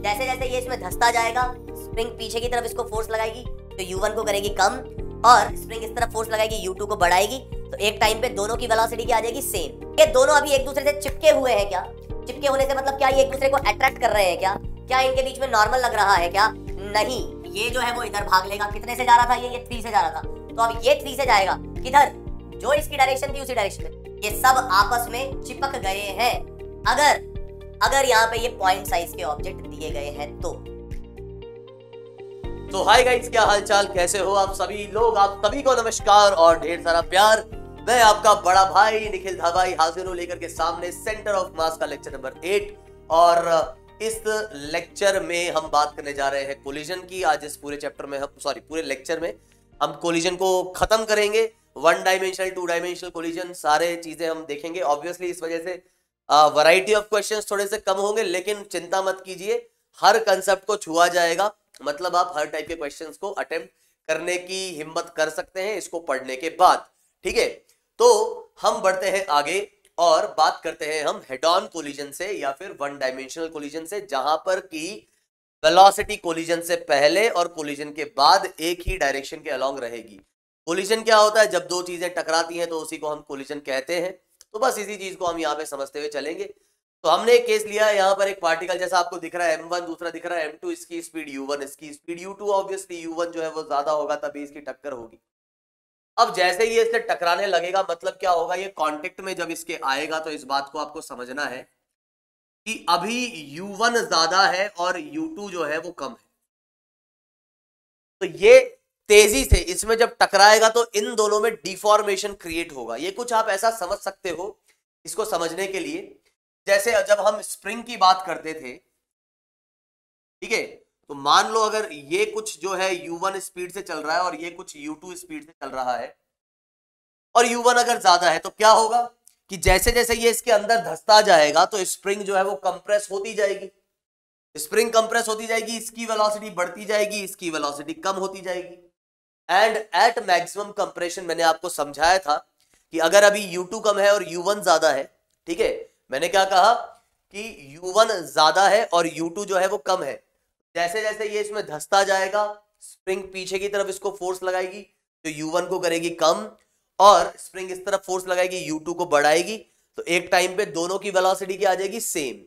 जैसे जैसे ये इसमें धंसता जाएगा, स्प्रिंग पीछे की तरफ इसको फोर्स लगाएगी तो U1 को करेगी कम, और स्प्रिंग इस तरफ फोर्स लगाएगी U2 को बढ़ाएगी, तो एक टाइम पे दोनों की वेलोसिटी क्या आ जाएगी, सेम। ये दोनों अभी एक दूसरे से चिपके हुए हैं क्या? चिपके होने से मतलब क्या ये एक दूसरे को अट्रैक्ट कर रहे हैं क्या? क्या इनके बीच में नॉर्मल लग रहा है क्या? नहीं, ये जो है वो इधर भाग लेगा। कितने से जा रहा था ये 3 से जा रहा था, तो अब ये 3 से जाएगा किधर? जो इसकी डायरेक्शन थी उसी डायरेक्शन में। ये सब आपस में चिपक गए हैं अगर यहाँ पे ये पॉइंट साइज के ऑब्जेक्ट दिए गए हैं तो हाय गाइस, क्या हालचाल, कैसे हो आप सभी लोग? आप सभी को नमस्कार और ढेर सारा प्यार। मैं आपका बड़ा भाई निखिल धाबाई हाजिर हूं लेकर के सामने सेंटर ऑफ मास का लेक्चर नंबर 8। और इस लेक्चर में हम बात करने जा रहे हैं कोलिजन की। आज इस पूरे चैप्टर में पूरे लेक्चर में हम कोलिजन को खत्म करेंगे। 1 डायमेंशनल 2 डायमेंशनल कोलिजन सारे चीजें हम देखेंगे। ऑब्वियसली इस वजह से वैरायटी ऑफ क्वेश्चंस थोड़े से कम होंगे, लेकिन चिंता मत कीजिए, हर कंसेप्ट को छुआ जाएगा। मतलब आप हर टाइप के क्वेश्चंस को अटेम्प्ट करने की हिम्मत कर सकते हैं इसको पढ़ने के बाद, ठीक है। तो हम बढ़ते हैं आगे और बात करते हैं हम हेड ऑन कोलिजन से या फिर 1 डायमेंशनल कोलिजन से, जहां पर की वेलोसिटी कोलिजन से पहले और कोलिजन के बाद एक ही डायरेक्शन के अलोंग रहेगी। कोलिजन क्या होता है? जब दो चीजें टकराती हैं तो उसी को हम कोलिजन कहते हैं। तो बस इसी चीज को हम यहाँ पे समझते हुए चलेंगे। तो हमने एक केस लिया है, यहाँ पर एक पार्टिकल जैसा आपको दिख रहा है M1, दूसरा दिख रहा है M2, इसकी स्पीड U1, इसकी स्पीड U2। ऑब्वियसली U1 जो है वो ज्यादा होगा तभी इसकी टक्कर होगी। अब जैसे ही ये इससे टकराने लगेगा, मतलब क्या होगा, ये कांटेक्ट में जब इसके आएगा तो इस बात को आपको समझना है कि अभी U1 ज्यादा है और U2 जो है वो कम है। तो ये तेजी से इसमें जब टकराएगा तो इन दोनों में डिफॉर्मेशन क्रिएट होगा। ये कुछ आप ऐसा समझ सकते हो इसको समझने के लिए, जैसे जब हम स्प्रिंग की बात करते थे, ठीक है, तो मान लो अगर ये कुछ जो है U1 स्पीड से चल रहा है और ये कुछ U2 स्पीड से चल रहा है, और U1 अगर ज्यादा है तो क्या होगा कि जैसे जैसे ये इसके अंदर धंसता जाएगा तो स्प्रिंग जो है वो कंप्रेस होती जाएगी। स्प्रिंग कंप्रेस होती जाएगी, इसकी वेलोसिटी बढ़ती जाएगी, इसकी वेलोसिटी कम होती जाएगी। एंड एट मैक्सिमम कंप्रेशन मैंने आपको समझाया था कि अगर अभी U2 कम है और U1 ज्यादा है, ठीक है, मैंने क्या कहा कि U1 ज्यादा है और U2 जो है वो कम है। जैसे जैसे ये इसमें धंसता जाएगा, स्प्रिंग पीछे की तरफ इसको फोर्स लगाएगी तो U1 को करेगी कम, और स्प्रिंग इस तरफ फोर्स लगाएगी U2 को बढ़ाएगी, तो एक टाइम पे दोनों की वेलोसिटी क्या आ जाएगी, सेम।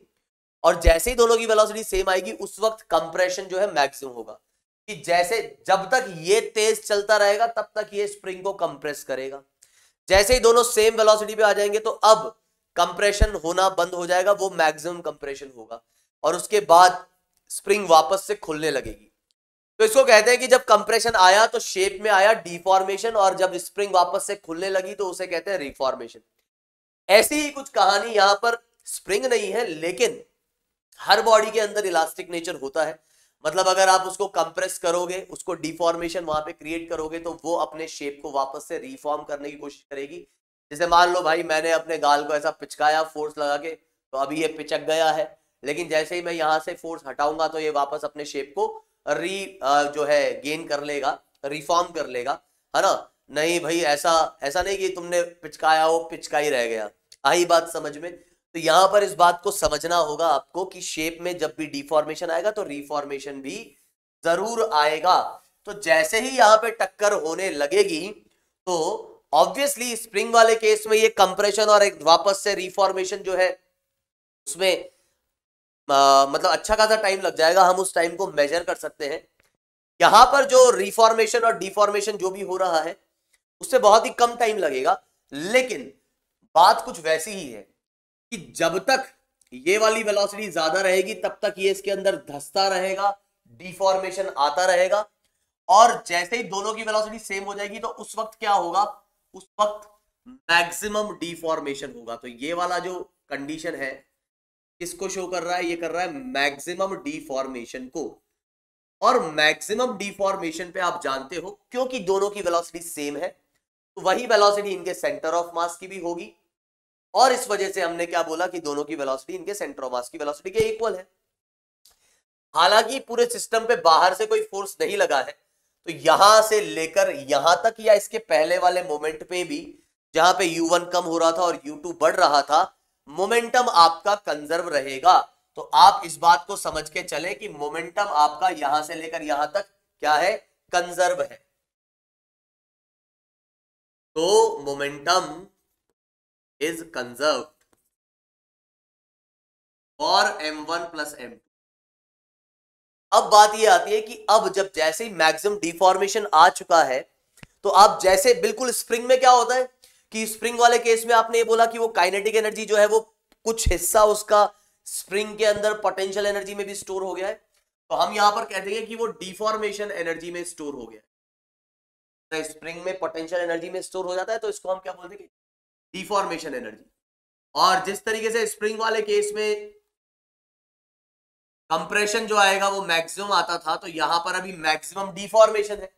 और जैसे ही दोनों की वेलोसिटी सेम आएगी उस वक्त कंप्रेशन जो है मैक्सिमम होगा, कि जैसे जब तक ये तेज चलता रहेगा तब तक ये स्प्रिंग को कंप्रेस करेगा। जैसे ही दोनों सेम वेलोसिटी पे आ जाएंगे तो अब कंप्रेशन होना बंद हो जाएगा, वो मैक्सिमम कंप्रेशन होगा, और उसके बाद स्प्रिंग वापस से खुलने लगेगी। तो इसको कहते हैं कि जब कंप्रेशन आया तो शेप में आया डिफॉर्मेशन, और जब स्प्रिंग वापस से खुलने लगी तो उसे कहते हैं रिफॉर्मेशन। ऐसी ही कुछ कहानी यहां पर स्प्रिंग नहीं है, लेकिन हर बॉडी के अंदर इलास्टिक नेचर होता है। मतलब अगर आप उसको कंप्रेस करोगे, उसको डिफॉर्मेशन वहां पे क्रिएट करोगे, तो वो अपने शेप को वापस से रिफॉर्म करने की कोशिश करेगी। जैसे मान लो भाई मैंने अपने गाल को ऐसा पिचकाया फोर्स लगा के, तो अभी ये पिचक गया है, लेकिन जैसे ही मैं यहाँ से फोर्स हटाऊंगा तो ये वापस अपने शेप को जो है गेन कर लेगा, रिफॉर्म कर लेगा, है ना। नहीं भाई, ऐसा नहीं कि तुमने पिचकाया हो पिचका ही रह गया। आई बात समझ में? तो यहां पर इस बात को समझना होगा आपको कि शेप में जब भी डिफॉर्मेशन आएगा तो रिफॉर्मेशन भी जरूर आएगा। तो जैसे ही यहां पे टक्कर होने लगेगी तो ऑब्वियसली स्प्रिंग वाले केस में ये कंप्रेशन और एक वापस से रिफॉर्मेशन जो है उसमें मतलब अच्छा खासा टाइम लग जाएगा। हम उस टाइम को मेजर कर सकते हैं। यहां पर जो रिफॉर्मेशन और डिफॉर्मेशन जो भी हो रहा है उससे बहुत ही कम टाइम लगेगा, लेकिन बात कुछ वैसी ही है कि जब तक ये वाली वेलोसिटी ज्यादा रहेगी तब तक ये इसके अंदर धंसता रहेगा, डिफॉर्मेशन आता रहेगा, और जैसे ही दोनों की वेलोसिटी सेम हो जाएगी तो उस वक्त क्या होगा, उस वक्त मैक्सिमम डिफॉर्मेशन होगा। तो ये वाला जो कंडीशन है किसको शो कर रहा है? ये कर रहा है मैक्सिमम डिफॉर्मेशन को। और मैक्सिमम डिफॉर्मेशन पे आप जानते हो क्योंकि दोनों की वेलोसिटी सेम है तो वही वेलोसिटी इनके सेंटर ऑफ मास की भी होगी, और इस वजह से हमने क्या बोला कि दोनों की वेलोसिटी इनके सेंटर ऑफ मास की वेलोसिटी के इक्वल है। हालांकि पूरे सिस्टम पे बाहर से कोई फोर्स नहीं लगा है, तो यहां से लेकर यहां तक या इसके पहले वाले मोमेंट पे भी जहां पे U1 कम हो रहा था और U2 बढ़ रहा था, मोमेंटम आपका कंजर्व रहेगा। तो आप इस बात को समझ के चले कि मोमेंटम आपका यहां से लेकर यहां तक क्या है, कंजर्व है। तो momentum is conserve for m1 plus m2। अब बात ये आती है कि अब जब जैसे ही मैक्सिमम डिफॉर्मेशन आ चुका है, तो आप जैसे बिल्कुल स्प्रिंग में क्या होता है कि स्प्रिंग वाले केस में आपने ये बोला कि वो काइनेटिक एनर्जी जो है वो कुछ हिस्सा उसका स्प्रिंग के अंदर पोटेंशियल एनर्जी में भी स्टोर हो गया है, तो हम यहां पर कहते हैं कि वो डिफॉर्मेशन एनर्जी में स्टोर हो गया है। तो स्प्रिंग में पोटेंशियल एनर्जी में स्टोर हो जाता है, तो इसको हम क्या बोलते हैं, डिफॉर्मेशन एनर्जी। और जिस तरीके से स्प्रिंग वाले केस में कंप्रेशन जो आएगा वो मैक्सिमम आता था, तो यहां पर अभी मैक्सिमम डिफॉर्मेशन है,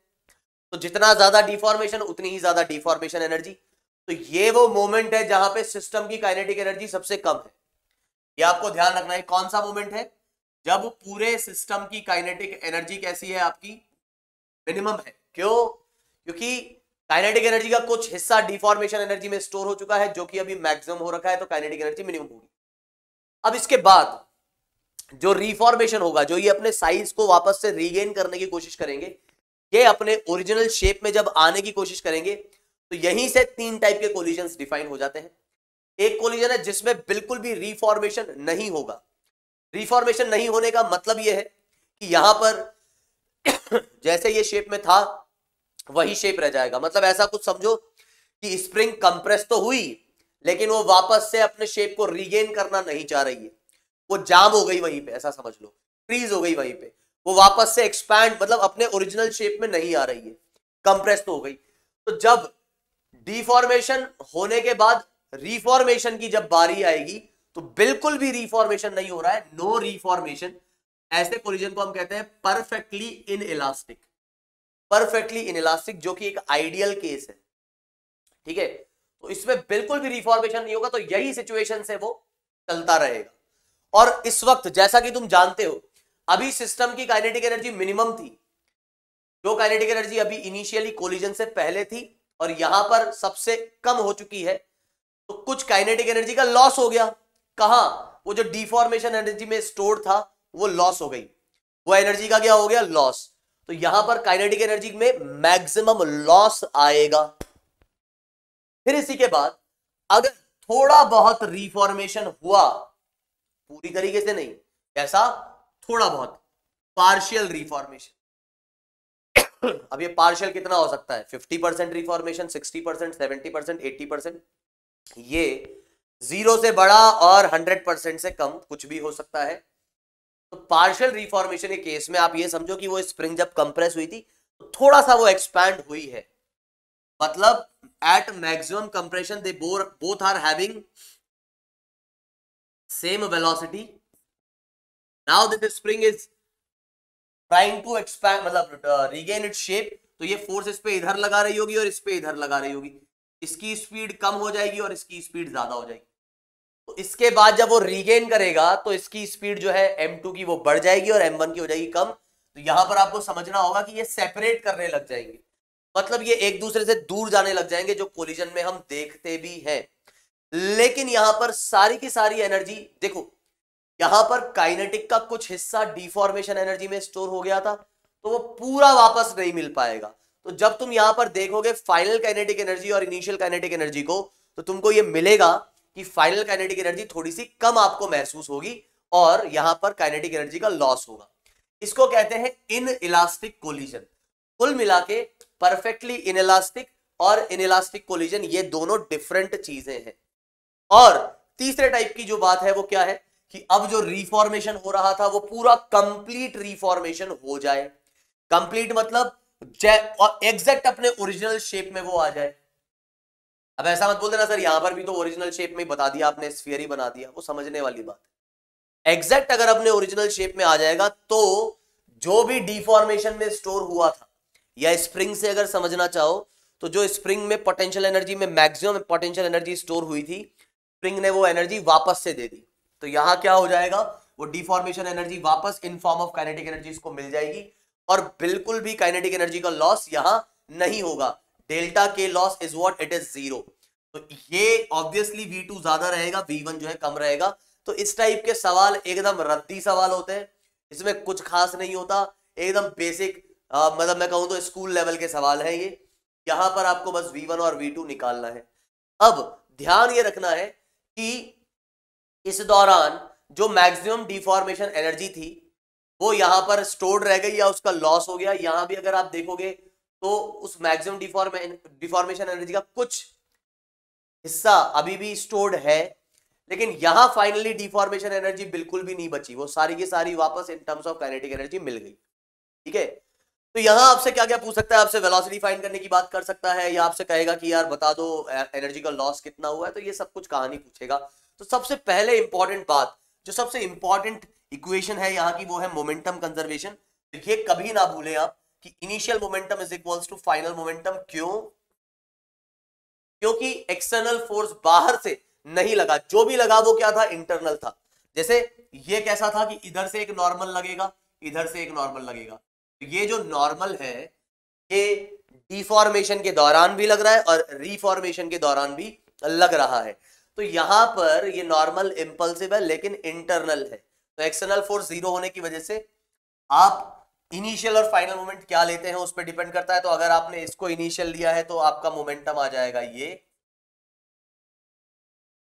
तो जितना ज्यादा डिफॉर्मेशन उतनी ही ज्यादा डिफॉर्मेशन एनर्जी। तो ये वो मोमेंट है जहां पे सिस्टम की काइनेटिक एनर्जी सबसे कम है। ये आपको ध्यान रखना है। कौन सा मोमेंट है, जब पूरे सिस्टम की काइनेटिक एनर्जी कैसी है, आपकी मिनिमम है। क्यों? क्योंकि काइनेटिक एनर्जी का कुछ हिस्सा डिफॉर्मेशन एनर्जी में स्टोर हो चुका है, जो कि अभी मैक्सिमम हो रखा है, तो काइनेटिक एनर्जी मिनिमम होगी। अब इसके बाद जो रिफॉर्मेशन होगा, जो ये अपने साइज को वापस से रीगेन करने की कोशिश करेंगे, ये अपने ओरिजिनल शेप में जब आने की कोशिश करेंगे, तो यहीं से 3 टाइप के कोलिजन्स डिफाइन हो जाते हैं। एक कोलिजन है जिसमें बिल्कुल भी रिफॉर्मेशन नहीं होगा। रिफॉर्मेशन नहीं होने का मतलब यह है कि यहां पर जैसे ये शेप में था वही शेप रह जाएगा। मतलब ऐसा कुछ समझो कि स्प्रिंग कंप्रेस तो हुई, लेकिन वो वापस से अपने शेप को रीगेन करना नहीं चाह रही है, वो जाम हो गई वहीं पे, ऐसा समझ लो, फ्रीज हो गई वहीं पे, वो वापस से एक्सपैंड मतलब अपने ओरिजिनल शेप में नहीं आ रही है, कंप्रेस तो हो गई। तो जब डिफॉर्मेशन होने के बाद रिफॉर्मेशन की जब बारी आएगी, तो बिल्कुल भी रिफॉर्मेशन नहीं हो रहा है, नो रिफॉर्मेशन, ऐसे कोलिजन को हम कहते हैं परफेक्टली इनइलास्टिक। परफेक्टली इनइलास्टिक जो कि एक आइडियल केस है, ठीक है। तो इसमें बिल्कुल भी रिफॉर्मेशन नहीं होगा, तो यही सिचुएशन से वो चलता रहेगा। और इस वक्त जैसा कि तुम जानते हो, अभी सिस्टम की काइनेटिक एनर्जी मिनिमम थी, जो काइनेटिक एनर्जी अभी इनिशियली कोलिजन से पहले थी, और यहां पर सबसे कम हो चुकी है। तो कुछ काइनेटिक एनर्जी का लॉस हो गया। कहां? वो जो डिफॉर्मेशन एनर्जी में स्टोर था वो लॉस हो गई, वो एनर्जी का क्या हो गया, लॉस। तो यहां पर काइनेटिक एनर्जी में मैक्सिमम लॉस आएगा। फिर इसी के बाद अगर थोड़ा बहुत रिफॉर्मेशन हुआ, पूरी तरीके से नहीं, ऐसा थोड़ा बहुत पार्शियल रिफॉर्मेशन, अब ये पार्शियल कितना हो सकता है, 50% रिफॉर्मेशन, 60%, 70%, 80%, ये 0 से बड़ा और 100% से कम कुछ भी हो सकता है। तो पार्शियल रिफॉर्मेशन के केस में आप ये समझो कि वो स्प्रिंग जब कंप्रेस हुई थी, तो थोड़ा सा वो एक्सपैंड हुई है, मतलब at maximum compression they both are having same velocity. Now this spring is trying to expand, मतलब रीगेन इट्स शेप, तो ये फोर्स इस पे इधर लगा रही होगी और इस पे इधर लगा रही होगी, इसकी स्पीड कम हो जाएगी और इसकी स्पीड ज्यादा हो जाएगी। तो इसके बाद जब वो रीगेन करेगा, तो इसकी स्पीड जो है m2 की वो बढ़ जाएगी और m1 की हो जाएगी कम। तो यहां पर आपको समझना होगा कि ये सेपरेट करने लग जाएंगे, मतलब ये एक दूसरे से दूर जाने लग जाएंगे, जो कोलिजन में हम देखते भी हैं। लेकिन यहां पर सारी की सारी एनर्जी देखो, यहां पर काइनेटिक का कुछ हिस्सा डिफॉर्मेशन एनर्जी में स्टोर हो गया था, तो वो पूरा वापस नहीं मिल पाएगा। तो जब तुम यहां पर देखोगे फाइनल काइनेटिक एनर्जी और इनिशियल काइनेटिक एनर्जी को, तो तुमको ये मिलेगा कि फाइनल काइनेटिक एनर्जी थोड़ी सी कम आपको महसूस होगी और यहां पर काइनेटिक एनर्जी का लॉस होगा। इसको कहते हैं इनइलास्टिक कोलिजन। कुल मिला के परफेक्टली इनइलास्टिक और इनइलास्टिक कोलिजन ये दोनों डिफरेंट चीजें हैं। और तीसरे टाइप की जो बात है वो क्या है कि अब जो रिफॉर्मेशन हो रहा था वो पूरा कंप्लीट रिफॉर्मेशन हो जाए। कंप्लीट मतलब एग्जैक्ट अपने ओरिजिनल शेप में वो आ जाए। अब ऐसा मत बोल देना सर यहां पर भी तो ओरिजिनल शेप में बता दिया आपने, स्फीयर ही बना दिया, वो समझने वाली बात है। एग्जैक्ट अगर अपने ओरिजिनल शेप में आ जाएगा, तो जो भी डिफॉर्मेशन में स्टोर हुआ था, या स्प्रिंग से अगर समझना चाहो तो जो स्प्रिंग में पोटेंशियल एनर्जी में मैक्सिमम पोटेंशियल एनर्जी स्टोर हुई थी, स्प्रिंग ने वो एनर्जी वापस से दे दी। तो यहां क्या हो जाएगा, वो डिफॉर्मेशन एनर्जी वापस in form of kinetic energy को मिल जाएगी, और बिल्कुल भी काइनेटिक एनर्जी का लॉस यहां नहीं होगा। डेल्टा के loss is what, it is 0। तो ये ऑब्वियसली V2 ज्यादा रहेगा, V1 जो है कम रहेगा। तो इस टाइप के सवाल एकदम रद्दी सवाल होते हैं, इसमें कुछ खास नहीं होता, एकदम बेसिक मतलब मैं कहूं तो स्कूल लेवल के सवाल हैं ये। यहां पर आपको बस V1 और V2 निकालना है। अब ध्यान ये रखना है कि इस दौरान जो मैक्सिमम डिफॉर्मेशन एनर्जी थी वो यहां पर स्टोर्ड रह गई या उसका लॉस हो गया। यहां भी अगर आप देखोगे तो उस मैक्सिमम डिफॉर्मेशन एनर्जी का कुछ हिस्सा अभी भी स्टोर्ड है, लेकिन यहां फाइनली डिफॉर्मेशन एनर्जी बिल्कुल भी नहीं बची, वो सारी की सारी वापस in terms of kinetic energy मिल गई। ठीक है, तो यहां आपसे क्या क्या पूछ सकता है, आपसे वेलोसिटी फाइंड करने की बात कर सकता है, या आपसे कहेगा कि यार बता दो एनर्जी का लॉस कितना हुआ है, तो ये सब कुछ कहानी पूछेगा। तो सबसे पहले इंपॉर्टेंट बात, जो सबसे इंपॉर्टेंट इक्वेशन है यहाँ की, वो है मोमेंटम कंजर्वेशन। ये कभी ना भूलें आप कि initial momentum is equals to final momentum. क्यों? क्योंकि एक्सटर्नल फोर्स बाहर से नहीं लगा, जो भी लगा वो क्या था, इंटरनल था। जैसे ये कैसा था कि इधर से एक नॉर्मल लगेगा, इधर से एक नॉर्मल लगेगा, ये जो नॉर्मल है ये डिफॉर्मेशन के दौरान भी लग रहा है और रिफॉर्मेशन के दौरान भी लग रहा है। तो यहां पर ये नॉर्मल इंपल्सिव है लेकिन इंटरनल है, तो एक्सटर्नल फोर्स जीरो होने की वजह से आप इनिशियल और फाइनल मोमेंट क्या लेते हैं उस पर डिपेंड करता है। तो अगर आपने इसको इनिशियल लिया है तो आपका मोमेंटम आ जाएगा ये,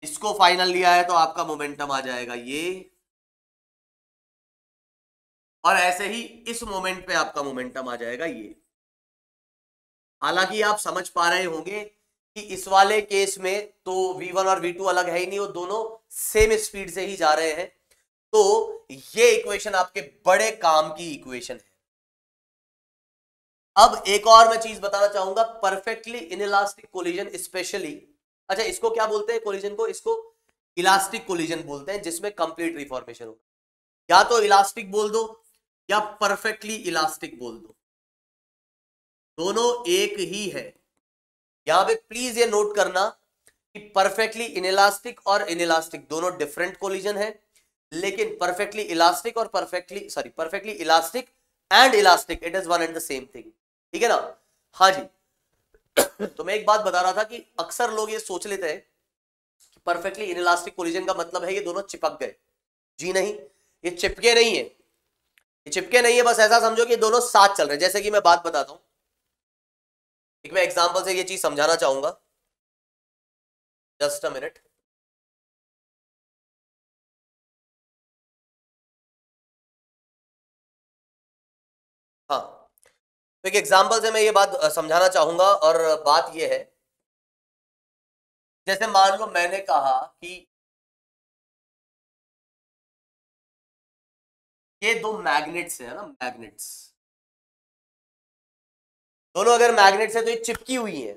इसको फाइनल लिया है तो आपका मोमेंटम आ जाएगा ये, और ऐसे ही इस मोमेंट पे आपका मोमेंटम आ जाएगा ये। हालांकि आप समझ पा रहे होंगे कि इस वाले केस में तो V1 और V2 अलग है ही नहीं, वो दोनों सेम स्पीड से ही जा रहे हैं। तो ये इक्वेशन आपके बड़े काम की इक्वेशन है। अब एक और मैं चीज बताना चाहूंगा, परफेक्टली इनइलास्टिक कोलिजन स्पेशली, अच्छा इसको क्या बोलते हैं कोलिजन को, इसको इलास्टिक कोलिजन बोलते हैं, जिसमें कंप्लीट रिफॉर्मेशन हो। या तो इलास्टिक बोल दो या परफेक्टली इलास्टिक बोल दो, दोनों एक ही है। यहां पे प्लीज ये नोट करना कि परफेक्टली इनइलास्टिक और इनइलास्टिक दोनों डिफरेंट कोलिजन है, लेकिन परफेक्टली इलास्टिक और perfectly elastic and elastic it is one and the same thing. ठीक है ना? हाँ जी। तो मैं एक बात बता रहा था कि अक्सर लोग ये सोच लेते हैं कि परफेक्टली इनइलास्टिक कोलिजन का मतलब है ये दोनों चिपक गए। जी नहीं, ये चिपके नहीं है, ये चिपके नहीं है, बस ऐसा समझो कि दोनों साथ चल रहे हैं। जैसे कि मैं बात बताता हूं, एक मैं एग्जांपल से ये चीज समझाना चाहूंगा, जस्ट अ मिनट। हाँ, तो एक एग्जांपल से मैं ये बात समझाना चाहूंगा, और बात ये है, जैसे मान लो मैंने कहा कि ये दो मैग्नेट्स है ना, मैग्नेट्स, दोनों अगर मैग्नेट्स है तो ये चिपकी हुई है।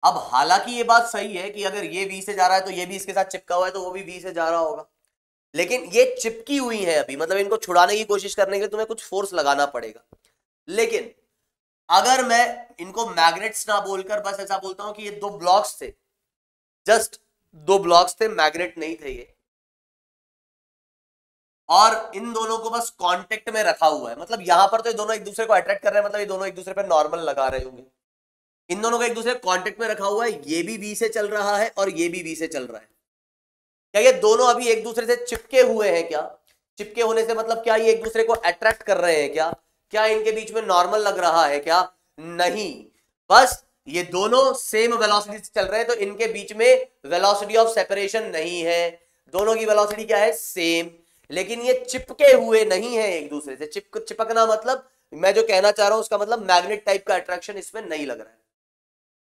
अब हालांकि ये बात सही है कि अगर ये V से जा रहा है तो ये भी इसके साथ चिपका हुआ है, तो वो भी V से जा रहा होगा, लेकिन ये चिपकी हुई है अभी, मतलब इनको छुड़ाने की कोशिश करने के लिए तुम्हें कुछ फोर्स लगाना पड़ेगा। लेकिन अगर मैं इनको मैग्नेट्स ना बोलकर बस ऐसा बोलता हूं कि ये दो ब्लॉक्स थे, जस्ट दो ब्लॉक्स थे, मैग्नेट नहीं थे ये, और इन दोनों को बस कांटेक्ट में रखा हुआ है, मतलब यहां पर तो ये दोनों एक दूसरे को अट्रैक्ट कर रहे हैं, मतलब ये दोनों एक दूसरे पर नॉर्मल लगा रहे होंगे। इन दोनों को एक दूसरे कांटेक्ट में रखा हुआ है, ये भी V से चल रहा है और ये भी V से चल रहा है। क्या ये दोनों अभी एक दूसरे से चिपके हुए हैं? क्या चिपके होने से मतलब क्या ये एक दूसरे को अट्रैक्ट कर रहे हैं? क्या इनके बीच में नॉर्मल लग रहा है? क्या नहीं, बस ये दोनों सेम वेलोसिटी से चल रहे हैं, तो इनके बीच में वेलोसिटी ऑफ सेपरेशन नहीं है, दोनों की वेलोसिटी क्या है, सेम। लेकिन ये चिपके हुए नहीं है एक दूसरे से। चिपकना मतलब, मैं जो कहना चाह रहा हूं उसका मतलब मैग्नेट टाइप का अट्रैक्शन इसमें नहीं लग रहा है।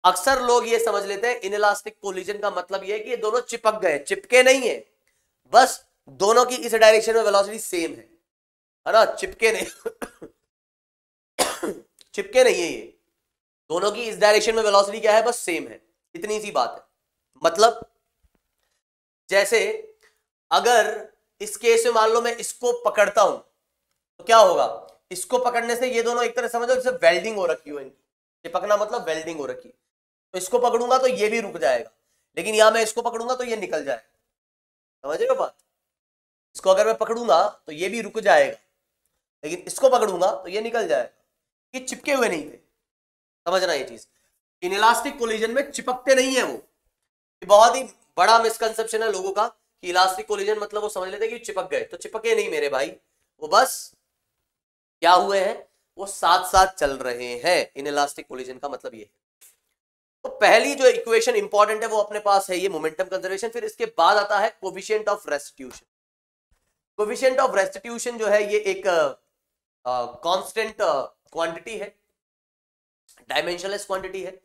अक्सर लोग ये समझ लेते हैं इनइलास्टिक कोलिजन का मतलब ये है कि ये दोनों चिपक गए, चिपके नहीं है, बस दोनों की इस डायरेक्शन में वेलोसिटी सेम है ना, चिपके नहीं चिपके नहीं है ये, दोनों की इस डायरेक्शन में वेलोसिटी क्या है, बस सेम है, इतनी सी बात है। मतलब जैसे अगर इस केस में मान लो मैं इसको पकड़ता हूं तो क्या होगा, इसको पकड़ने से ये दोनों एक तरह समझो जैसे वेल्डिंग हो रखी हो इनकी, चिपकना मतलब वेल्डिंग हो रखी, तो इसको पकड़ूंगा तो ये भी रुक जाएगा, लेकिन यहां मैं इसको पकड़ूंगा तो ये निकल जाएगा। समझ रहे हो बात? इसको अगर मैं पकड़ूंगा तो ये भी रुक जाएगा, लेकिन इसको पकड़ूंगा तो ये निकल जाएगा, ये चिपके हुए नहीं थे। समझना ये चीज, इनइलास्टिक कोलिजन में चिपकते नहीं है वो। ये बहुत ही बड़ा मिसकंसेप्शन है लोगों का कि इलास्टिक कोलिजन मतलब वो समझ लेते कि चिपक गए, तो चिपके नहीं मेरे भाई, वो बस क्या हुए हैं, वो साथ साथ चल रहे हैं। इन इलास्टिक कोलिजन का मतलब ये है। तो पहली जो इक्वेशन इंपॉर्टेंट है वो अपने पास है ये मोमेंटम कंजर्वेशन। फिर इसके बाद आता है coefficient of restitution. Coefficient of restitution जो है ये एक कांस्टेंट क्वांटिटी है, डायमेंशनलेस क्वांटिटी है,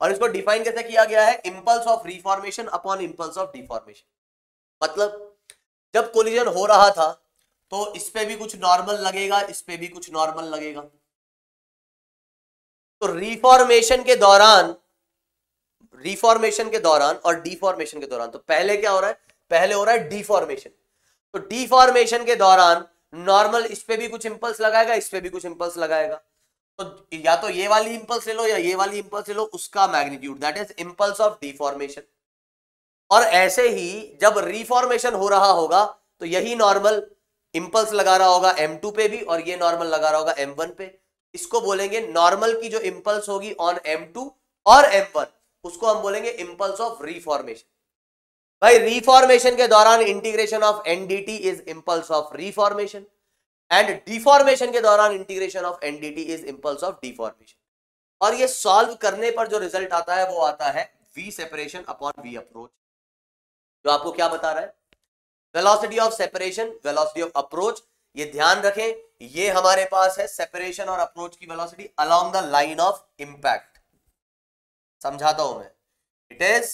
और इसको डिफाइन कैसे किया गया है, impulse of reformation upon impulse of deformation. मतलब जब कोलिजन हो रहा था तो इस पे भी कुछ नॉर्मल लगेगा, इस पे भी कुछ नॉर्मल लगेगा। तो रिफॉर्मेशन के दौरान और डिफॉर्मेशन के दौरान, तो पहले क्या हो रहा है, पहले हो रहा है डिफॉर्मेशन। तो डिफॉर्मेशन के दौरान नॉर्मल इस पे भी कुछ इंपल्स लगाएगा, इस पे भी कुछ इंपल्स लगाएगा। तो या तो ये वाली इंपल्स ले लो या ये वाली इंपल्स ले लो, उसका magnitude that is impulse of deformation. और ऐसे ही जब रिफॉर्मेशन हो रहा होगा तो यही नॉर्मल इंपल्स लगा रहा होगा M2 पे भी, और ये नॉर्मल लगा रहा होगा M1 पे। इसको बोलेंगे नॉर्मल की जो इंपल्स होगी ऑन M2 और M1, उसको हम बोलेंगे इंपल्स ऑफ रिफॉर्मेशन। भाई रिफॉर्मेशन के दौरान integration of NDT is impulse of reformation, and deformation के दौरान integration of NDT is impulse of deformation. और ये सॉल्व करने पर जो रिजल्ट आता है वो आता है V separation upon V approach, जो आपको क्या बता रहा है, velocity of separation, velocity of approach. ये ध्यान रखें, ये हमारे पास है सेपरेशन और अप्रोच की velocity along the line of impact. समझाता हूं मैं, it is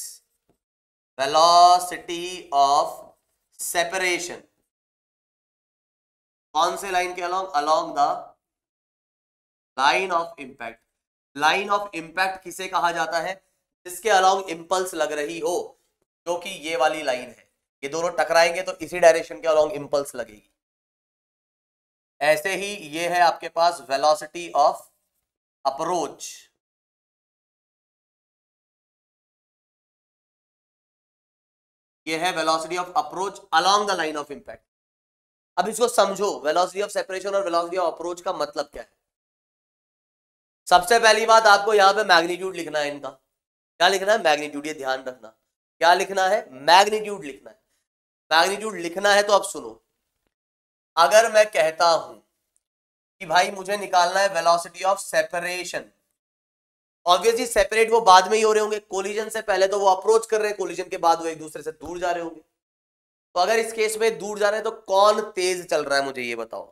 velocity of separation, कौन से लाइन के along, along the line of impact. Line of impact किसे कहा जाता है, जिसके अलोंग इंपल्स लग रही हो, जो कि ये वाली लाइन है। ये दोनों टकराएंगे तो इसी डायरेक्शन के अलोंग इंपल्स लगेगी। ऐसे ही ये है आपके पास वेलोसिटी ऑफ अप्रोच। ये है velocity of approach along the line of impact. अब इसको समझो, वेलोसिटी ऑफ सेपरेशन और वेलोसिटी ऑफ अप्रोच का मतलब क्या है। सबसे पहली बात, आपको यहां पे मैग्नीट्यूड लिखना है इनका। क्या लिखना है, मैग्नीट्यूड। ये ध्यान रखना, क्या लिखना है, मैग्नीट्यूड लिखना है। मैग्नीट्यूड लिखना है तो अब सुनो, अगर मैं कहता हूं कि भाई मुझे निकालना है velocity of separation, obviously separate वो बाद में ही हो रहे होंगे, कोलिजन से पहले तो वो अप्रोच कर रहे हैं, कोलिजन के बाद वो एक दूसरे से दूर जा रहे होंगे। तो अगर इस केस में दूर जा रहे हैं तो कौन तेज चल रहा है, मुझे ये बताओ,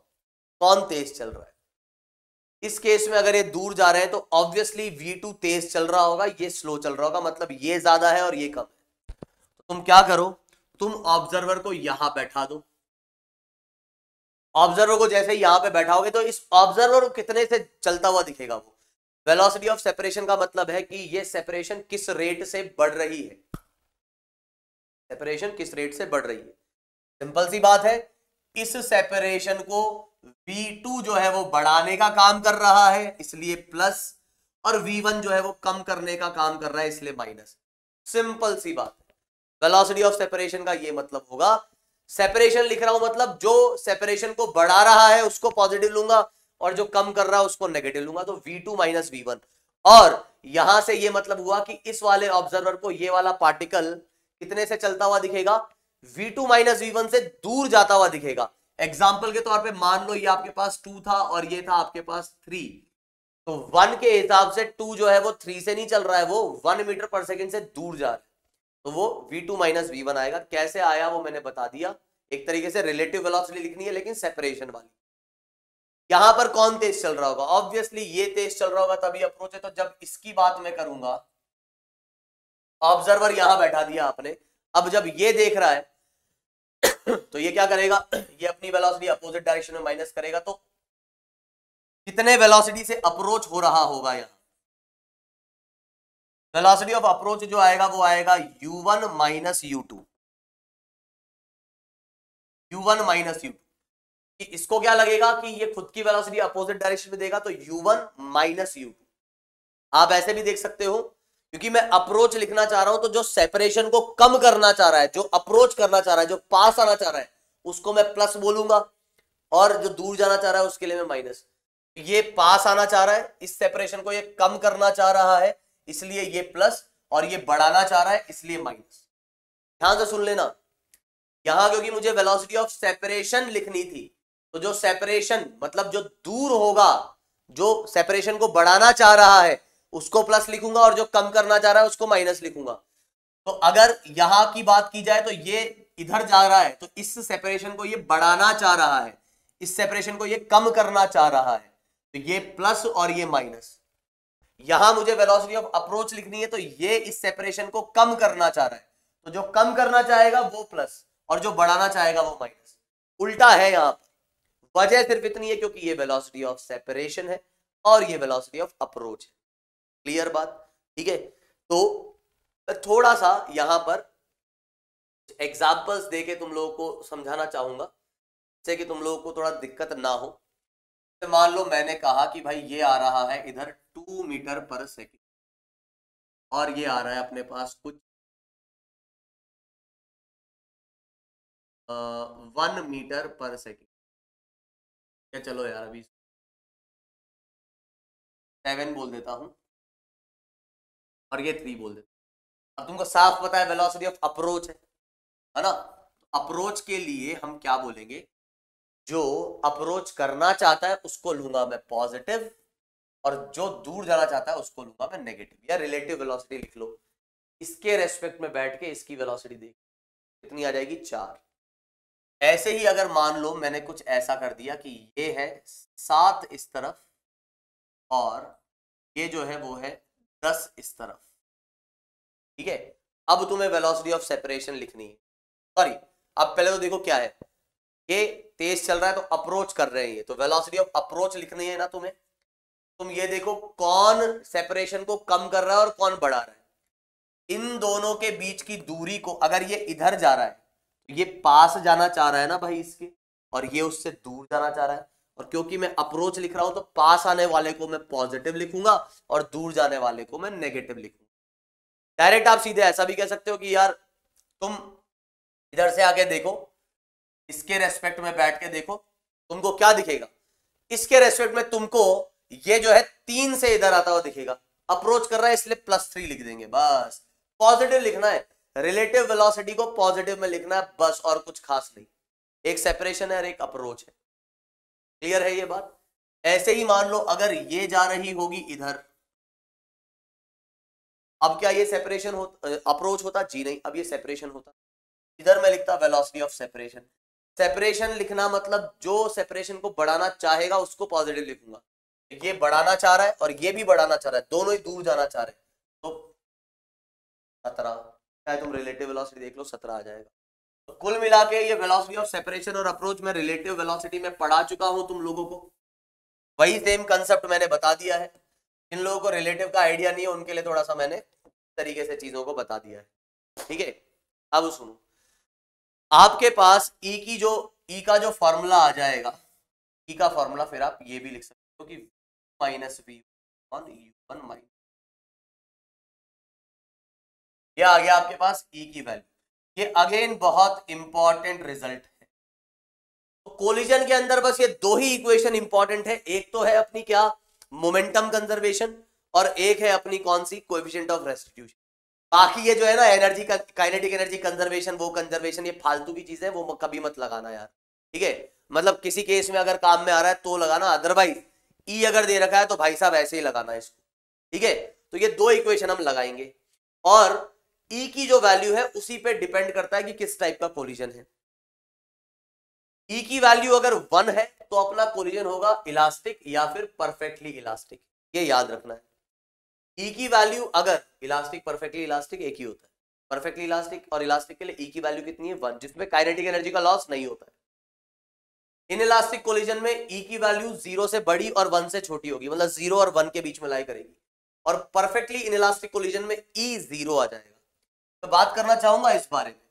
कौन तेज चल रहा है। इस केस में अगर ये दूर जा रहे हैं तो ऑब्वियसली V2 तेज चल रहा होगा, ये स्लो चल रहा होगा, मतलब ये ज्यादा है और ये कम है। तो तुम क्या करो, तुम ऑब्जर्वर को यहां बैठा दो। ऑब्जर्वर को जैसे यहां पे बैठाओगे तो इस ऑब्जर्वर को कितने से चलता हुआ दिखेगा वो। वेलोसिटी ऑफ सेपरेशन का मतलब है कि ये सेपरेशन किस रेट से बढ़ रही है, सेपरेशन किस रेट से बढ़ रही है। सिंपल सी बात है, इस सेपरेशन को V2 जो है वो बढ़ाने का काम कर रहा है इसलिए प्लस, और V1 जो है वो कम करने का काम कर रहा है इसलिए माइनस। सिंपल सी बात है, वेलोसिटी ऑफ सेपरेशन का ये मतलब होगा। सेपरेशन लिख रहा हूं मतलब जो सेपरेशन को बढ़ा रहा है उसको पॉजिटिव लूंगा और जो कम कर रहा है उसको नेगेटिव लूंगा, तो V2 माइनस V1। और यहां से ये मतलब हुआ कि इस वाले ऑब्जर्वर को ये वाला पार्टिकल कितने से चलता हुआ दिखेगा, V2 माइनस V1 से दूर जाता हुआ दिखेगा। एग्जाम्पल के तौर पे मान लो ये आपके पास 2 था और ये था आपके पास 3, तो 1 के हिसाब से 2 जो है वो 3 से नहीं चल रहा है, वो 1 मीटर पर सेकेंड से दूर जा रहा है, तो वो V2 माइनस V1 आएगा। कैसे आया वो मैंने बता दिया, एक तरीके से रिलेटिव वेलोसिटी लिखनी है लेकिन सेपरेशन वाली। यहां पर कौन तेज चल रहा होगा, ऑब्वियसली ये तेज चल रहा होगा तभी अप्रोच है। तो जब इसकी बात मैं करूंगा, ऑब्जर्वर यहां बैठा दिया आपने, अब जब ये देख रहा है तो ये क्या करेगा, ये अपनी वेलोसिटी अपोजिट डायरेक्शन में माइनस करेगा, तो कितने वेलोसिटी से अप्रोच हो रहा होगा, यहां वेलोसिटी ऑफ अप्रोच जो आएगा वो आएगा U1 minus U2, U1 minus U2। इसको क्या लगेगा कि ये खुद की वेलोसिटी अपोजिट डायरेक्शन में देगा, तो U1 माइनस U2। आप ऐसे भी देख सकते हो, क्योंकि मैं अप्रोच लिखना चाह रहा हूं तो जो सेपरेशन को कम करना चाह रहा है, जो अप्रोच करना चाह रहा है, जो पास आना चाह रहा है, उसको मैं प्लस बोलूंगा, और जो दूर जाना चाह रहा है उसके लिए मैं माइनस। ये पास आना चाह रहा है, इस सेपरेशन को ये कम करना चाह रहा है इसलिए ये प्लस, और ये बढ़ाना चाह रहा है इसलिए माइनस। ध्यान से सुन लेना, यहां क्योंकि मुझे वेलोसिटी ऑफ सेपरेशन लिखनी थी, तो जो सेपरेशन मतलब जो दूर होगा, जो सेपरेशन को बढ़ाना चाह रहा है उसको प्लस लिखूंगा और जो कम करना चाह रहा है उसको माइनस लिखूंगा। तो अगर यहां की बात की जाए तो ये इधर जा रहा है, तो इस सेपरेशन को ये बढ़ाना चाह रहा है, इस सेपरेशन को ये कम करना चाह रहा है, तो ये प्लस और ये माइनस। यहां मुझे वेलोसिटी ऑफ अप्रोच लिखनी है, तो ये इस सेपरेशन को कम करना चाह रहा है, तो जो कम करना चाहेगा वो प्लस और जो बढ़ाना चाहेगा वो माइनस। उल्टा है यहां पर। वजह सिर्फ इतनी है क्योंकि ये वेलोसिटी ऑफ सेपरेशन है और ये वेलोसिटी ऑफ अप्रोच है। क्लियर बात? ठीक है। तो थोड़ा सा यहां पर एग्जाम्पल्स देके तुम लोगों को समझाना चाहूंगा, जिससे कि तुम लोगों को थोड़ा दिक्कत ना हो। तो मान लो मैंने कहा कि भाई ये आ रहा है इधर 2 मीटर पर सेकेंड और ये आ रहा है अपने पास कुछ 1 मीटर पर सेकेंड। क्या चलो यार अभी 7 बोल देता हूं और ये 3 बोल देता हूं। अब तुमको साफ पता है वेलोसिटी ऑफ अप्रोच है ना? अप्रोच के लिए हम क्या बोलेंगे, जो अप्रोच करना चाहता है उसको लूंगा मैं पॉजिटिव और जो दूर जाना चाहता है उसको लूंगा मैं नेगेटिव, या रिलेटिव वेलोसिटी लिख लो। इसके रेस्पेक्ट में बैठ के इसकी वेलोसिटी देख कितनी आ जाएगी, 4। ऐसे ही अगर मान लो मैंने कुछ ऐसा कर दिया कि ये है 7 इस तरफ और ये जो है वो है 10 इस तरफ, ठीक है। अब तुम्हें वेलोसिटी ऑफ सेपरेशन लिखनी है। सॉरी, अब पहले तो देखो क्या है, ये तेज चल रहा है तो अप्रोच कर रहे हैं, तो वेलोसिटी ऑफ अप्रोच लिखनी है ना तुम्हें। तुम ये देखो कौन सेपरेशन को कम कर रहा है और कौन बढ़ा रहा है। इन दोनों के बीच की दूरी को, अगर ये इधर जा रहा है तो ये पास जाना चाह रहा है ना भाई इसके, और ये उससे दूर जाना चाह रहा है। और क्योंकि मैं अप्रोच लिख रहा हूं तो पास आने वाले को मैं पॉजिटिव लिखूंगा और दूर जाने वाले को मैं नेगेटिव लिखूंगा। डायरेक्ट आप सीधे ऐसा भी कह सकते हो कि यार तुम इधर से आके देखो, इसके रेस्पेक्ट में बैठ के देखो, तुमको क्या दिखेगा। इसके रेस्पेक्ट में तुमको ये जो है 3 से इधर आता हुआ दिखेगा। अप्रोच कर रहा है इसलिए +3 लिख देंगे, बस। पॉजिटिव लिखना है, रिलेटिव वेलोसिटी को पॉजिटिव में लिखना है बस, और कुछ खास नहीं। एक सेपरेशन है और एक अप्रोच है। क्लियर है ये बात? ऐसे ही मान लो अगर ये जा रही होगी इधर, अब क्या ये सेपरेशन अप्रोच होता? जी नहीं, अब ये सेपरेशन होता। इधर मैं लिखता वेलोसिटी ऑफ सेपरेशन। सेपरेशन लिखना मतलब जो सेपरेशन को बढ़ाना चाहेगा उसको पॉजिटिव लिखूंगा। ये बढ़ाना चाह रहा है और ये भी बढ़ाना चाह रहा है, दोनों ही दूर जाना चाह रहे हैं, तो 17, चाहे तुम रिलेटिव वेलोसिटी देख लो 17 आ जाएगा। तो कुल मिला के ये वेलोसिटी ऑफ सेपरेशन और अप्रोच में रिलेटिव वेलोसिटी में पढ़ा चुका हूं तुम लोगों को। वही सेम कंसेप्ट मैंने बता दिया है। जिन लोगों को रिलेटिव का आइडिया नहीं है उनके लिए थोड़ा सा मैंने तरीके से चीजों को बता दिया है, ठीक है। अब सुनो, आपके पास ई का जो फॉर्मूला आ जाएगा, ई का फॉर्मूला फिर आप ये भी लिख सकते हो कि -v/u1 माइनस, ये आ गया आपके पास ई की वैल्यू। ये अगेन बहुत इंपॉर्टेंट रिजल्ट है। तो कोलिजन के अंदर बस ये 2 ही इक्वेशन इंपॉर्टेंट है। एक तो है अपनी क्या, मोमेंटम कंजर्वेशन, और एक है अपनी कौन सी, कोएफिशिएंट ऑफ रेस्टिट्यूशन। बाकी ये जो है ना एनर्जी का, काइनेटिक एनर्जी कंजर्वेशन, वो कंजर्वेशन, ये फालतू की चीजें, वो कभी मत लगाना यार, ठीक है। मतलब किसी केस में अगर काम में आ रहा है तो लगाना, अदरवाइज ई अगर दे रखा है तो भाई साहब ऐसे ही लगाना है इसको, ठीक है। तो ये 2 इक्वेशन हम लगाएंगे और ई की जो वैल्यू है उसी पे डिपेंड करता है कि किस टाइप का कोलिजन है। ई की वैल्यू अगर 1 है तो अपना कोलिजन होगा इलास्टिक या फिर परफेक्टली इलास्टिक, ये याद रखना है। ई की वैल्यू अगर इलास्टिक, परफेक्टली इलास्टिक एक ही होता है। परफेक्टली इलास्टिक और इलास्टिक के लिए ई की वैल्यू कितनी है, 1, जिसमें काइनेटिक एनर्जी का लॉस नहीं होता है। इन इलास्टिक कोलिजन में ई की वैल्यू 0 से बड़ी और 1 से छोटी होगी, मतलब 0 और 1 के बीच में लाई करेगी। और परफेक्टली इन इलास्टिक कोलिजन में ई 0 आ जाएगा। तो बात करना चाहूंगा इस बारे में।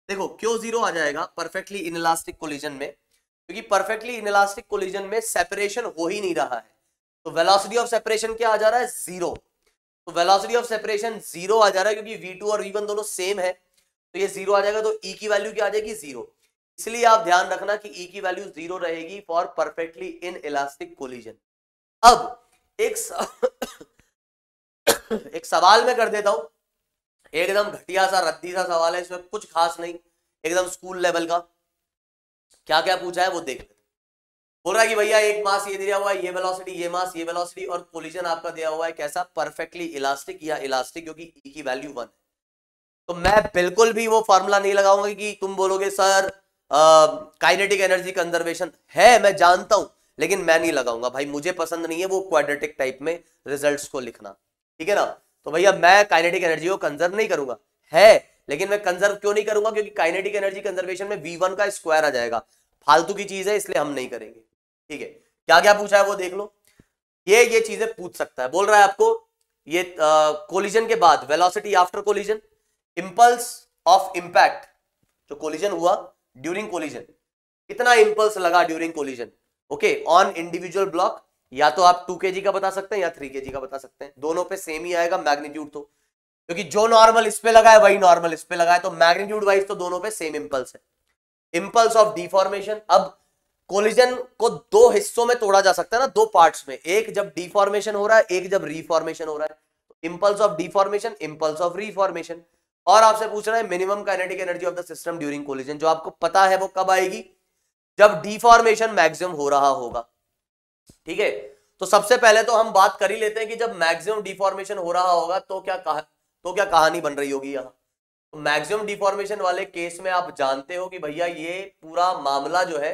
देखो क्यों 0 आ जाएगा परफेक्टली इन इलास्टिक कोलिजन में, क्योंकि परफेक्टली इन इलास्टिक कोलिजन में सेपरेशन हो ही नहीं रहा है। तो वेलोसिटी ऑफ सेपरेशन क्या आ जा रहा है, 0। तो वेलोसिटी ऑफ सेपरेशन 0 आ जा रहा है क्योंकि v2 और v1 दोनों सेम है, तो ये 0 आ जाएगा। तो e की वैल्यू क्या आ जाएगी, 0। इसलिए आप ध्यान रखना कि e की वैल्यू 0 रहेगी for perfectly in elastic collision. अब एक एक सवाल मैं कर देता हूं, एकदम घटिया सा रद्दी सा सवाल है, इसमें कुछ खास नहीं, एकदम स्कूल लेवल का। क्या क्या पूछा है वो देख लेते। बोल रहा है कि भैया एक मास ये दिया हुआ है, ये वेलोसिटी, ये मास, ये वेलोसिटी, और कोलिजन आपका दिया हुआ है कैसा, परफेक्टली इलास्टिक या इलास्टिक, क्योंकि ई की वैल्यू 1 है। तो मैं बिल्कुल भी वो फॉर्मूला नहीं लगाऊंगा कि तुम बोलोगे सर काइनेटिक एनर्जी कंजर्वेशन है, मैं जानता हूं, लेकिन मैं नहीं लगाऊंगा भाई, मुझे पसंद नहीं है वो क्वाड्रेटिक टाइप में रिजल्ट्स को लिखना, ठीक है ना। तो भैया मैं काइनेटिक एनर्जी को कंजर्व नहीं करूंगा, है, लेकिन मैं कंजर्व क्यों नहीं करूंगा, क्योंकि काइनेटिक एनर्जी कंजर्वेशन में V1 का स्क्वायर आ जाएगा, फालतू की चीज है, इसलिए हम नहीं करेंगे, ठीक है। क्या क्या पूछा है वो देख लो, ये चीजें पूछ सकता है। बोल रहा है आपको ये कोलिजन के बाद velocity after collision, impulse of impact, जो कोलिजन हुआ ड्यूरिंग कोलिजन, कितना इंपल्स लगा during collision, okay, on individual block, या तो आप 2 kg का बता सकते हैं या 3 kg का बता सकते हैं, दोनों पे सेम ही आएगा मैग्नीट्यूड, तो क्योंकि जो नॉर्मल इस पे लगा है वही नॉर्मल इस पे लगा है, तो मैग्नीट्यूड वाइज तो दोनों पे सेम इंपल्स है। इंपल्स ऑफ डिफॉर्मेशन, अब कोलिजन को 2 हिस्सों में तोड़ा जा सकता है ना, 2 पार्ट्स में, एक जब डिफॉर्मेशन हो रहा है, एक जब रिफॉर्मेशन हो रहा है, impulse of deformation, impulse of reformation. और आपसे पूछ रहा है minimum kinetic energy of the system during collision, जो आपको पता है वो कब आएगी, जब डिफॉर्मेशन मैक्सिमम हो रहा होगा, ठीक है। तो सबसे पहले तो हम बात कर ही लेते हैं कि जब मैक्सिमम डिफॉर्मेशन हो रहा होगा तो क्या कहानी बन रही होगी यहाँ। तो मैक्सिमम डिफॉर्मेशन वाले केस में आप जानते हो कि भैया ये पूरा मामला जो है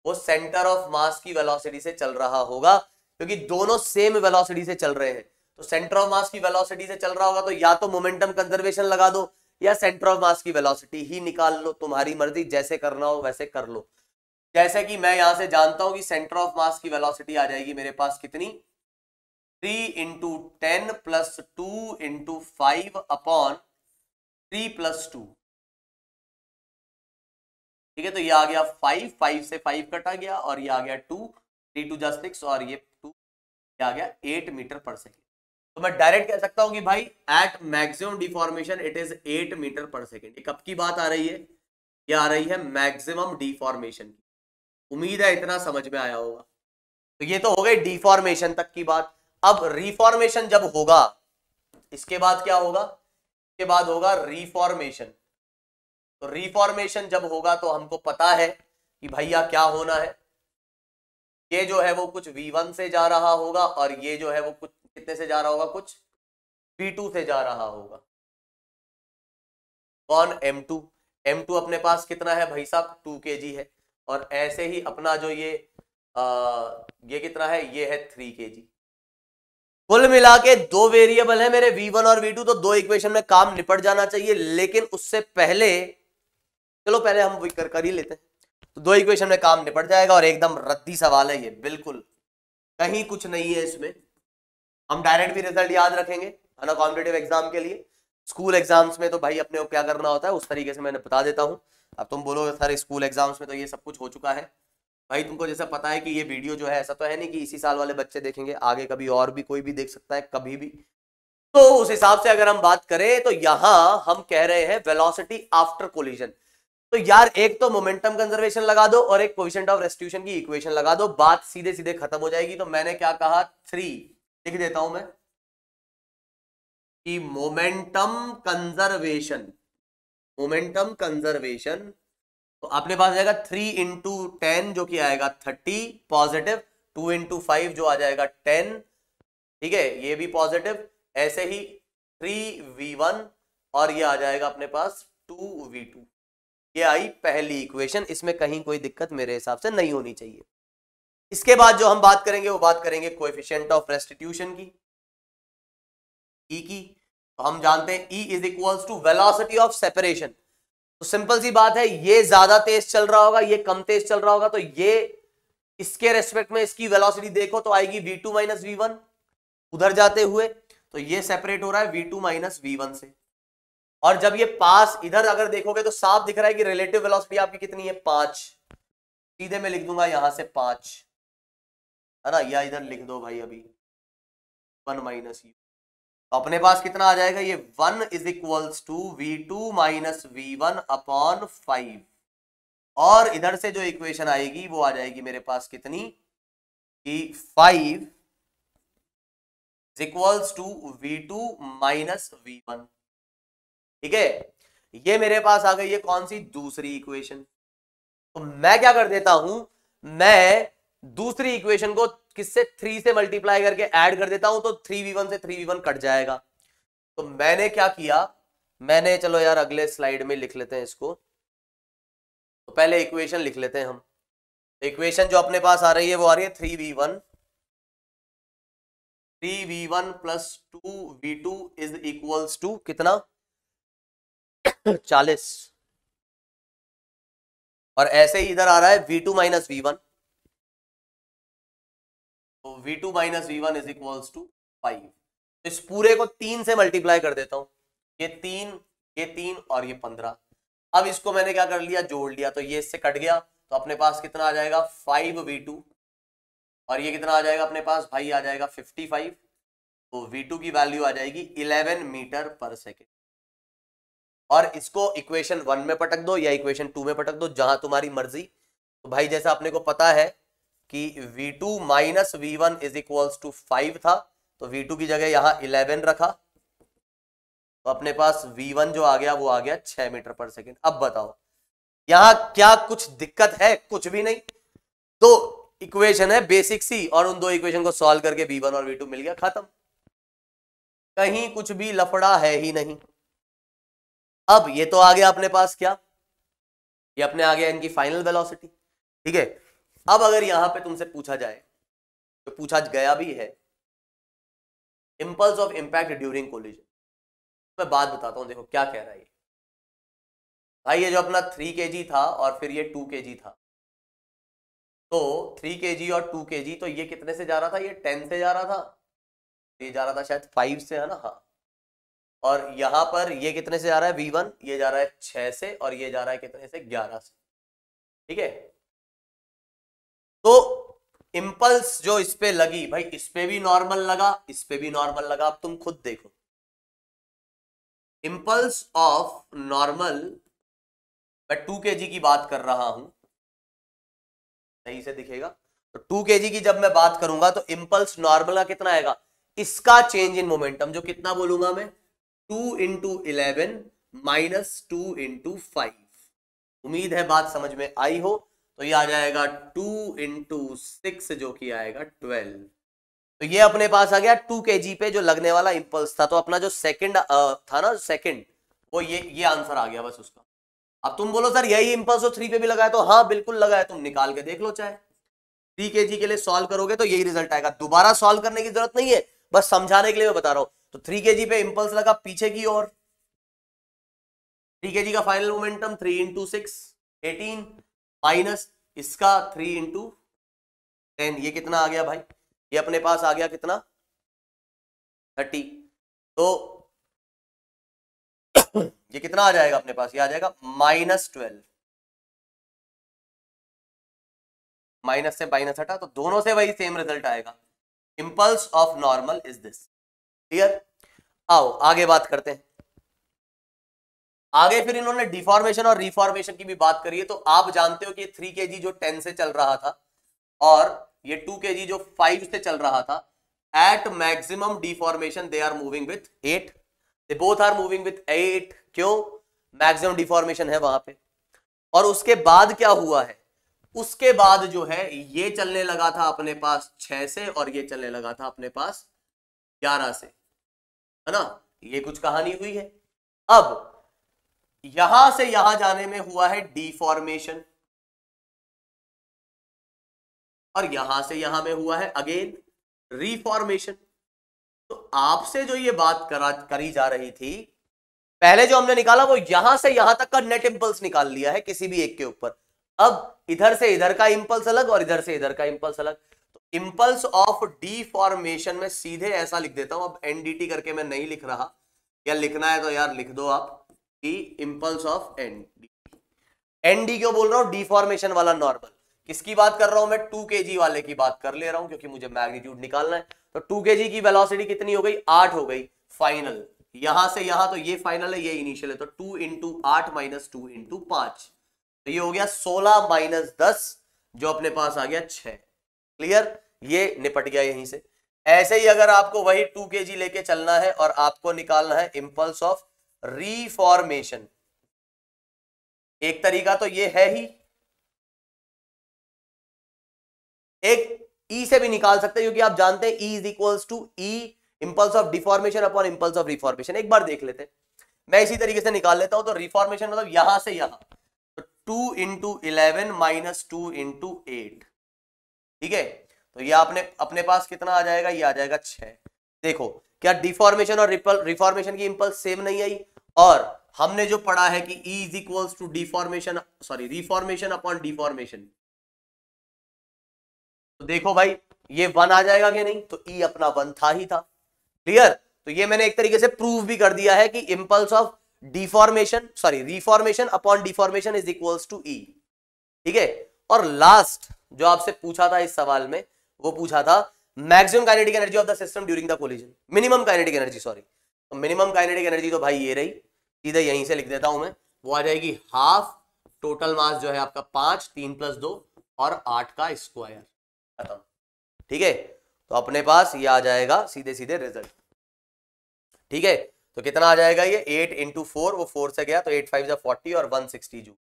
वो सेंटर ऑफ मास की वेलोसिटी से चल रहा होगा, क्योंकि दोनों सेम वेलोसिटी से चल रहे हैं। तो सेंटर ऑफ मास की वेलोसिटी से चल रहा होगा तो या तो मोमेंटम कंजर्वेशन लगा दो या सेंटर ऑफ मास की वेलोसिटी ही निकाल लो, तुम्हारी मर्जी, जैसे करना हो वैसे कर लो। जैसे कि मैं यहां से जानता हूं कि सेंटर ऑफ मास की वेलोसिटी आ जाएगी मेरे पास कितनी, 3 × 10 + 2 × 5 अपॉन 3 + 2, ठीक है। तो ये आ गया 5 से 5 कटा गया, और ये आ गया 2, 3 × 2 = 6, और ये 2, ये आ गया 8 मीटर पर सेकेंड। तो मैं डायरेक्ट कह सकता हूं कि भाई at maximum deformation it is 8 metre per second. ये कब की बात आ रही है, ये आ रही है मैक्सिमम डिफॉर्मेशन की। उम्मीद है इतना समझ में आया होगा। तो ये तो हो गई डिफॉर्मेशन तक की बात। अब रिफॉर्मेशन जब होगा, इसके बाद क्या होगा, इसके बाद होगा रिफॉर्मेशन। तो रिफॉर्मेशन जब होगा तो हमको पता है कि भैया क्या होना है, ये जो है वो कुछ V1 से जा रहा होगा, और ये जो है वो कुछ कितने से जा रहा होगा, कुछ V2 से जा रहा होगा। कौन, M2 अपने पास कितना है भाई साहब, 2 kg है, और ऐसे ही अपना जो ये कितना है, ये है 3 kg। कुल मिला के 2 वेरिएबल है मेरे V1 और V2, तो 2 इक्वेशन में काम निपट जाना चाहिए। लेकिन उससे पहले चलो पहले हम वही कर ही लेते हैं। तो 2 इक्वेशन में काम निपट जाएगा, और एकदम रद्दी सवाल है ये, बिल्कुल कहीं कुछ नहीं है इसमें। हम डायरेक्ट भी रिजल्ट याद रखेंगे है ना कॉम्पिटिटिव एग्जाम के लिए। स्कूल एग्जाम्स में तो भाई अपने को क्या करना होता है उस तरीके से मैंने बता देता हूँ। अब तुम बोलोगे सर स्कूल एग्जाम्स में तो ये सब कुछ हो चुका है, भाई तुमको जैसा पता है कि ये वीडियो जो है, ऐसा तो है नहीं कि इसी साल वाले बच्चे देखेंगे, आगे कभी और भी कोई भी देख सकता है कभी भी। तो उस हिसाब से अगर हम बात करें तो यहां हम कह रहे हैं वेलोसिटी आफ्टर कोलिजन। तो यार एक तो मोमेंटम कंजर्वेशन लगा दो और एक कोएफिशिएंट ऑफ रेस्टिट्यूशन की इक्वेशन लगा दो, बात सीधे सीधे खत्म हो जाएगी। तो मैंने क्या कहा, 3 लिख देता हूं मैं कि मोमेंटम कंजर्वेशन तो अपने पास जाएगा 3 × 10 जो कि आएगा 30 पॉजिटिव, 2 × 5 जो आ जाएगा 10, ठीक है, ये भी पॉजिटिव, ऐसे ही 3V1 और ये आ जाएगा अपने पास 2V2। ये आई पहली इक्वेशन, इसमें कहीं कोई दिक्कत मेरे हिसाब से नहीं होनी चाहिए। इसके बाद जो हम बात करेंगे वो बात करेंगे कोएफिशिएंट ऑफ रेस्टिट्यूशन की, E की। तो हम जानते हैं E = वेलोसिटी ऑफ सेपरेशन। तो सिंपल सी बात है, ये ज्यादा तेज चल रहा होगा, ये कम तेज चल रहा होगा, तो ये इसके रेस्पेक्ट में इसकी वेलोसिटी देखो तो आएगी V2 - V1 उधर जाते हुए। तो ये सेपरेट हो रहा है V2 - V1 से। और जब ये पास इधर अगर देखोगे तो साफ दिख रहा है कि रिलेटिव वेलोसिटी आपकी कितनी है, 5। सीधे मैं लिख दूंगा यहां से 5, है ना, या इधर लिख दो भाई अभी 1 - U। तो अपने पास कितना आ जाएगा, ये 1 = V2 - V1 अपॉन 5। और इधर से जो इक्वेशन आएगी वो आ जाएगी मेरे पास कितनी, कि 5 = V2 - V1, ठीक है। ये मेरे पास आ गई है कौन सी, दूसरी इक्वेशन। तो मैं क्या कर देता हूं, मैं दूसरी इक्वेशन को किससे, 3 से मल्टीप्लाई करके ऐड कर देता हूं, तो 3v1 से 3v1 कट जाएगा। तो मैंने क्या किया, मैंने, चलो यार अगले स्लाइड में लिख लेते हैं इसको, तो पहले इक्वेशन लिख लेते हैं हम। इक्वेशन जो अपने पास आ रही है वो आ रही है 3v1 plus 2v2 is equals to कितना 40, और ऐसे ही इधर आ रहा है v2 माइनस v1, तो v2 minus v1 is equals to 5। तो इस पूरे को 3 से मल्टीप्लाई कर देता हूं, ये 3 और ये 15। अब इसको मैंने क्या कर लिया, जोड़ लिया, तो ये इससे कट गया, तो अपने पास कितना आ जाएगा 5v2, और ये कितना आ जाएगा अपने पास भाई, आ जाएगा 55। तो v2 की वैल्यू आ जाएगी 11 मीटर पर सेकेंड। और इसको इक्वेशन 1 में पटक दो या इक्वेशन 2 में पटक दो, जहां तुम्हारी मर्जी। तो भाई जैसा अपने को पता है कि v2 minus v1 is equals to 5 था, तो v2 की जगह यहां 11 रखा, तो अपने पास v1 जो आ गया वो आ गया 6 मीटर पर सेकेंड। अब बताओ यहां क्या कुछ दिक्कत है, कुछ भी नहीं। तो इक्वेशन है बेसिक सी, और उन दो इक्वेशन को सॉल्व करके v1 और v2 मिल गया, खत्म, कहीं कुछ भी लफड़ा है ही नहीं। अब ये तो आ गया अपने पास क्या, ये अपने आ गया इनकी फाइनल वेलोसिटी, ठीक है। अब अगर यहां पे तुमसे पूछा जाए, तो पूछा गया भी है, impulse of impact during collision, मैं बात बताता हूं, देखो क्या कह रहा है भाई। ये जो अपना 3 kg था और फिर ये 2 kg था, तो 3 kg और 2 kg, तो ये कितने से जा रहा था, ये 10 से जा रहा था, ये जा रहा था शायद 5 से, है ना, हाँ। और यहां पर ये कितने से जा रहा है v1, ये जा रहा है 6 से, और ये जा रहा है कितने से, 11 से, ठीक है। तो इंपल्स जो इस पे लगी भाई, इस पे भी नॉर्मल लगा, इस पे भी नॉर्मल लगा। अब तुम खुद देखो, इंपल्स ऑफ नॉर्मल, मैं 2 kg की बात कर रहा हूं, सही से दिखेगा। तो 2 kg की जब मैं बात करूंगा तो इंपल्स नॉर्मल का कितना आएगा, इसका चेंज इन मोमेंटम, जो कितना बोलूंगा मैं, 2 इंटू 11 माइनस 2 इंटू 5। उम्मीद है बात समझ में आई हो। तो ये आ जाएगा 2 इंटू 6, जो कि आएगा 12। तो ये अपने पास आ गया 2 kg पे जो लगने वाला इंपल्स था। तो अपना जो सेकंड था ना, सेकंड, वो ये आंसर आ गया बस उसका। अब तुम बोलो सर यही इंपल्स तो 3 पे भी लगा है, तो हाँ बिल्कुल लगा है, तुम निकाल के देख लो, चाहे 3 kg के लिए सॉल्व करोगे तो यही रिजल्ट आएगा। दोबारा सॉल्व करने की जरूरत नहीं है, बस समझाने के लिए मैं बता रहा हूं। तो 3 kg पे इंपल्स लगा पीछे की ओर, 3 kg का फाइनल मोमेंटम 3 इंटू 6 18 माइनस इसका 3 इंटू 10, ये कितना आ गया भाई, ये अपने पास आ गया कितना 30। तो ये कितना आ जाएगा अपने पास, ये आ जाएगा -12, माइनस से माइनस हटा, तो दोनों से वही सेम रिजल्ट आएगा। Impulse of normal is this, clear. आओ आगे बात करते हैं। आगे फिर इन्होंने डिफॉर्मेशन और रिफॉर्मेशन की भी बात करी है। तो आप जानते हो कि 3 kg जो 10 से चल रहा था और ये 2 kg जो 5 से चल रहा था, at maximum deformation they are moving with 8, they both are moving with 8। क्यों, मैक्सिमम डिफॉर्मेशन है वहां पे। और उसके बाद क्या हुआ है, उसके बाद जो है ये चलने लगा था अपने पास 6 से, और ये चलने लगा था अपने पास 11 से, है ना, ये कुछ कहानी हुई है। अब यहां से यहां जाने में हुआ है डिफॉर्मेशन, और यहां से यहां में हुआ है अगेन रिफॉर्मेशन। तो आपसे जो ये बात करी जा रही थी, पहले जो हमने निकाला वो यहां से यहां तक का नेट इंपल्स निकाल लिया है किसी भी एक के ऊपर। अब इधर से इधर का इंपल्स अलग और इधर से इधर का इंपल्स अलग। तो इंपल्स ऑफ डिफॉर्मेशन में सीधे ऐसा लिख देता हूं, अब एनडीटी करके मैं नहीं लिख रहा, या लिखना है तो यार लिख दो आप कि इंपल्स ऑफ एनडी। एनडी क्यों बोल रहा हूं, डिफॉर्मेशन वाला नॉर्मल। किसकी बात कर रहा हूं मैं, 2 kg वाले की बात कर ले रहा हूं, क्योंकि मुझे मैग्नीट्यूड निकालना है। तो 2 kg की वेलोसिटी कितनी हो गई, 8 हो गई फाइनल, यहां से यहां, तो ये फाइनल है ये इनिशियल है, तो 2 इंटू 8 माइनस 2 इंटू 5, तो ये हो गया 16 माइनस 10, जो अपने पास आ गया 6। क्लियर, ये निपट गया यहीं से। ऐसे ही अगर आपको वही 2 kg लेके चलना है और आपको निकालना है इंपल्स ऑफ रिफॉर्मेशन, एक तरीका तो ये है ही, एक ई से भी निकाल सकते हैं क्योंकि आप जानते हैं E is equals to E impulse of deformation upon impulse of reformation. एक बार देख लेते हैं, मैं इसी तरीके से निकाल लेता हूं। तो रिफॉर्मेशन मतलब यहां से यहां, तो 2 इंटू 11 माइनस 2 इंटू 8, ठीक है। तो ये आपने अपने पास कितना आ जाएगा, ये आ जाएगा 6। देखो क्या डिफॉर्मेशन और रिफॉर्मेशन की इंपल्स सेम नहीं आई, और हमने जो पढ़ा है कि E is equals to deformation sorry reformation upon deformation, तो देखो भाई ये 1 आ जाएगा कि नहीं, तो E अपना 1 था ही था। क्लियर। तो ये मैंने एक तरीके से प्रूव भी कर दिया है कि impulse of deformation sorry reformation upon deformation is equals to E, ठीक है। और लास्ट जो आपसे पूछा था इस सवाल में, वो पूछा था maximum kinetic energy of the system during the collision, minimum kinetic energy sorry. तो मिनिमम काइनेटिक एनर्जी तो भाई ये रही, सीधे यहीं से लिख देता हूं मैं, वो आ जाएगी हाफ टोटल मास जो है आपका 5, 3 + 2 और 8 का स्क्वायर, खत्म, ठीक है। तो अपने पास ये आ जाएगा सीधे सीधे रिजल्ट, ठीक है। तो कितना आ जाएगा ये 8 इंटू 4, वो 4 से गया तो 8 5 40 और 160 जूल,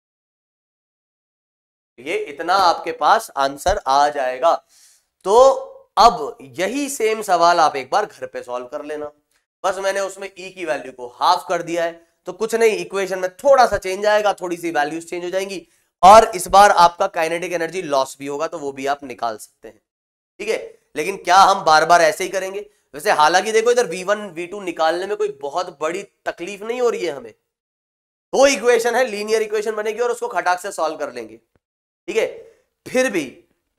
ये इतना आपके पास आंसर आ जाएगा। तो अब यही सेम सवाल आप एक बार घर पे सॉल्व कर लेना, बस मैंने उसमें E की वैल्यू को हाफ कर दिया है, तो कुछ नहीं, इक्वेशन में थोड़ा सा चेंज आएगा, थोड़ी सी वैल्यूज चेंज हो जाएंगी, और इस बार आपका काइनेटिक एनर्जी लॉस भी होगा, तो वो भी आप निकाल सकते हैं, ठीक है। लेकिन क्या हम बार बार ऐसे ही करेंगे? वैसे हालांकि देखो इधर V1 V2 निकालने में कोई बहुत बड़ी तकलीफ नहीं हो रही है हमें, 2 इक्वेशन है, लीनियर इक्वेशन बनेगी और उसको खटाक से सॉल्व कर लेंगे, ठीक है। फिर भी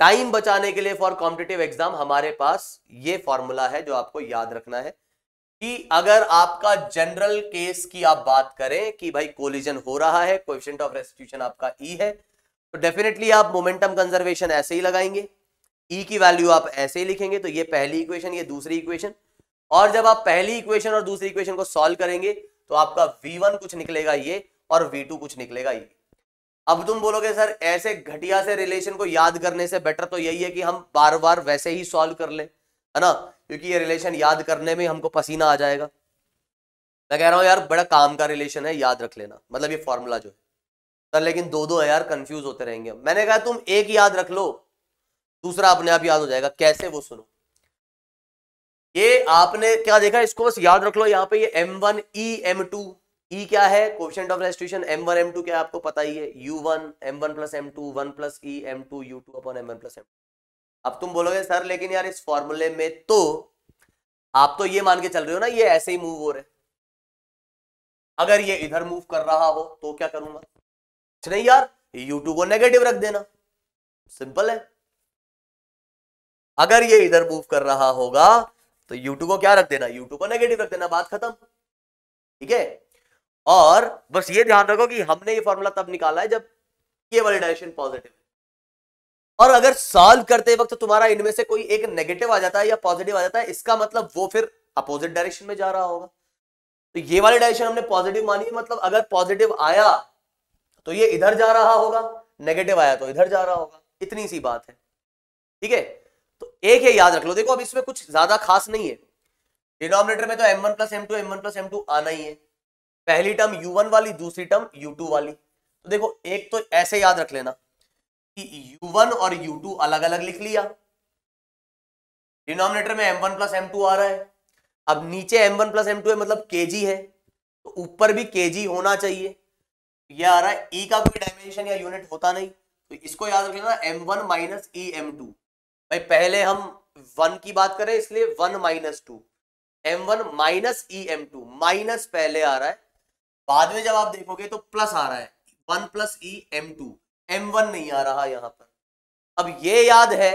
टाइम बचाने के लिए फॉर कॉम्पिटिटिव एग्जाम हमारे पास ये फॉर्मूला है जो आपको याद रखना है कि अगर आपका जनरल केस की आप बात करें कि भाई कोलिजन हो रहा है, कोएफिशिएंट ऑफ रेस्टिट्यूशन आपका E है, तो डेफिनेटली आप मोमेंटम कंजर्वेशन ऐसे ही लगाएंगे, E की वैल्यू आप ऐसे ही लिखेंगे, तो ये पहली इक्वेशन, ये दूसरी इक्वेशन, और जब आप पहली इक्वेशन और दूसरी इक्वेशन को सॉल्व करेंगे तो आपका V1 कुछ निकलेगा ये और V2 कुछ निकलेगा ये। अब तुम बोलोगे सर ऐसे घटिया से रिलेशन को याद करने से बेटर तो यही है कि हम बार बार वैसे ही सॉल्व कर ले, है ना, क्योंकि ये रिलेशन याद करने में हमको पसीना आ जाएगा। मैं कह रहा हूं यार बड़ा काम का रिलेशन है, याद रख लेना, मतलब ये फॉर्मूला जो है सर, लेकिन दो है यार, कंफ्यूज होते रहेंगे। मैंने कहा तुम एक याद रख लो, दूसरा अपने आप याद हो जाएगा। कैसे, वो सुनो। ये आपने क्या देखा, इसको बस याद रख लो। यहाँ पे ये M1 E M2, E क्या है, coefficient of restitution, M1 M2 क्या है आपको पता ही है, U1 M1 + M2 1 + E M2 U2 upon M1 + M2। अब तुम बोलोगे सर लेकिन यार इस फॉर्मूले में तो आप तो ये मान के चल रहे हो ना ये ऐसे ही मूव हो रहे, अगर ये इधर मूव कर रहा हो तो क्या करूंगा? कुछ नहीं यार, U2 को नेगेटिव रख देना, सिंपल है। अगर ये इधर मूव कर रहा होगा तो U2 को क्या रख देना, U2 को नेगेटिव रख देना, बात खत्म, ठीक है। और बस ये ध्यान रखो कि हमने ये फॉर्मूला तब निकाला है जब ये वाली डायरेक्शन पॉजिटिव है, और अगर सॉल्व करते वक्त तुम्हारा इनमें से कोई एक नेगेटिव आ जाता है या पॉजिटिव आ जाता है, इसका मतलब वो फिर अपोजिट डायरेक्शन में जा रहा होगा। तो ये वाली डायरेक्शन हमने पॉजिटिव मानी है, मतलब अगर पॉजिटिव आया तो ये इधर जा रहा होगा, नेगेटिव आया तो इधर जा रहा होगा, इतनी सी बात है, ठीक है। तो एक है याद रख लो। देखो अब इसमें कुछ ज्यादा खास नहीं है, डिनोमिनेटर में तो M1 + M2 M1 + M2 आना ही है, पहली टर्म U1 वाली, दूसरी टर्म U2 वाली। तो देखो एक तो ऐसे याद रख लेना कि U1 और U2 अलग अलग लिख लिया, डिनोमिनेटर में M1 + M2 आ रहा है, अब नीचे M1 + M2 है मतलब kg है, तो ऊपर भी kg होना चाहिए। यह आ रहा है E का कोई डायमेंशन या यूनिट होता नहीं, तो इसको याद रख लेना M1 - E M2। भाई पहले हम 1 की बात करें इसलिए 1 - 2, M1 - E M2, माइनस पहले आ रहा है, बाद में जब आप देखोगे तो प्लस आ रहा है 1 + E M2, M1 नहीं आ रहा यहां पर। अब ये याद है,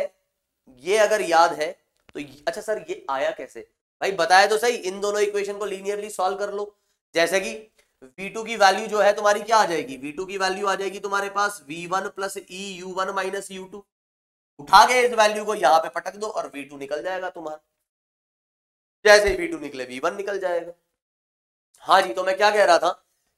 ये अगर याद है तो अच्छा सर ये आया कैसे? भाई बताया तो सही, इन दोनों इक्वेशन को लीनियरली सॉल्व कर लो। जैसे कि V2 की वैल्यू जो है तुम्हारी क्या आ जाएगी, V2 की वैल्यू आ जाएगी तुम्हारे पास V1 + E U1 - U2, उठा के इस वैल्यू को यहां पे पटक दो और V2 निकल जाएगा तुम्हारा, जैसे ही V2 निकले V1 निकल जाएगा। हाँ जी, तो मैं क्या कह रहा था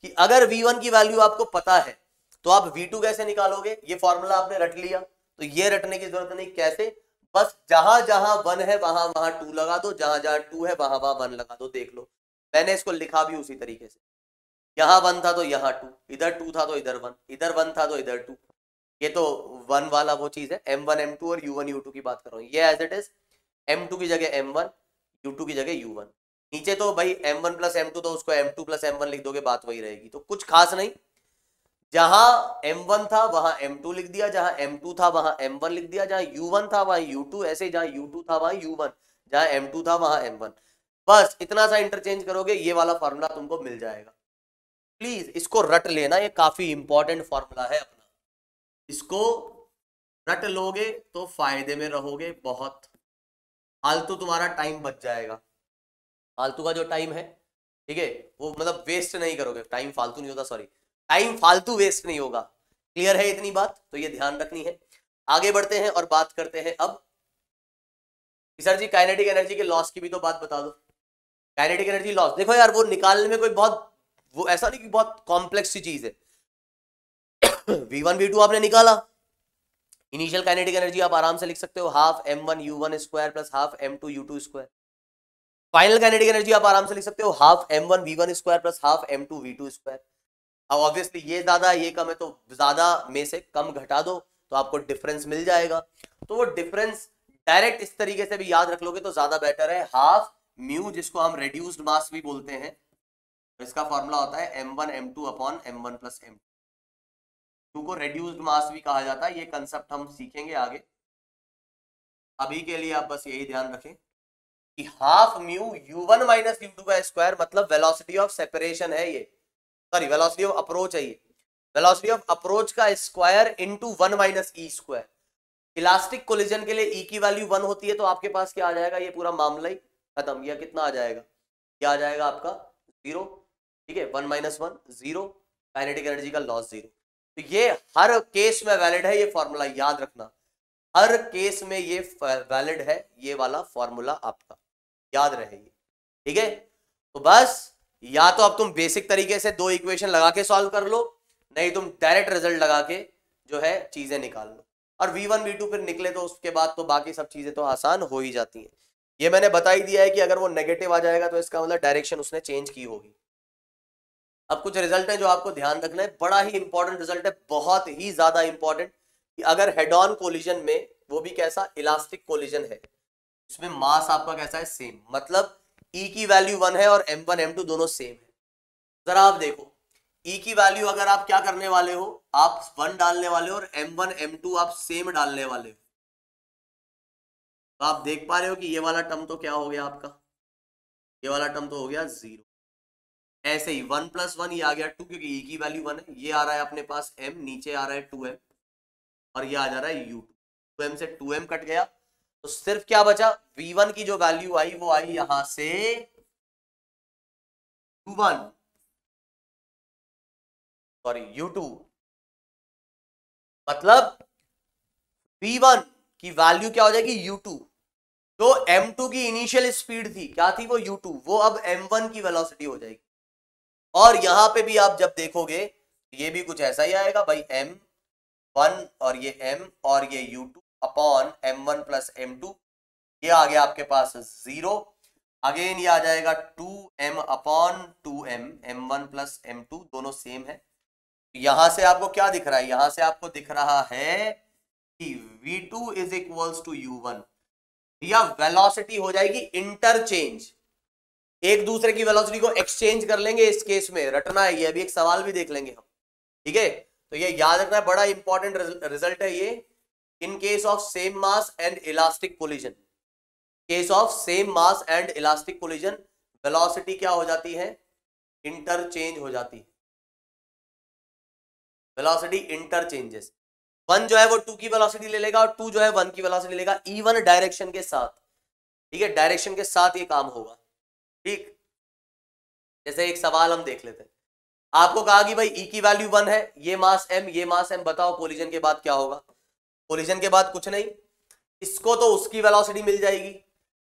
कि अगर V1 की वैल्यू आपको पता है तो आप V2 कैसे निकालोगे? ये फॉर्मूला आपने रट लिया, तो ये रटने की जरूरत नहीं, कैसे, बस जहां जहां 1 है वहां वहां 2 लगा दो, जहां जहां 2 है वहां वहां 1 लगा दो। देख लो मैंने इसको लिखा भी उसी तरीके से, यहाँ 1 था तो यहाँ 2, इधर 2 था तो इधर 1, इधर 1 था तो इधर 2। ये तो 1 वाला वो चीज है, M1 M2 और U1 U2 की बात कर रहा हूँ। ये एज इट इज M2 की जगह M1, U2 की जगह U1। नीचे तो भाई M1 प्लस M2, तो उसको M2 प्लस M1 लिख दोगे, बात वही रहेगी। तो कुछ खास नहीं, जहां M1 था वहां M2 लिख दिया, जहां M2 था वहां M1 लिख दिया, जहां U1 था वहां U2, ऐसे जहां U2 था वहां U1, जहां M2 था वहां M1। बस इतना सा इंटरचेंज करोगे, ये वाला फॉर्मूला तुमको मिल जाएगा। प्लीज इसको रट लेना, ये काफी इंपॉर्टेंट फॉर्मूला है अपना। इसको रट लोगे तो फायदे में रहोगे बहुत। फालतू तुम्हारा टाइम बच जाएगा। फालतू का जो टाइम है, ठीक है, वो मतलब वेस्ट नहीं करोगे। टाइम फालतू नहीं होता, सॉरी, टाइम फालतू वेस्ट नहीं होगा। क्लियर है इतनी बात? तो ये ध्यान रखनी है। आगे बढ़ते हैं और बात करते हैं अब। सर जी काइनेटिक एनर्जी के लॉस की भी तो बात बता दो। काइनेटिक एनर्जी लॉस देखो यार, वो निकालने में कोई बहुत वो ऐसा नहीं कि बहुत कॉम्प्लेक्स सी चीज है। V1 V2 आपने निकाला, इनिशियल काइनेटिक एनर्जी आप आराम से लिख सकते हो, half M1 U1 square plus half M2 U2 square. Final kinetic energy आप आराम से लिख सकते हो, half M1 V1 square plus half M2 V2 square. अब ऑब्वियसली ये ज्यादा ये कम है, तो ज्यादा में से कम घटा दो तो आपको डिफरेंस मिल जाएगा। तो वो डिफरेंस डायरेक्ट इस तरीके से भी याद रख लोगे तो ज्यादा बेटर है। हाफ म्यू, जिसको हम रेड्यूस्ड मास भी बोलते हैं, इसका फॉर्मूला होता है M1 M2 upon M1 plus M2 को रेड्यूस्ड मास भी कहा जाता है। ये कंसेप्ट हम सीखेंगे आगे। अभी के लिए आप बस यही ध्यान रखें कि half mu U1 minus U2 का स्क्वायर, मतलब वेलोसिटी ऑफ सेपरेशन है ये, सॉरी वेलोसिटी ऑफ अप्रोच है ये, वेलोसिटी ऑफ अप्रोच का square into 1 minus E square. Elastic collision के लिए ई की वैल्यू 1 होती है, तो आपके पास क्या आ जाएगा, ये पूरा मामला ही खत्म। यह कितना आ जाएगा, क्या आ जाएगा आपका 0, ठीक है, 1 माइनस 1 0, काइनेटिक एनर्जी का लॉस 0। तो ये हर केस में वैलिड है, ये फॉर्मूला याद रखना, हर केस में ये वैलिड है, ये वाला फॉर्मूला आपका याद रहे, ठीक है। तो बस या तो अब तुम बेसिक तरीके से 2 इक्वेशन लगा के सॉल्व कर लो, नहीं तुम डायरेक्ट रिजल्ट लगा के जो है चीजें निकाल लो। और V1 V2 फिर निकले तो उसके बाद तो बाकी सब चीजें तो आसान हो ही जाती हैं। ये मैंने बता ही दिया है कि अगर वो नेगेटिव आ जाएगा तो इसका मतलब डायरेक्शन उसने चेंज की होगी। अब कुछ रिजल्ट है जो आपको ध्यान रखना है, बड़ा ही इंपॉर्टेंट रिजल्ट है, बहुत ही ज्यादा इंपॉर्टेंट, कि अगर हेड ऑन कोलिजन में, वो भी कैसा, इलास्टिक कोलिजन है, इसमें मास आपका कैसा है, सेम, मतलब E की वैल्यू 1 है और M1 M2 दोनों सेम है। जरा आप देखो, E की वैल्यू अगर आप क्या करने वाले हो, आप 1 डालने वाले हो और M1 M2 आप सेम डालने वाले हो, तो आप देख पा रहे हो कि ये वाला टर्म तो क्या हो गया आपका, ये वाला टर्म तो हो गया 0। ऐसे ही 1 प्लस 1 ये आ गया 2, क्योंकि E की वैल्यू 1 है। ये आ रहा है अपने पास M, नीचे आ रहा है 2M, और ये आ जा रहा है U2, 2M से 2M कट गया, तो सिर्फ क्या बचा, V1 की जो वैल्यू आई वो आई यहां से U1, सॉरी U2, मतलब V1 की वैल्यू क्या हो जाएगी, U2। तो M2 की इनिशियल स्पीड थी, क्या थी, वो U2, वो अब M1 की वेलोसिटी हो जाएगी। और यहां पे भी आप जब देखोगे ये भी कुछ ऐसा ही आएगा भाई, M1 और ये M और ये U2 upon M1 plus M2, ये आ गया आपके पास 0। अगेन ये आ जाएगा 2M upon 2M, M1 plus M2 दोनों सेम है। यहां से आपको क्या दिख रहा है, यहां से आपको दिख रहा है कि V2 is equals to U1, या वेलोसिटी हो जाएगी इंटरचेंज, एक दूसरे की वेलोसिटी को एक्सचेंज कर लेंगे। इस केस में रटना है, ये अभी एक सवाल भी देख लेंगे हम, ठीक है। तो ये याद रखना है, बड़ा इंपॉर्टेंट रिजल्ट है ये। In case of same mass and elastic collision, case of same mass and elastic collision, velocity क्या हो जाती है, इंटरचेंज हो जाती है, वेलोसिटी इंटरचेंजेस। 1 जो है वो 2 की वेलोसिटी ले लेगा और 2 जो है 1 की वेलोसिटी लेगा, इवन डायरेक्शन के साथ, ठीक है, डायरेक्शन के साथ ये काम होगा, ठीक। जैसे एक सवाल हम देख लेते हैं, आपको कहा कि भाई E की वैल्यू 1 है, ये मास M, ये मास M, बताओ कोलिजन के बाद क्या होगा। कोलिजन के बाद कुछ नहीं, इसको तो उसकी वेलोसिटी मिल जाएगी,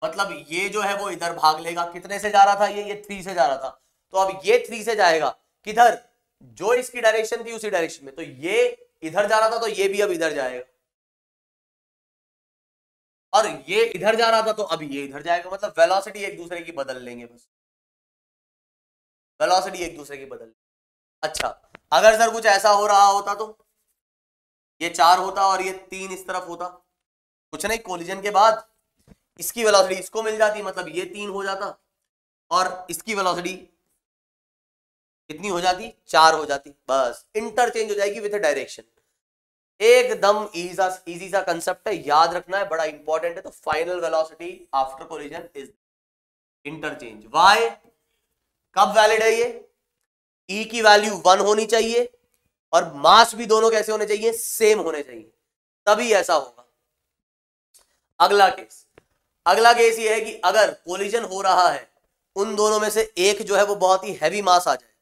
मतलब ये जो है वो इधर भाग लेगा, कितने से जा रहा था ये 3 से जा रहा था, तो अब ये 3 से जाएगा किधर, जो इसकी डायरेक्शन थी उसी डायरेक्शन में, तो ये इधर जा रहा था तो ये भी अब इधर जाएगा, और ये इधर जा रहा था तो अब ये इधर जाएगा, मतलब वेलोसिटी एक दूसरे की बदल लेंगे, बस वेलोसिटी एक दूसरे की बदल। अच्छा, अगर सर कुछ ऐसा हो रहा होता तो ये 4 होता और ये 3 इस तरफ होता, कुछ नहीं, कोलिजन के बाद इसकी वेलोसिटी इसको मिल जाती, मतलब ये 3 हो जाता और इसकी वेलोसिटी कितनी हो जाती, 4 हो जाती, बस इंटरचेंज हो जाएगी विथ डायरेक्शन। एकदम इजी सा कंसेप्ट है, याद रखना है, बड़ा इंपॉर्टेंट है। तो final velocity after collision is interchange. Why, कब वैलिड है ये? ई की वैल्यू 1 होनी चाहिए और मास भी दोनों कैसे होने चाहिए, सेम होने चाहिए, तभी ऐसा होगा। अगला केस ये है कि अगर कोलिजन हो रहा है, उन दोनों में से एक जो है वो बहुत ही हैवी मास आ जाए।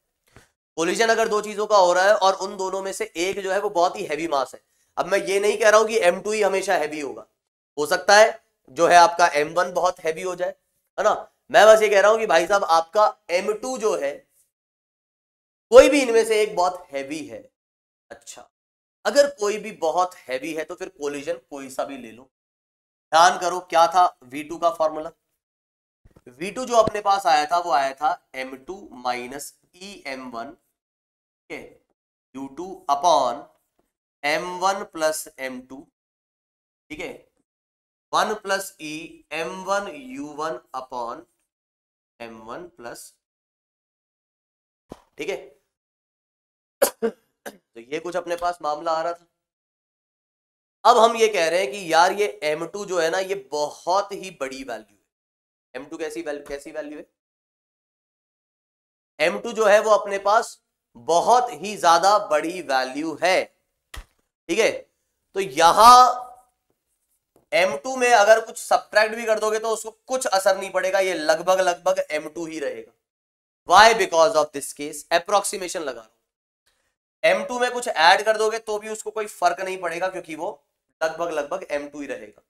कोलिजन अगर दो चीजों का हो रहा है और उन दोनों में से एक जो है वो बहुत ही हैवी मास है। अब मैं ये नहीं कह रहा हूं कि M2 ही हमेशा हैवी होगा, हो सकता है जो है आपका M1 बहुत हैवी हो जाए, है ना। मैं बस ये कह रहा हूं कि भाई साहब आपका M2 जो है, कोई भी इनमें से एक बहुत हैवी है। अच्छा, अगर कोई भी बहुत हैवी है तो फिर कोलिजन कोई सा भी ले लो। ध्यान करो क्या था V2 का फॉर्मूला। V2 जो अपने पास आया था वो आया था M2 minus EM1 U2 upon M1 plus M2, ठीक है, 1 plus E M1 U1 upon M1 plus, ठीक है। तो ये कुछ अपने पास मामला आ रहा था। अब हम ये कह रहे हैं कि यार ये M2 जो है ना, ये बहुत ही बड़ी वैल्यू है। M2 कैसी वैल्यू है? M2 जो है वो अपने पास बहुत ही ज्यादा बड़ी वैल्यू है, ठीक है। तो यहां M2 में अगर कुछ सब्ट्रैक्ट भी कर दोगे तो उसको कुछ असर नहीं पड़ेगा, ये लगभग M2 ही रहेगा। Why? Because of this case, approximation लगा रहा हूं। M2 में कुछ ऐड कर दोगे तो भी उसको कोई फर्क नहीं पड़ेगा, क्योंकि वो लगभग M2 ही रहेगा।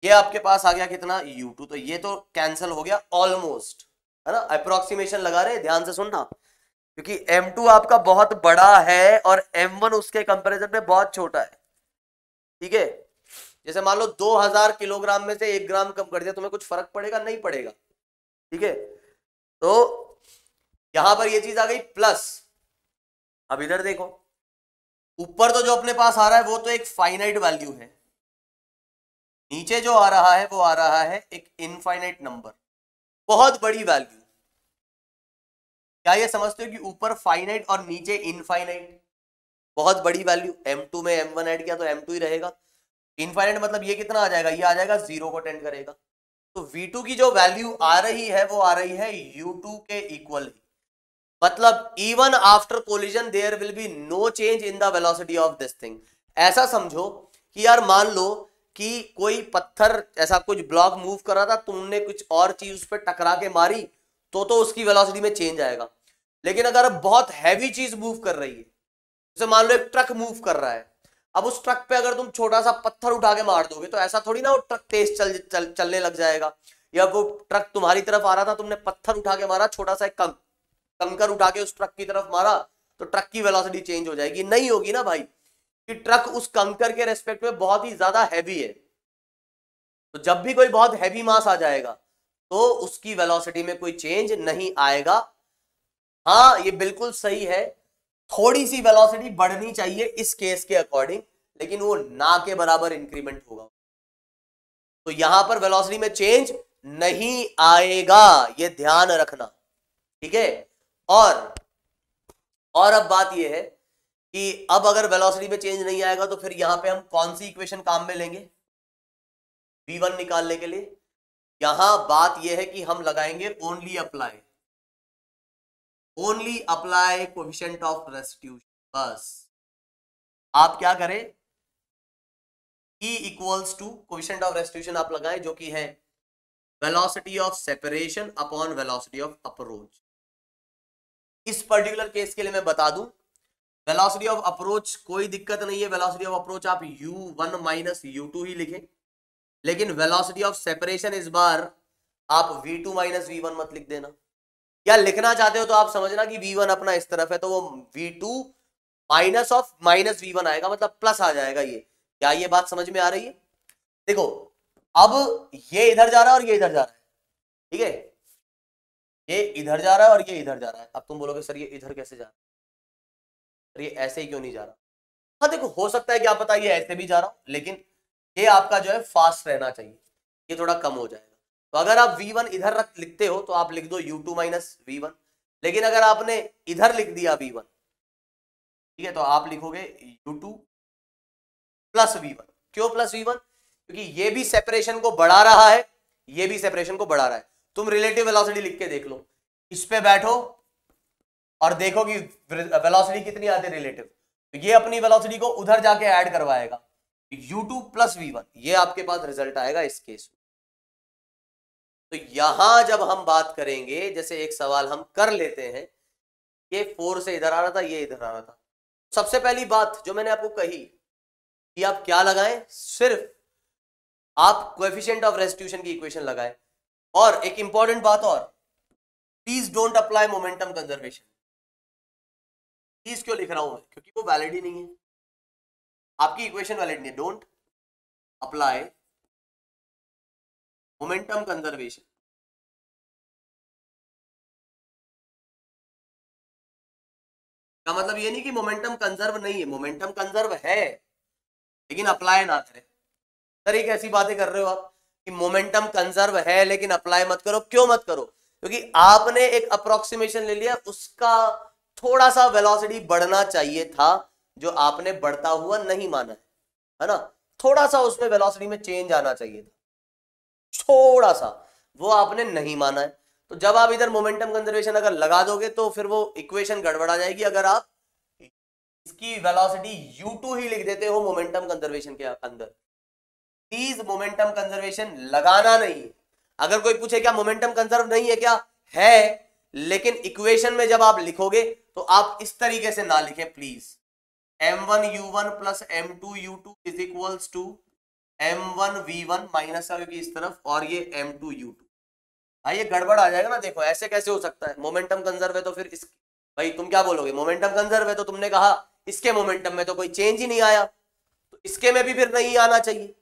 ये आपके पास आ गया कितना, U2, तो ये तो कैंसिल हो गया ऑलमोस्ट, है ना। अप्रोक्सीमेशन लगा रहे, ध्यान से सुनना, क्योंकि M2 आपका बहुत बड़ा है और M1 उसके कंपैरिजन में बहुत छोटा है, ठीक है। जैसे मान लो 2000 किलोग्राम में से 1 ग्राम कम कर दिया, तुम्हें कुछ फर्क पड़ेगा? नहीं पड़ेगा, ठीक है। तो यहां पर ये चीज आ गई प्लस। अब इधर देखो, ऊपर तो जो अपने पास आ रहा है वो तो एक फाइनाइट वैल्यू है, नीचे जो आ रहा है वो आ रहा है एक इनफाइनाइट नंबर, बहुत बड़ी वैल्यू। क्या ये समझते हो कि ऊपर फाइनाइट और नीचे इनफाइनाइट, बहुत बड़ी वैल्यू। M2 में M1 ऐड किया तो M2 ही रहेगा। इनफाइनाइट मतलब ये कितना आ जाएगा, ये आ जाएगा 0 को टेंड करेगा। तो V2 की जो वैल्यू आ रही है वो आ रही है U2 के इक्वल ही, मतलब even after collision there will be no change in the velocity of this thing. ऐसा समझो कि यार मान लो कि कोई पत्थर, ऐसा कुछ ब्लॉक मूव कर रहा था, तुमने कुछ और चीज उस पर टकरा के मारी तो उसकी वेलोसिटी में चेंज आएगा। लेकिन अगर बहुत हैवी चीज मूव कर रही है, जैसे मान लो एक ट्रक मूव कर रहा है, अब उस ट्रक पे अगर तुम छोटा सा पत्थर उठा के मार दोगे तो ऐसा थोड़ी ना वो ट्रक तेज चलने लग जाएगा। या वो ट्रक तुम्हारी तरफ आ रहा था, तुमने पत्थर उठा के मारा, छोटा सा एक कंकर उठा के उस ट्रक की तरफ मारा, तो ट्रक की वेलोसिटी चेंज हो जाएगी? नहीं होगी ना भाई, कि ट्रक उस कंकर के रेस्पेक्ट में बहुत ही ज्यादा हैवी है। तो जब भी कोई बहुत हैवी मास आ जाएगा तो उसकी वेलोसिटी में कोई चेंज नहीं आएगा। हाँ, ये बिल्कुल सही है, थोड़ी सी वेलोसिटी बढ़नी चाहिए इस केस के अकॉर्डिंग, लेकिन वो ना के बराबर इंक्रीमेंट होगा, तो यहां पर वेलोसिटी में चेंज नहीं आएगा, ये ध्यान रखना, ठीक है। और अब बात ये है कि अब अगर वेलोसिटी में चेंज नहीं आएगा तो फिर यहां पे हम कौन सी इक्वेशन काम में लेंगे V1 निकालने के लिए? यहां बात यह है कि हम लगाएंगे only apply coefficient of restitution. बस आप क्या करें, E equals to coefficient of restitution आप लगाएं, जो कि है velocity of separation upon velocity of approach. इस पर्टिकुलर केस के लिए मैं बता दूं, वेलोसिटी ऑफ अप्रोच कोई दिक्कत नहीं है, वेलोसिटी ऑफ अप्रोच आप U1 माइनस U2 ही लिखें, लेकिन वेलोसिटी ऑफ सेपरेशन इस बार आप V2 माइनस V1 मत लिख देना। या लिखना चाहते हो तो आप समझना कि V1 अपना इस तरफ है, तो वो V2 minus of minus V1 आएगा, मतलब प्लस आ जाएगा। ये क्या, ये बात समझ में आ रही है? देखो, अब ये इधर जा रहा है और ये इधर जा रहा है, ठीक है, ये इधर जा रहा है और ये इधर जा रहा है। अब तुम बोलोगे सर ये इधर कैसे जा रहा है? तो ये ऐसे ही क्यों नहीं जा रहा? हाँ देखो, हो सकता है कि आप बताइए ऐसे भी जा रहा हूं, लेकिन ये आपका जो है फास्ट रहना चाहिए, ये थोड़ा कम हो जाएगा। तो अगर आप V1 इधर लिखते हो तो आप लिख दो U2 माइनस V1, लेकिन अगर आपने इधर लिख दिया V1, ठीक है, तो आप लिखोगे U2 प्लस V1। क्यों प्लस V1? क्योंकि ये भी सेपरेशन को बढ़ा रहा है, ये भी सेपरेशन को बढ़ा रहा है। तुम रिलेटिव वेलोसिटी लिख के देख लो, इस पे बैठो और देखो कि वेलोसिटी कितनी आती है रिलेटिव, तो ये अपनी वेलोसिटी को उधर जाके ऐड करवाएगा, U2 प्लस V1, ये आपके पास रिजल्ट आएगा इस केस में। तो यहां जब हम बात करेंगे, जैसे एक सवाल हम कर लेते हैं, ये 4 से इधर आ रहा था, ये इधर आ रहा था, सबसे पहली बात जो मैंने आपको कही कि आप क्या लगाएं, सिर्फ आप कोएफिशिएंट ऑफ रेस्टिट्यूशन की इक्वेशन लगाएं। और एक इंपॉर्टेंट बात और, please don't apply momentum conservation. Please क्यों लिख रहा हूं मैं? क्योंकि वो वैलिड ही नहीं है, आपकी इक्वेशन वैलिड नहीं है। Don't apply momentum conservation. का मतलब ये नहीं कि मोमेंटम कंजर्व नहीं है, मोमेंटम कंजर्व है, लेकिन अप्लाई ना करें। सर ये कैसी बातें कर रहे हो आप कि मोमेंटम कंजर्व है लेकिन अप्लाई मत करो? क्यों मत करो? क्योंकि आपने एक अप्रोक्सीमेशन ले लिया, उसका थोड़ा सा वेलोसिटी बढ़ना चाहिए था, जो आपने बढ़ता हुआ नहीं माना है ना, थोड़ा सा उसमें वेलोसिटी में चेंज आना चाहिए था, थोड़ा सा, वो आपने नहीं माना है। तो जब आप इधर मोमेंटम कंजर्वेशन अगर लगा दोगे तो फिर वो इक्वेशन गड़बड़ा जाएगी। अगर आप इसकी वेलोसिटी U2 ही लिख देते हो मोमेंटम कंजर्वेशन के अंदर, प्लीज मोमेंटम कंजर्वेशन लगाना नहीं। अगर कोई पूछे क्या मोमेंटम कंजर्व नहीं है क्या? है, लेकिन इक्वेशन में जब आप लिखोगे तो आप इस तरीके से ना लिखें please. m1u1 plus m2u2 is equals to m1v1 minus का, क्योंकि इस तरफ, और ये m2u2। ये गड़बड़ आ जाएगा ना। देखो ऐसे कैसे हो सकता है? मोमेंटम कंजर्व है तो फिर इस, भाई तुम क्या बोलोगे? मोमेंटम कंजर्व है तो तुमने कहा इसके मोमेंटम में तो कोई चेंज ही नहीं आया, तो इसके में भी फिर नहीं आना चाहिए।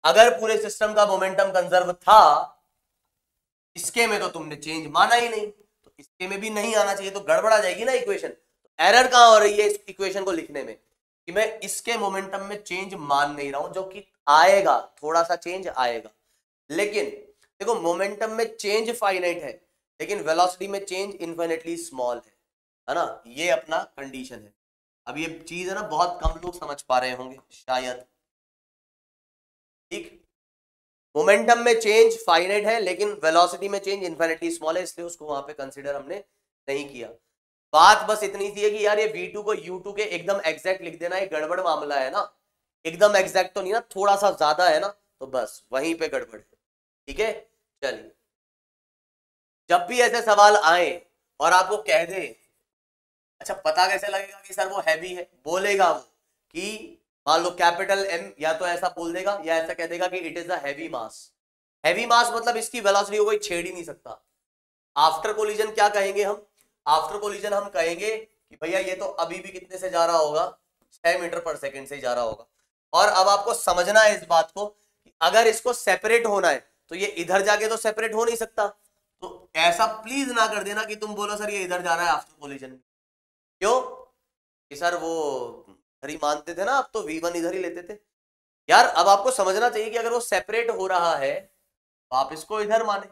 अगर पूरे सिस्टम का मोमेंटम कंजर्व था, इसके में तो तुमने चेंज माना ही नहीं, तो इसके में भी नहीं आना चाहिए, तो गड़बड़ आ जाएगी ना इक्वेशन। तो एरर कहां हो रही है इस इक्वेशन को लिखने में कि मैं इसके मोमेंटम में चेंज मान नहीं रहा हूं, जो कि आएगा, थोड़ा सा चेंज आएगा। लेकिन देखो मोमेंटम में चेंज फाइनाइट है, लेकिन वेलोसिटी में चेंज इनफाइनाइटली स्मॉल है ना, ये अपना कंडीशन है। अब ये चीज है ना, बहुत कम लोग समझ पा रहे होंगे शायद। ठीक, मोमेंटम में चेंज फाइनाइट है लेकिन वेलोसिटी में चेंज इनफिनिटली स्मॉल है, इसलिए उसको वहां पे कंसीडर हमने नहीं किया। बात बस इतनी सी है कि यार ये V2 को U2 के एकदम एग्जैक्ट लिख देना, ये गड़बड़ मामला है ना, एकदम एग्जैक्ट तो नहीं ना, थोड़ा सा ज्यादा है ना, तो बस वहीं पे गड़बड़ है। ठीक है, चलिए, जब भी ऐसे सवाल आए और आपको कह दे, अच्छा पता कैसे लगेगा कि सर वो हैवी है? बोलेगा वो कि मान लो कैपिटल M, या तो ऐसा बोल देगा या ऐसा कह देगा कि it is a heavy mass. Heavy mass मतलब इसकी वेलोसिटी को कोई छेड़ ही नहीं सकता। आफ्टर कोलिजन क्या कहेंगे हम? आफ्टर कोलिजन हम कहेंगे कि भैया ये तो अभी भी कितने से जा रहा होगा, 6 मीटर पर सेकंड से ही जा रहा होगा। और अब आपको समझना है इस बात को कि अगर इसको सेपरेट होना है तो ये इधर जाके तो सेपरेट हो नहीं सकता। तो ऐसा प्लीज ना कर देना कि तुम बोलो सर ये इधर जा रहा है आफ्टर कोलिजन। क्यों कि सर वो इधर ही मानते थे ना, आप तो V1 इधर ही लेते थे। यार अब आपको समझना चाहिए कि अगर वो सेपरेट हो रहा है तो आप इसको इधर माने।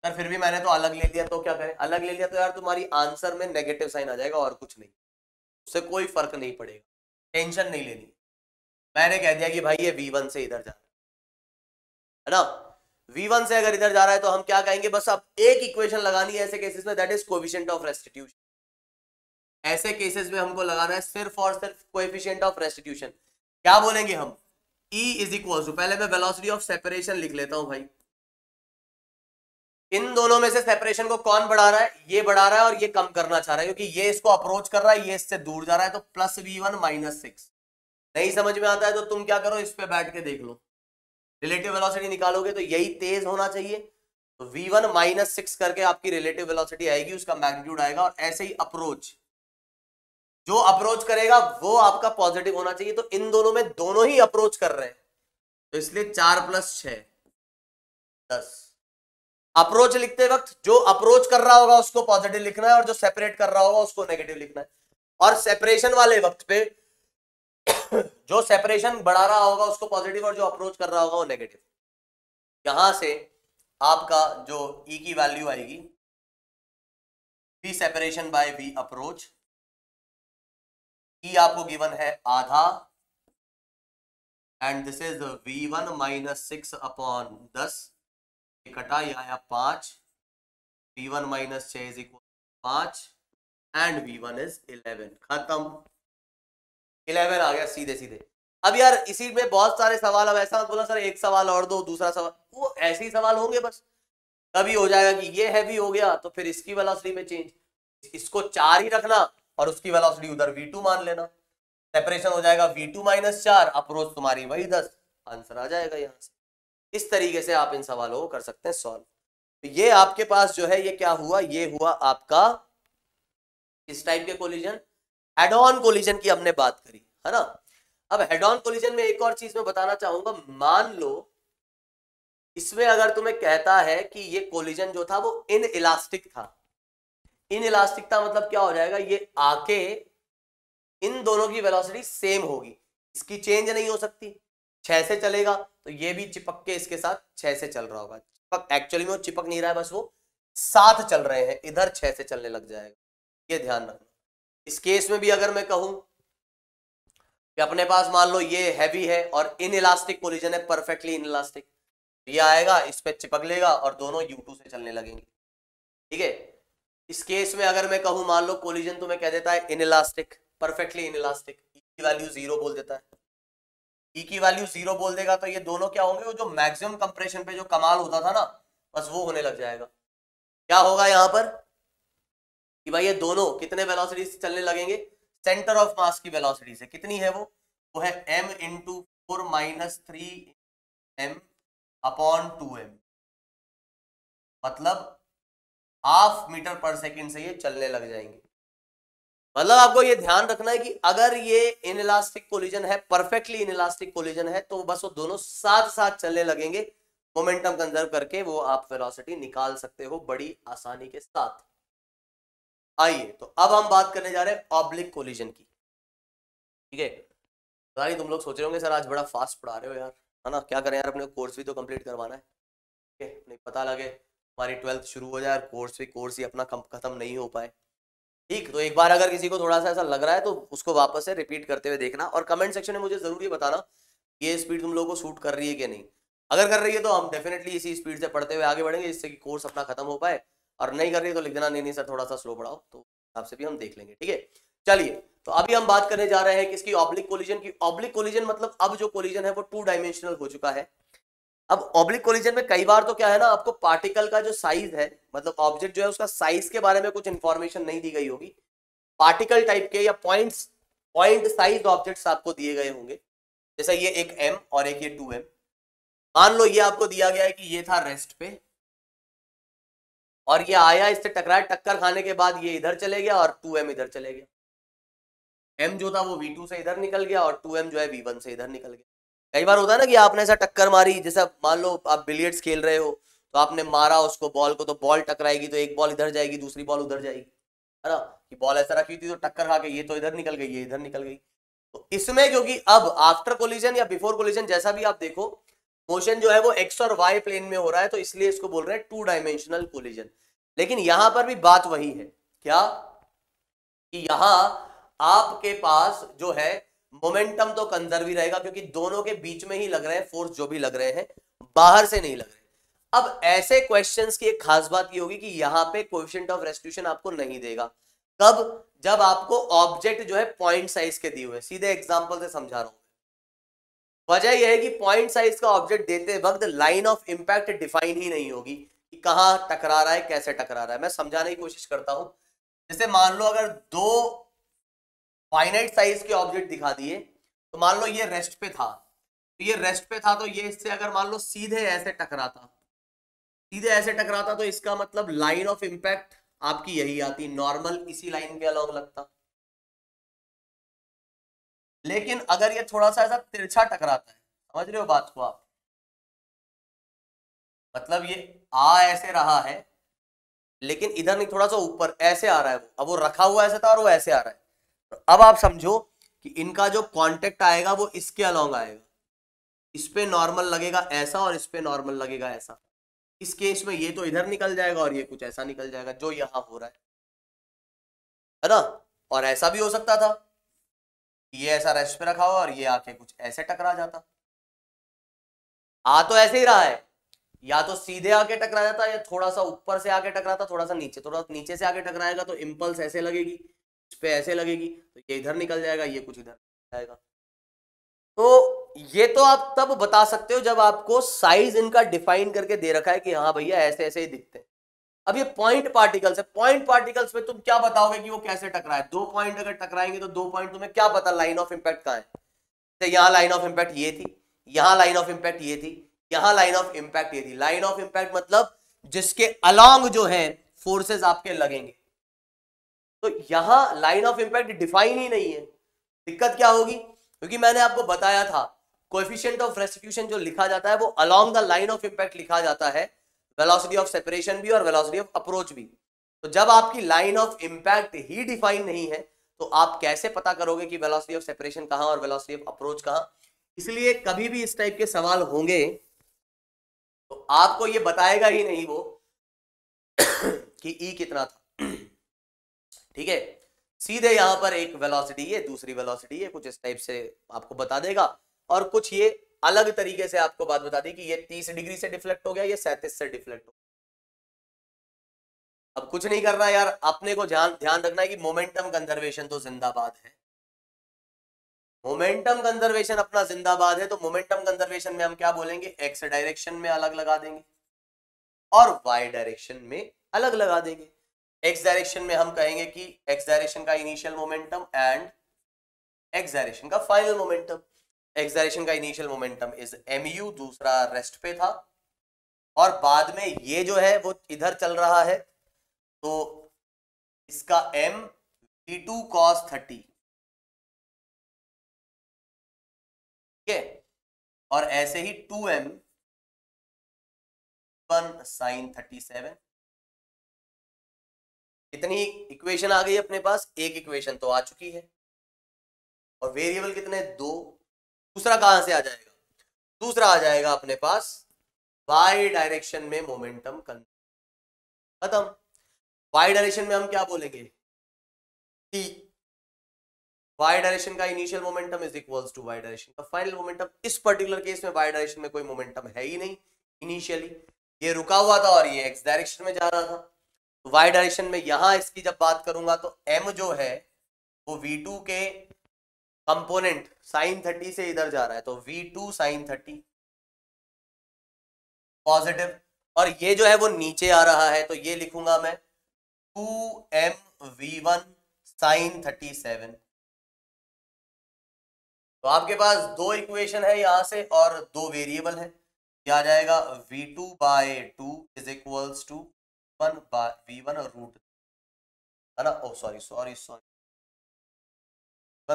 सर फिर भी मैंने तो अलग ले लिया, तो क्या करें? अलग ले लिया तो यार तुम्हारी आंसर में नेगेटिव साइन आ जाएगा और कुछ नहीं, उससे कोई फर्क नहीं पड़ेगा, टेंशन नहीं लेनी। मैंने कह दिया कि भाई ये V1 से इधर जा रहा है ना, V1 से अगर इधर जा रहा है तो हम क्या कहेंगे? बस अब एक इक्वेशन लगानी है ऐसे केसेस में, that is coefficient of restitution. ऐसे केसेस में हमको लगाना है सिर्फ और सिर्फ कोएफिशिएंट ऑफ रेस्टिट्यूशन। क्या बोलेंगे हम? E इज इक्वल टू, पहले मैं वेलोसिटी ऑफ सेपरेशन लिख लेता हूं भाई। इन दोनों में से सेपरेशन को कौन बढ़ा रहा है? ये बढ़ा रहा है और ये कम करना चाह रहा है, क्योंकि ये इसको अप्रोच कर रहा है, ये इससे दूर जा रहा है, तो प्लस V1 माइनस 6। नहीं समझ में आता है तो तुम क्या करो, इस पे बैठ के देख लो, रिलेटिव वेलोसिटी निकालोगे तो यही तेज होना चाहिए। तो V1 माइनस 6 करके आपकी रिलेटिव वेलोसिटी आएगी, उसका मैग्नीट्यूड आएगा, और ऐसे ही अप्रोच, जो अप्रोच करेगा वो आपका पॉजिटिव होना चाहिए। तो इन दोनों में दोनों ही अप्रोच कर रहे हैं, तो इसलिए 4 + 6 10। अप्रोच लिखते वक्त जो अप्रोच कर रहा होगा उसको पॉजिटिव लिखना है, और जो सेपरेट कर रहा होगा उसको नेगेटिव लिखना है। और सेपरेशन वाले वक्त पे जो सेपरेशन बढ़ा रहा होगा उसको पॉजिटिव और जो अप्रोच कर रहा होगा वो नेगेटिव। यहां से आपका जो ई की वैल्यू आएगी V separation by V approach, e आपको गिवन है आधा and this is V1 minus 6 upon 10, कटा ये आया 5, V1 minus 6 is equal 5 and V1 is 11। खत्म, 11 आ गया सीधे सीधे। अब यार इसी में बहुत सारे सवाल, अब ऐसा मत बोला सर एक सवाल और दो, दूसरा सवाल, वो ऐसे ही सवाल होंगे बस। तभी हो जाएगा कि ये हैवी हो गया तो फिर इसकी वेलोसिटी में चेंज, इसको 4 ही रखना और उसकी वेलोसिटी उधर V2 मान लेना, सेपरेशन हो जाएगा V2 माइनस 4, अप्रोच तुम्हारी वही 10, आंसर आ जाएगा यहाँ से। इस तरीके से आप इन सवालों को कर सकते हैं सॉल्व। तो ये आपके पास जो है ये क्या हुआ, ये हुआ आपका इस टाइप के कोलिजन। हेड ऑन कोलिजन की हमने बात करी है ना। अब हेड ऑन कोलिजन में एक और चीज मैं बताना चाहूंगा, मान लो इसमें अगर तुम्हें कहता है कि ये कोलिजन जो था वो इन इलास्टिक था। इन इलास्टिक था मतलब क्या हो जाएगा, ये आके इन दोनों की वेलोसिटी सेम होगी, इसकी चेंज नहीं हो सकती। 6 से चलेगा तो ये भी चिपक के इसके साथ 6 से चल रहा होगा। चिपक एक्चुअली में वो चिपक नहीं रहा है, बस वो साथ चल रहे हैं, इधर 6 से चलने लग जाएगा, ये ध्यान रखना। इस केस में भी अगर मैं कहूं कि अपने पास मान लो ये हैवी है और इन इलास्टिक कोलिजन है, परफेक्टली इन इलास्टिक, ये आएगा इस पे चिपक लेगा और दोनों U2 से चलने लगेंगे, ठीक है। इस केस में अगर मैं कहूं मान लो कोलिजन तुम्हें कह देता है inelastic, perfectly inelastic, e की वैल्यू 0 बोल देता है, ई की वैल्यू 0 बोल देगा तो ये दोनों क्या होंगे, वो जो मैक्सिमम कंप्रेशन पे जो कमाल होता था ना बस वो होने लग जाएगा। क्या होगा यहाँ पर कि भाई ये दोनों कितने वेलोसिटी से चलने लगेंगे, सेंटर ऑफ मास की वेलोसिटी से। कितनी है वो है m into 4 minus 3m upon 2m, मतलब ½ मीटर पर सेकेंड से ये चलने लग जाएंगे। मतलब आपको ये ध्यान रखना है कि अगर ये इनइलास्टिक कोलिजन है, परफेक्टली इनइलास्टिक कोलिजन है, तो बस वो दोनों साथ साथ चलने लगेंगे, मोमेंटम कंजर्व करके वो आप वेलोसिटी निकाल सकते हो बड़ी आसानी के साथ। आइए तो अब हम बात करने जा रहे हैं ऑब्लिक कोलिजन की, ठीक है। सारी तुम लोग सोच रहे होंगे सर आज बड़ा फास्ट पढ़ा रहे हो यार, है ना, क्या करें यार, अपने कोर्स भी तो कंप्लीट करवाना है, ठीक है। नहीं पता लगे हमारी 12th शुरू हो जाए, कोर्स ही अपना खत्म नहीं हो पाए, ठीक। तो एक बार अगर किसी को थोड़ा सा ऐसा लग रहा है तो उसको वापस से रिपीट करते हुए देखना और कमेंट सेक्शन में मुझे जरूर ये बताना ये स्पीड तुम लोगों को सूट कर रही है कि नहीं। अगर कर रही है तो हम डेफिनेटली इसी स्पीड से पढ़ते हुए आगे बढ़ेंगे जिससे कि कोर्स अपना खत्म हो पाए, और नहीं कर रही है तो लिख देना नहीं सर थोड़ा सा स्लो पढ़ाओ, तो हिसाब से भी हम देख लेंगे, ठीक है। चलिए तो अभी हम बात करने जा रहे हैं किसकी, ऑब्लिक कोलिजन की। ऑब्लिक कोलिजन मतलब अब जो कोलिजन है वो 2 डायमेंशनल हो चुका है। अब ऑब्लिक कोलिजन में कई बार तो क्या है ना, आपको पार्टिकल का जो साइज है, मतलब ऑब्जेक्ट जो है उसका साइज के बारे में कुछ इंफॉर्मेशन नहीं दी गई होगी, पार्टिकल टाइप के या पॉइंट साइज ऑब्जेक्ट्स आपको दिए गए होंगे। जैसे ये एक m और एक ये 2m, मान लो ये आपको दिया गया है कि ये था रेस्ट पे और ये आया इससे टकराया, टक्कर खाने के बाद ये इधर चले गया और 2m इधर चले गया। m जो था वो V2 से इधर निकल गया और 2m जो है V1 से इधर निकल गया। कई बार होता है ना कि आपने ऐसा टक्कर मारी, जैसे मान लो आप बिलियर्ड्स खेल रहे हो तो आपने मारा उसको बॉल को, तो बॉल टकराएगी तो एक बॉल इधर जाएगी दूसरी बॉल उधर जाएगी, है ना, कि बॉल ऐसा रखी थी तो टक्कर खा के ये तो इधर निकल गई ये इधर निकल गई। तो इसमें क्योंकि अब आफ्टर कोलिजन या बिफोर कोलिजन जैसा भी आप देखो, मोशन जो है वो x और y प्लेन में हो रहा है, तो इसलिए इसको बोल रहे हैं 2 डायमेंशनल कोलिजन। लेकिन यहां पर भी बात वही है, क्या कि यहां आपके पास जो है मोमेंटम तो कंजर्व ही रहेगा, क्योंकि दोनों के बीच में ही लग रहे हैं फोर्स, जो भी लग रहे हैं बाहर से नहीं लग रहे। अब ऐसे क्वेश्चंस की एक खास बात ये होगी कि यहां पे कोएफिशिएंट ऑफ रेस्टिट्यूशन आपको नहीं देगा। कब? जब आपको ऑब्जेक्ट जो है पॉइंट साइज के दिए हुए, सीधे एग्जांपल से समझा रहा हूं। वजह यह है कि पॉइंट साइज का ऑब्जेक्ट देते वक्त लाइन ऑफ इंपैक्ट डिफाइन ही नहीं होगी कि कहां टकरा रहा है, कैसे टकरा रहा है। मैं समझाने की कोशिश करता हूं। जैसे मान लो अगर 2 फाइनाइट साइज के ऑब्जेक्ट दिखा दिए, तो मान लो ये रेस्ट पे था, तो ये रेस्ट पे था तो ये इससे अगर मान लो सीधे ऐसे टकराता, सीधे ऐसे टकराता, तो इसका मतलब लाइन ऑफ इंपैक्ट आपकी यही आती, नॉर्मल इसी लाइन के अलॉन्ग लगता। लेकिन अगर ये थोड़ा सा ऐसा तिरछा टकराता है, समझ रहे हो बात को आप, मतलब ये ऐसे रहा है लेकिन इधर नहीं, थोड़ा सा ऊपर ऐसे आ रहा है वो, अब वो रखा हुआ ऐसे था और वो ऐसे आ रहा है, अब आप समझो कि इनका जो कांटेक्ट आएगा वो इसके अलोंग आएगा, इस पे नॉर्मल लगेगा ऐसा और इस पे नॉर्मल लगेगा ऐसा। इस केस में ये तो इधर निकल जाएगा और ये कुछ ऐसा निकल जाएगा जो यहां हो रहा है ना। और ऐसा भी हो सकता था, ये ऐसा रेस्ट पे रखा हुआ और ये आके कुछ ऐसे टकरा जाता। आ तो ऐसे ही रहा है, या तो सीधे आके टकरा जाता या थोड़ा सा ऊपर से आके टकराता, थोड़ा नीचे से आके टकराएगा तो इंपल्स ऐसे लगेगी, इस पे ऐसे लगेगी, तो ये इधर निकल जाएगा, ये कुछ इधर जाएगा। तो ये तो आप तब बता सकते हो जब आपको साइज इनका डिफाइन करके दे रखा है कि हाँ भैया ऐसे ऐसे ही दिखते हैं। अब ये पॉइंट पार्टिकल्स है, पॉइंट पार्टिकल्स में तुम क्या बताओगे कि वो कैसे टकराए? दो पॉइंट अगर टकराएंगे तो दो पॉइंट तुम्हें क्या पता लाइन ऑफ इंपैक्ट कहाँ है? तो यहाँ लाइन ऑफ इंपैक्ट ये थी, यहाँ लाइन ऑफ इंपैक्ट ये थी, यहाँ लाइन ऑफ इंपैक्ट ये थी। लाइन ऑफ इंपैक्ट मतलब जिसके अलोंग जो है फोर्सेस आपके लगेंगे। तो यहां लाइन ऑफ इंपैक्ट डिफाइन ही नहीं है, दिक्कत क्या होगी? क्योंकि मैंने आपको बताया था कोएफिशिएंट ऑफ रेस्टिट्यूशन जो लिखा जाता है वो along the line of impact लिखा जाता है, वेलोसिटी ऑफ सेपरेशन भी और वेलोसिटी ऑफ अप्रोच भी। तो जब आपकी line of impact he define नहीं है तो आप कैसे पता करोगे कि वेलोसिटी ऑफ सेपरेशन कहां और वेलोसिटी ऑफ अप्रोच कहां? इसलिए कभी भी इस टाइप के सवाल होंगे तो आपको ये बताएगा ही नहीं वो कि ई कितना था। ठीक है, सीधे यहां पर एक वेलोसिटी है, दूसरी वेलोसिटी है, कुछ इस टाइप से आपको बता देगा। और कुछ ये अलग तरीके से आपको बात बता दी कि ये 30 डिग्री से डिफ्लेक्ट हो गया, ये 37 से डिफ्लेक्ट हो गया। अब कुछ नहीं करना यार, अपने को ध्यान रखना है कि मोमेंटम कंजर्वेशन तो जिंदाबाद है। मोमेंटम कंजर्वेशन अपना जिंदाबाद है। तो मोमेंटम कंजर्वेशन में हम क्या बोलेंगे? एक्स डायरेक्शन में अलग लगा देंगे और वाई डायरेक्शन में अलग लगा देंगे। एक्स डायरेक्शन में हम कहेंगे कि एक्स डायरेक्शन का initial momentum and x direction का फाइनल मोमेंटम। एक्स डायरेक्शन का इनिशियल मोमेंटम इज mu, दूसरा रेस्ट पे था, और बाद में ये जो है वो इधर चल रहा है तो इसका m v2 cos 30, ठीक है, और ऐसे ही 2m 1 sin 37। कितनी इक्वेशन आ गई अपने पास? एक इक्वेशन तो आ चुकी है, और वेरिएबल कितने? दो। दूसरा कहां से आ जाएगा? दूसरा आ जाएगा अपने पास वाई डायरेक्शन में मोमेंटम खत्म। वाई डायरेक्शन में हम क्या बोलेंगे कि वाई डायरेक्शन का initial momentum is equals to Y direction का फाइनल मोमेंटम। इस पर्टिकुलर केस में वाई डायरेक्शन में कोई मोमेंटम है ही नहीं इनिशियली, ये रुका हुआ था और ये एक्स डायरेक्शन में जा रहा था। तो वाई डायरेक्शन में यहां इसकी जब बात करूंगा तो m जो है वो v2 के कंपोनेंट sin 30 से इधर जा रहा है, तो v2 sin 30 पॉजिटिव, और ये जो है वो नीचे आ रहा है तो ये लिखूंगा मैं 2m v1 sin 37। तो आपके पास दो इक्वेशन है यहां से और दो वेरिएबल है। क्या आ जाएगा? v2 by 2 is equals to 1 by v1 और रूट, है ना? ओ सॉरी 1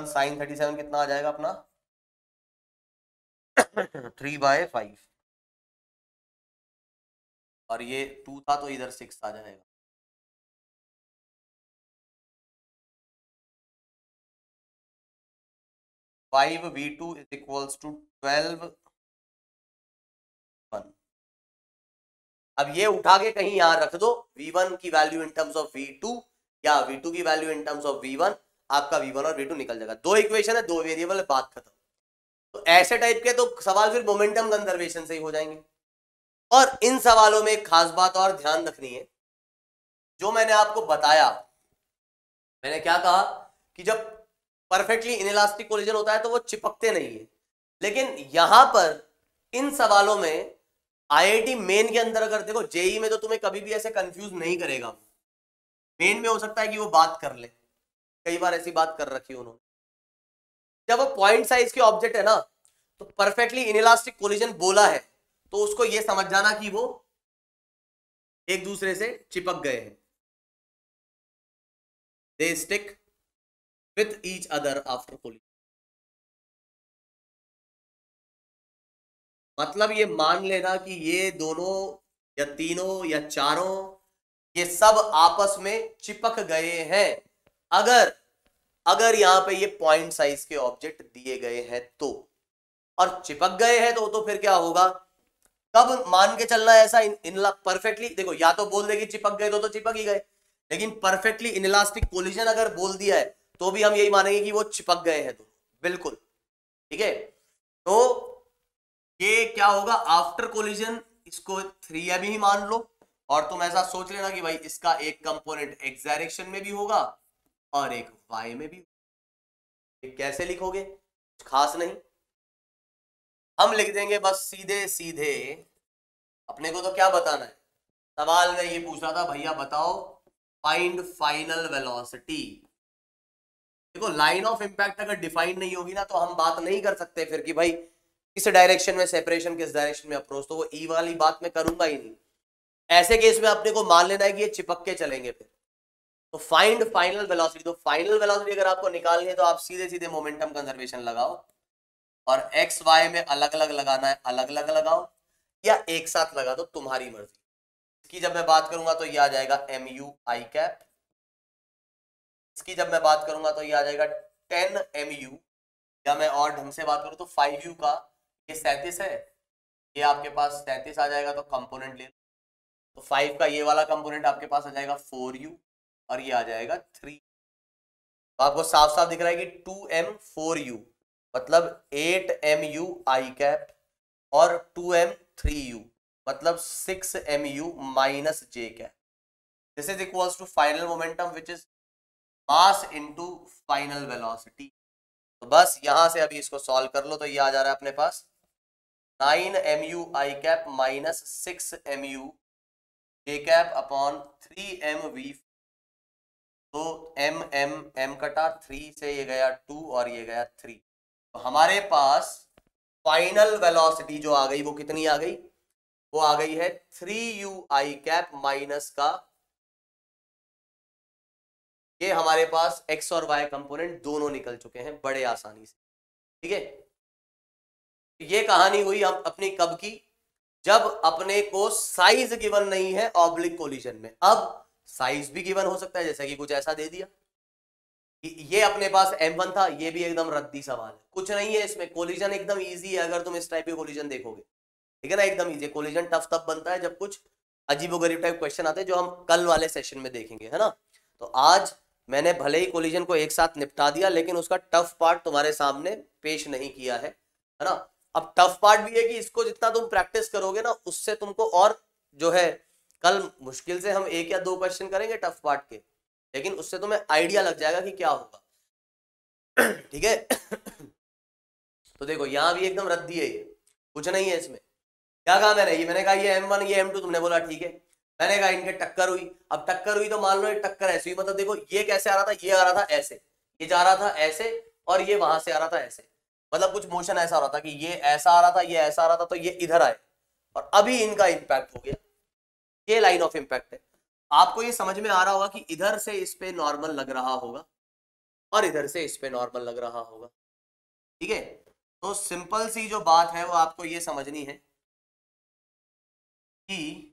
sin 37 कितना आ जाएगा अपना? 3/5, और ये 2 था तो इधर 6 आ जाएगा। Five v2 is equals to 12 1। अब ये उठा के कहीं यहां रख दो, v1 की value in terms of v2 या v2 की value in terms of v1, आपका v1 और v2 निकल जाएगा। दो इक्वेशन है, दो वेरिएबल है, बात खत्म। तो ऐसे टाइप के तो सवाल फिर मोमेंटम कंजर्वेशन से ही हो जाएंगे। और इन सवालों में एक खास बात और ध्यान रखनी है, जो मैंने आपको बताया, मैंने क्या कहा कि जब परफेक्टली इनइलास्टिक कोलिजन होता है तो वो चिपकते नहीं है, लेकिन यहां पर इन सवालों में आईआईटी मेन के अंदर अगर देखो, जेई में तो तुम्हें कभी भी ऐसे कंफ्यूज नहीं करेगा। मेन में हो सकता है कि वो बात कर ले, कई बार ऐसी बात कर रखी उन्होंने। जब वो पॉइंट साइज के ऑब्जेक्ट है ना, तो परफेक्टली इनइलास्टिक कोलिजन बोला है तो उसको ये समझ जाना कि वो एक दूसरे से चिपक गए हैं, they stick with each other after collision. मतलब ये मान लेना कि ये दोनों या तीनों या चारों ये सब आपस में चिपक गए हैं। अगर अगर यहाँ पे ये पॉइंट साइज के ऑब्जेक्ट दिए गए हैं तो, और चिपक गए हैं तो फिर क्या होगा, कब मान के चलना है ऐसा इन परफेक्टली, देखो या तो बोल देगी चिपक गए तो चिपक ही गए, लेकिन परफेक्टली इनइलास्टिक कोलिजन अगर बोल दिया है तो भी हम यही मानेंगे कि वो चिपक गए हैं, तो बिल्कुल ठीक है। तो ये क्या होगा, आफ्टर कोलिजन इसको 3m ही मान लो, और तुम ऐसा सोच लेना कि भाई इसका एक कंपोनेंट एक्स डायरेक्शन में भी होगा और एक वाई में भी। कैसे लिखोगे, कुछ खास नहीं, हम लिख देंगे बस सीधे सीधे। अपने को तो क्या बताना है, सवाल में ये पूछ रहा था भैया बताओ फाइंड फाइनल वेलोसिटी। देखो लाइन ऑफ इंपैक्ट अगर डिफाइन नहीं होगी ना तो हम बात नहीं कर सकते फिर कि भाई किस डायरेक्शन में सेपरेशन, किस डायरेक्शन में अप्रोच, तो वो ई वाली बात मैं करूंगा ही नहीं। ऐसे केस में अपने को मान लेना है कि ये चिपक के चलेंगे फिर। तो फाइंड फाइनल वेलोसिटी, तो फाइनल वेलोसिटी अगर आपको निकालनी है तो आप सीधे सीधे मोमेंटम कंजर्वेशन लगाओ, और एक्स वाई में अलग अलग लगाना है अलग अलग लगाओ, या एक साथ लगा दो, तुम्हारी मर्जी। इसकी जब मैं बात करूंगा तो ये आ जाएगा mu i कैप, इसकी जब मैं बात करूंगा तो ये आ जाएगा 10 mu, या मैं और ढंग से बात करूं तो 5u का ये 37 है, ये आपके पास 37 आ जाएगा, तो कंपोनेंट ले लो, तो 5 का ये वाला कंपोनेंट आपके पास आ जाएगा 4u, और ये आ जाएगा 3। तो आपको साफ साफ दिख रहा है कि 2m 4u मतलब 8mu i कैप और 2m 3u मतलब 6mu minus j cap. This is equals to final momentum which is mass into final velocity. तो बस यहां से अभी इसको सॉल्व कर लो, तो ये आ जा रहा है अपने पास 9mu i cap minus 6mu j cap upon 3mv। तो m कटा, 3 से ये गया 2 और ये गया 3, तो हमारे पास फाइनल वेलोसिटी जो आ गई वो कितनी आ गई, वो आ गई है 3u i कैप माइनस का, ये हमारे पास x और y कंपोनेंट दोनों निकल चुके हैं बड़े आसानी से, ठीक है। ये कहानी हुई हम अपनी कब की, जब अपने को साइज गिवन नहीं है ऑब्लिक कोलिजन में। अब साइज भी गिवन हो सकता है, जैसे कि कुछ ऐसा दे दिया, ये अपने पास m1 था, ये भी एकदम रद्दी सवाल है, कुछ नहीं है इसमें, कोलिजन एकदम इजी है अगर तुम इस टाइप के कोलिजन देखोगे, ठीक है ना, एकदम इजी। कोलिजन टफ तब बनता है जब कुछ अजीबोगरीब टाइप क्वेश्चन आते हैं, जो हम कल वाले सेशन में देखेंगे, है ना। तो आज मैंने भले ही कोलिजन को एक साथ निपटा दिया, लेकिन उसका टफ पार्ट तुम्हारे सामने पेश नहीं किया है ना। अब टफ पार्ट भी है कि इसको जितना तुम प्रैक्टिस करोगे ना, उससे तुमको और जो है, कल मुश्किल से हम 1 या 2 क्वेश्चन करेंगे टफ पार्ट के, लेकिन उससे तुम्हें आइडिया लग जाएगा कि क्या होगा, ठीक है। तो देखो यहां भी एकदम रद्दी है, ये कुछ नहीं है इसमें। क्या कहा मैंने कहा ये m1 ये m2, तुमने बोला ठीक है, मैंने कहा इनके टक्कर हुई। अब टक्कर हुई तो मान लो ये टक्कर ऐसी हुई, मतलब देखो ये कैसे आ रहा था, ये आ रहा था ऐसे, ये जा रहा था ऐसे, और ये वहां से आ रहा था ऐसे, मतलब कुछ मोशन ऐसा हो रहा था कि ये ऐसा आ रहा था, ये ऐसा आ रहा था, तो ये इधर आए, और अभी इनका इंपैक्ट हो गया, ये लाइन ऑफ इंपैक्ट है। आपको ये समझ में आ रहा होगा कि इधर से इस पे नॉर्मल लग रहा होगा और इधर से इस पे नॉर्मल लग रहा होगा, ठीक है। तो सिंपल सी जो बात है वो आपको ये समझनी है कि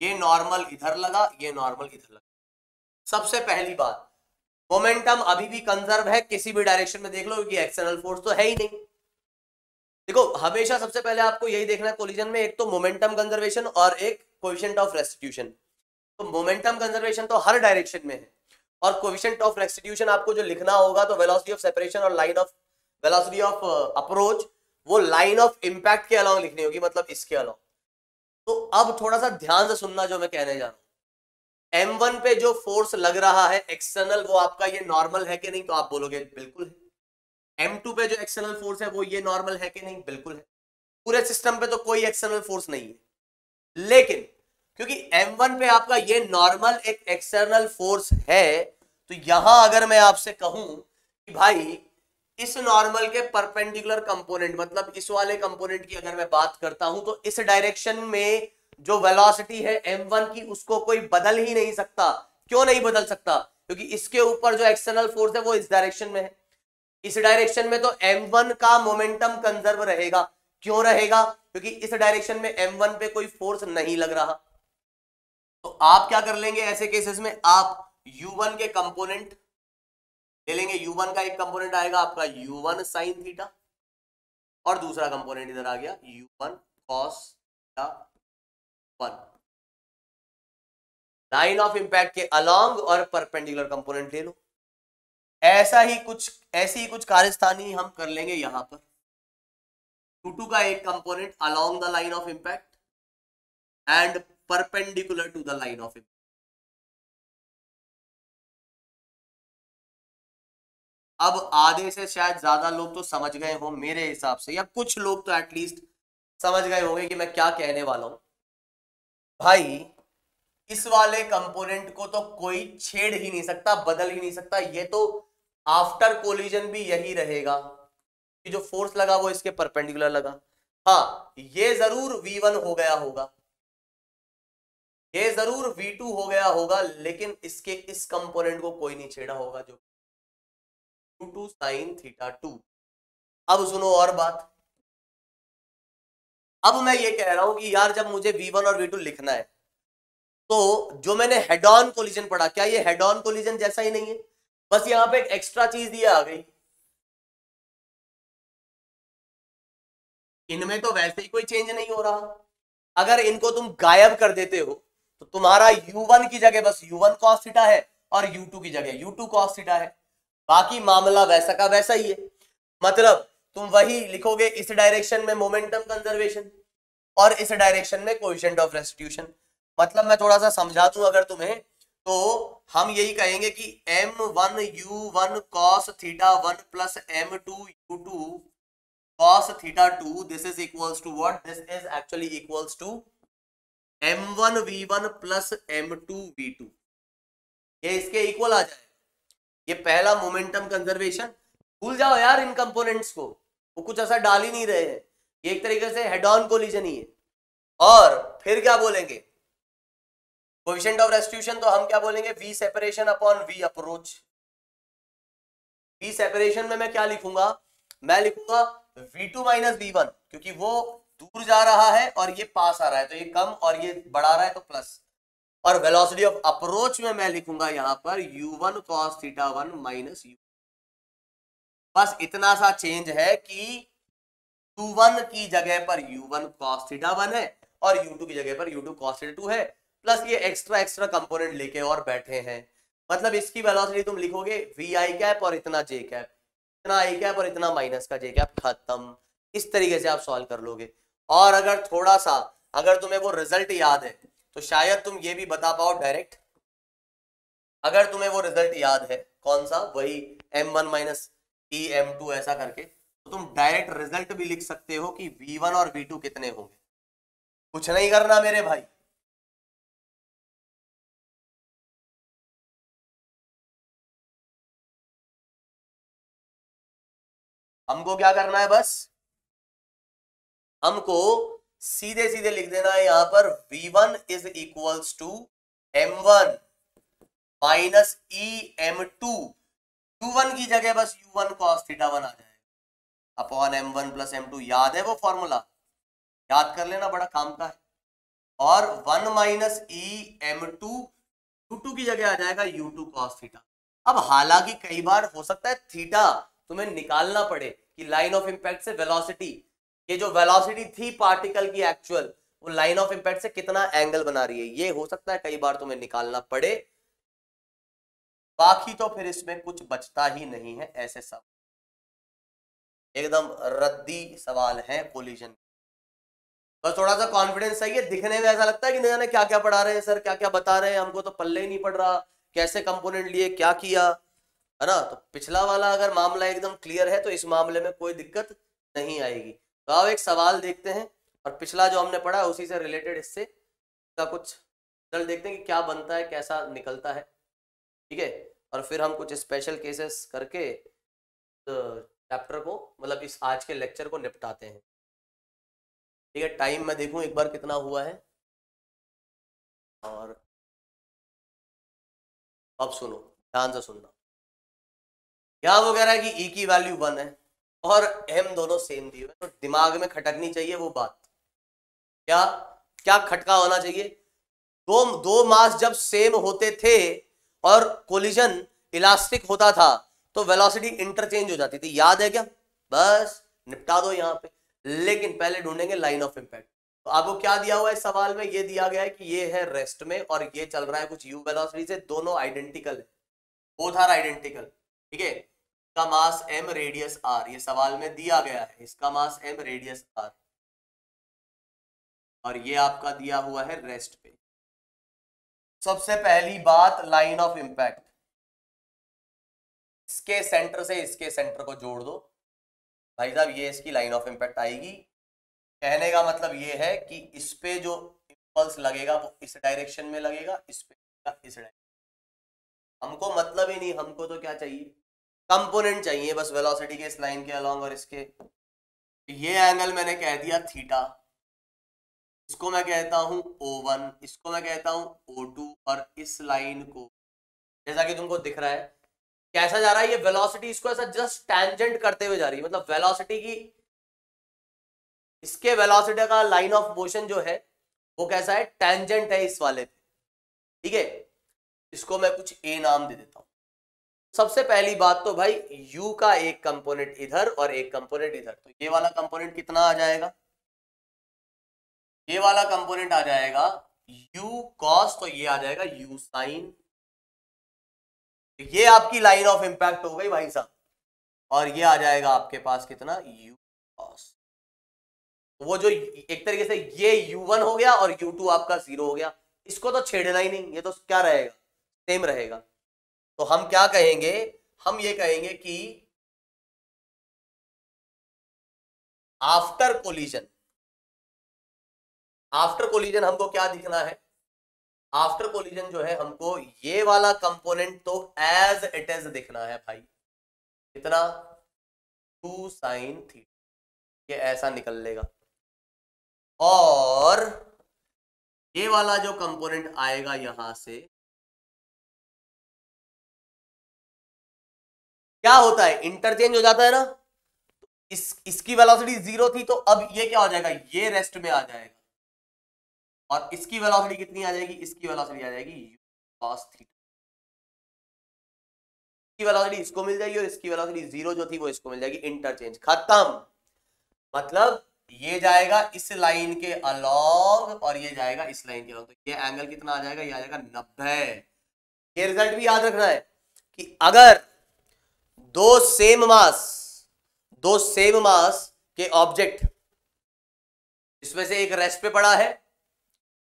ये नॉर्मल इधर लगा, ये नॉर्मल इधर लगा। सबसे पहली बात, मोमेंटम अभी भी कंजर्व है किसी भी डायरेक्शन में, देख लो, क्योंकि एक्सटर्नल फोर्स तो है ही नहीं। देखो हमेशा सबसे पहले आपको यही देखना है कोलिजन में, एक तो मोमेंटम कंजर्वेशन और एक कोएफिशिएंट ऑफ रेस्टिट्यूशन। तो मोमेंटम कंजर्वेशन तो हर डायरेक्शन में है, और कोएफिशिएंट ऑफ रेस्टिट्यूशन आपको जो लिखना होगा तो वेलोसिटी ऑफ सेपरेशन और line of velocity of approach, वो लाइन ऑफ इंपैक्ट के अलॉन्ग लिखनी होगी, मतलब इसके अलॉन्ग। तो अब थोड़ा सा ध्यान से सुनना जो मैं कहने जा रहा हूं। m1 पे जो फोर्स लग रहा है एक्सटर्नल, वो आपका ये नॉर्मल है कि नहीं, तो आप बोलोगे बिल्कुल है। m2 पे जो एक्सटर्नल फोर्स है वो ये नॉर्मल है कि नहीं, बिल्कुल है। पूरे सिस्टम पे तो कोई एक्सटर्नल फोर्स नहीं है, लेकिन क्योंकि m1 पे आपका ये नॉर्मल एक एक्सटर्नल फोर्स है, तो यहां अगर मैं आपसे कहूं कि भाई इस नॉर्मल के परपेंडिकुलर कंपोनेंट, मतलब इस वाले कंपोनेंट की अगर मैं बात करता हूं, तो इस डायरेक्शन में जो वेलोसिटी है m1 की, उसको कोई बदल ही नहीं सकता। क्यों नहीं बदल सकता? क्योंकि इसके ऊपर जो एक्सटर्नल फोर्स है वो इस डायरेक्शन में है, इस डायरेक्शन में तो m1 का मोमेंटम कंजर्व रहेगा। क्यों रहेगा? क्योंकि इस डायरेक्शन में m1 पे कोई फोर्स नहीं लग रहा। तो आप क्या कर लेंगे ऐसे केसेस में, आप U1 के कंपोनेंट ले लेंगे। U1 का एक कंपोनेंट आएगा आपका U1 साइन थीटा और दूसरा कंपोनेंट इधर आ गया U1 cos theta 1। Line of impact के अलोंग और परपेंडिकुलर कंपोनेंट ले लो। ऐसी ही कुछ कार्यस्थानी हम कर लेंगे यहां पर। U2 का एक component along the line of impact and perpendicular to the line of impact. अब आधे से शायद ज्यादा लोग तो समझ गए हो मेरे हिसाब से, या कुछ लोग तो एटलीस्ट समझ गए होंगे कि मैं क्या कहने वाला हूं। भाई इस वाले कंपोनेंट को तो कोई छेड़ ही नहीं सकता, बदल ही नहीं सकता। ये तो आफ्टर कोलिजन भी यही रहेगा कि जो फोर्स लगा वो इसके परपेंडिकुलर लगा। हाँ ये जरूर V1 हो गया होगा, ये जरूर V2 हो गया होगा, लेकिन इसके इस कंपोनेंट को कोई नहीं छेड़ा होगा जो U2 साइन थीटा 2। अब सुनो और बात। अब मैं ये कह रहा हूं कि यार जब मुझे V1 और V2 लिखना है तो जो मैंने हेड ऑन कोलिजन पढ़ा, क्या ये हेड ऑन कोलिजन जैसा ही नहीं है? बस यहां पे एक एक्स्ट्रा चीज ये आ गई, इनमें तो वैसे ही कोई चेंज नहीं हो रहा। अगर इनको तुम गायब कर देते हो तो तुम्हारा U1 की जगह बस U1 cos थीटा है और U2 की जगह U2 cos थीटा है। बाकी मामला वैसा का वैसा ही है। मतलब तुम वही लिखोगे, इस डायरेक्शन में मोमेंटम कंजर्वेशन और इस डायरेक्शन में कोएफिशिएंट ऑफ रेस्टिट्यूशन। मतलब मैं थोड़ा सा समझा दूं अगर तुम्हें, तो हम यही कहेंगे कि M1 U1 cos theta 1 plus M2 U2 cos theta 2, this is equals to what? This is actually equals to M1 V1 plus M2 V2। ये इसके इक्वल आ जाए। ये पहला मोमेंटम कंजर्वेशन। भूल जाओ यार इन कंपोनेंट्स को, वो कुछ ऐसा डाल ही नहीं रहे हैं, ये एक तरीके से हेड ऑन कोलिजन ही है। और फिर क्या बोलेंगे? कोएफिशिएंट ऑफ रेस्टिट्यूशन तो हम क्या बोलेंगे? V separation upon V approach. V separation में मैं क्या लिखूंगा? मैं लिखूंगा V2 माइनस V1, क्योंकि वो दूर जा रहा है और ये पास आ रहा है तो ये कम और ये बढ़ा रहा है तो प्लस। और वेलोसिटी ऑफ अप्रोच में मैं लिखूंगा यहां पर U1 cos theta 1 minus U। बस इतना सा चेंज है कि U1 की जगह पर U1 cos थीटा 1 है और U2 की जगह पर U2 cos थीटा 2 है, प्लस ये एक्स्ट्रा कंपोनेंट लेके और बैठे हैं। मतलब इसकी वेलोसिटी तुम लिखोगे VI कैप और इतना J कैप, इतना I कैप और इतना माइनस का J कैप, खत्म। इस तरीके से आप सॉल्व कर लोगे। और अगर थोड़ा सा अगर तुम्हें वो रिजल्ट याद है तो शायद तुम ये भी बता पाओ डायरेक्ट। अगर तुम्हें वो रिजल्ट याद है, कौन सा? वही M1 माइनस E M2 ऐसा करके, तो तुम डायरेक्ट रिजल्ट भी लिख सकते हो कि V1 और V2 कितने होंगे। कुछ नहीं करना मेरे भाई, हमको क्या करना है? बस हमको सीधे सीधे लिख देना है यहां पर V1 is equals to M1 minus E M2। U1 की जगह बस U1 cos थीटा 1 आ जाएगा अपॉन M1 प्लस M2। याद है वो फॉर्मूला? याद कर लेना, बड़ा काम का है। और 1 माइनस E M2 U2 की जगह आ जाएगा U2 cos थीटा। अब हालांकि कई बार हो सकता है थीटा तुम्हें निकालना पड़े कि लाइन ऑफ इंपैक्ट से वेलोसिटी, ये जो वेलोसिटी थी पार्टिकल की एक्चुअल, वो लाइन ऑफ इंपैक्ट से कितना एंगल बना रही है, ये हो सकता है कई बार तुम्हें निकालना पड़े। बाकी तो फिर इसमें कुछ बचता ही नहीं है। ऐसे सब एकदम रद्दी सवाल है कोलिजन। बस थोड़ा सा कॉन्फिडेंस चाहिए। दिखने में ऐसा लगता है कि नहीं जाने क्या क्या पढ़ा रहे हैं सर, क्या क्या बता रहे हैं, हमको तो पल्ले ही नहीं पड़ रहा, कैसे कंपोनेंट लिए, क्या किया, है ना। तो पिछला वाला अगर मामला एकदम क्लियर है तो इस मामले में कोई दिक्कत नहीं आएगी। तो आओ एक सवाल देखते हैं और पिछला जो हमने पढ़ा उसी से रिलेटेड इससे का कुछ रिजल्ट देखते हैं कि क्या बनता है, कैसा निकलता है। ठीक है, और फिर हम कुछ स्पेशल केसेस करके चैप्टर को, मतलब इस आज के लेक्चर को निपटाते हैं। ठीक है, टाइम मैं देखूं एक बार कितना हुआ है। और अब सुनो, ध्यान से सुनना। यहाँ वो कह रहा है कि E की वैल्यू 1 है और M दोनों सेम दिए हुए, तो दिमाग में खटकनी चाहिए वो बात। क्या क्या खटका होना चाहिए? दो मास जब सेम होते थे और कोलिजन इलास्टिक होता था तो वेलोसिटी इंटरचेंज हो जाती थी, याद है क्या? बस निपटा दो यहाँ पे। लेकिन पहले ढूंढेंगे लाइन ऑफ इम्पैक्ट। तो आपको क्या दिया हुआ है सवाल में? ये दिया गया है कि ये है रेस्ट में और ये चल रहा है कुछ u वेलोसिटी से, दोनों आइडेंटिकल है, बोथ आर आइडेंटिकल, ठीक है। इसका मास m, रेडियस r, ये सवाल में दिया गया है, इसका मास m, रेडियस r, और ये आपका दिया हुआ है रेस्ट पे। सबसे पहली बात लाइन ऑफ इम्पैक्ट, इसके सेंटर से इसके सेंटर को जोड़ दो भाई साहब, ये इसकी लाइन ऑफ इम्पैक्ट आएगी। कहने का मतलब ये है कि इस पे जो इंपल्स लगेगा वो इस डायरेक्शन में लगेगा, इस पे इस डायरेक्शन। हमको मतलब ही नहीं, हमको तो क्या चाहिए? कंपोनेंट चाहिए बस वेलोसिटी के इस लाइन के अलोंग और इसके। ये एंगल मैंने कह दिया थीटा, इसको मैं कहता हूं O1, इसको मैं कहता हूं O2, और इस लाइन को जैसा कि तुमको दिख रहा है कैसा जा रहा है, ये वेलोसिटी इसको ऐसा जस्ट टैंजेंट करते हुए जा रही है, मतलब वेलोसिटी की, इसके वेलोसिटी का लाइन ऑफ मोशन जो है वो कैसा है? टैंजेंट है इस वाले पे, ठीक है। इसको मैं कुछ ए नाम दे देता हूं। सबसे पहली बात तो भाई u का एक कंपोनेंट इधर और एक कंपोनेंट इधर, तो ये वाला कंपोनेंट कितना आ जाएगा? ये वाला कंपोनेंट आ जाएगा u cos, तो ये आ जाएगा u sin। ये आपकी लाइन ऑफ इंपैक्ट हो गई भाई साहब, और ये आ जाएगा आपके पास कितना? u cos। वो जो एक तरीके से ये u1 हो गया और u2 आपका 0 हो गया, इसको तो छेड़ना ही नहीं, ये तो क्या रहेगा? सेम रहेगा। तो हम क्या कहेंगे? हम ये कहेंगे कि आफ्टर कोलिजन, आफ्टर कोलिजन हमको क्या दिखना है? आफ्टर कोलिजन जो है हमको ये वाला कंपोनेंट तो एज इट इज दिखना है भाई, कितना? 2 sin थीटा, ये ऐसा निकल लेगा। और ये वाला जो कंपोनेंट आएगा यहां से, क्या होता है? इंटरचेंज हो जाता है ना। इसकी वेलोसिटी 0 थी तो अब ये क्या हो जाएगा? ये रेस्ट में आ जाएगा, और इसकी वेलोसिटी कितनी आ जाएगी? इसकी वेलोसिटी आ जाएगी u cos थीटा। इसकी वेलोसिटी इसको मिल जाएगी और इसकी वेलोसिटी 0 जो थी वो इसको मिल जाएगी, इंटरचेंज, खत्म। मतलब ये जाएगा इस लाइन के अलोंग और ये जाएगा इस लाइन के अलोंग, तो ये एंगल कितना आ जाएगा? ये आ जाएगा 90। ये रिजल्ट भी याद रखना है कि अगर दो सेम मास के ऑब्जेक्ट, इसमें से एक रेस्ट पे पड़ा है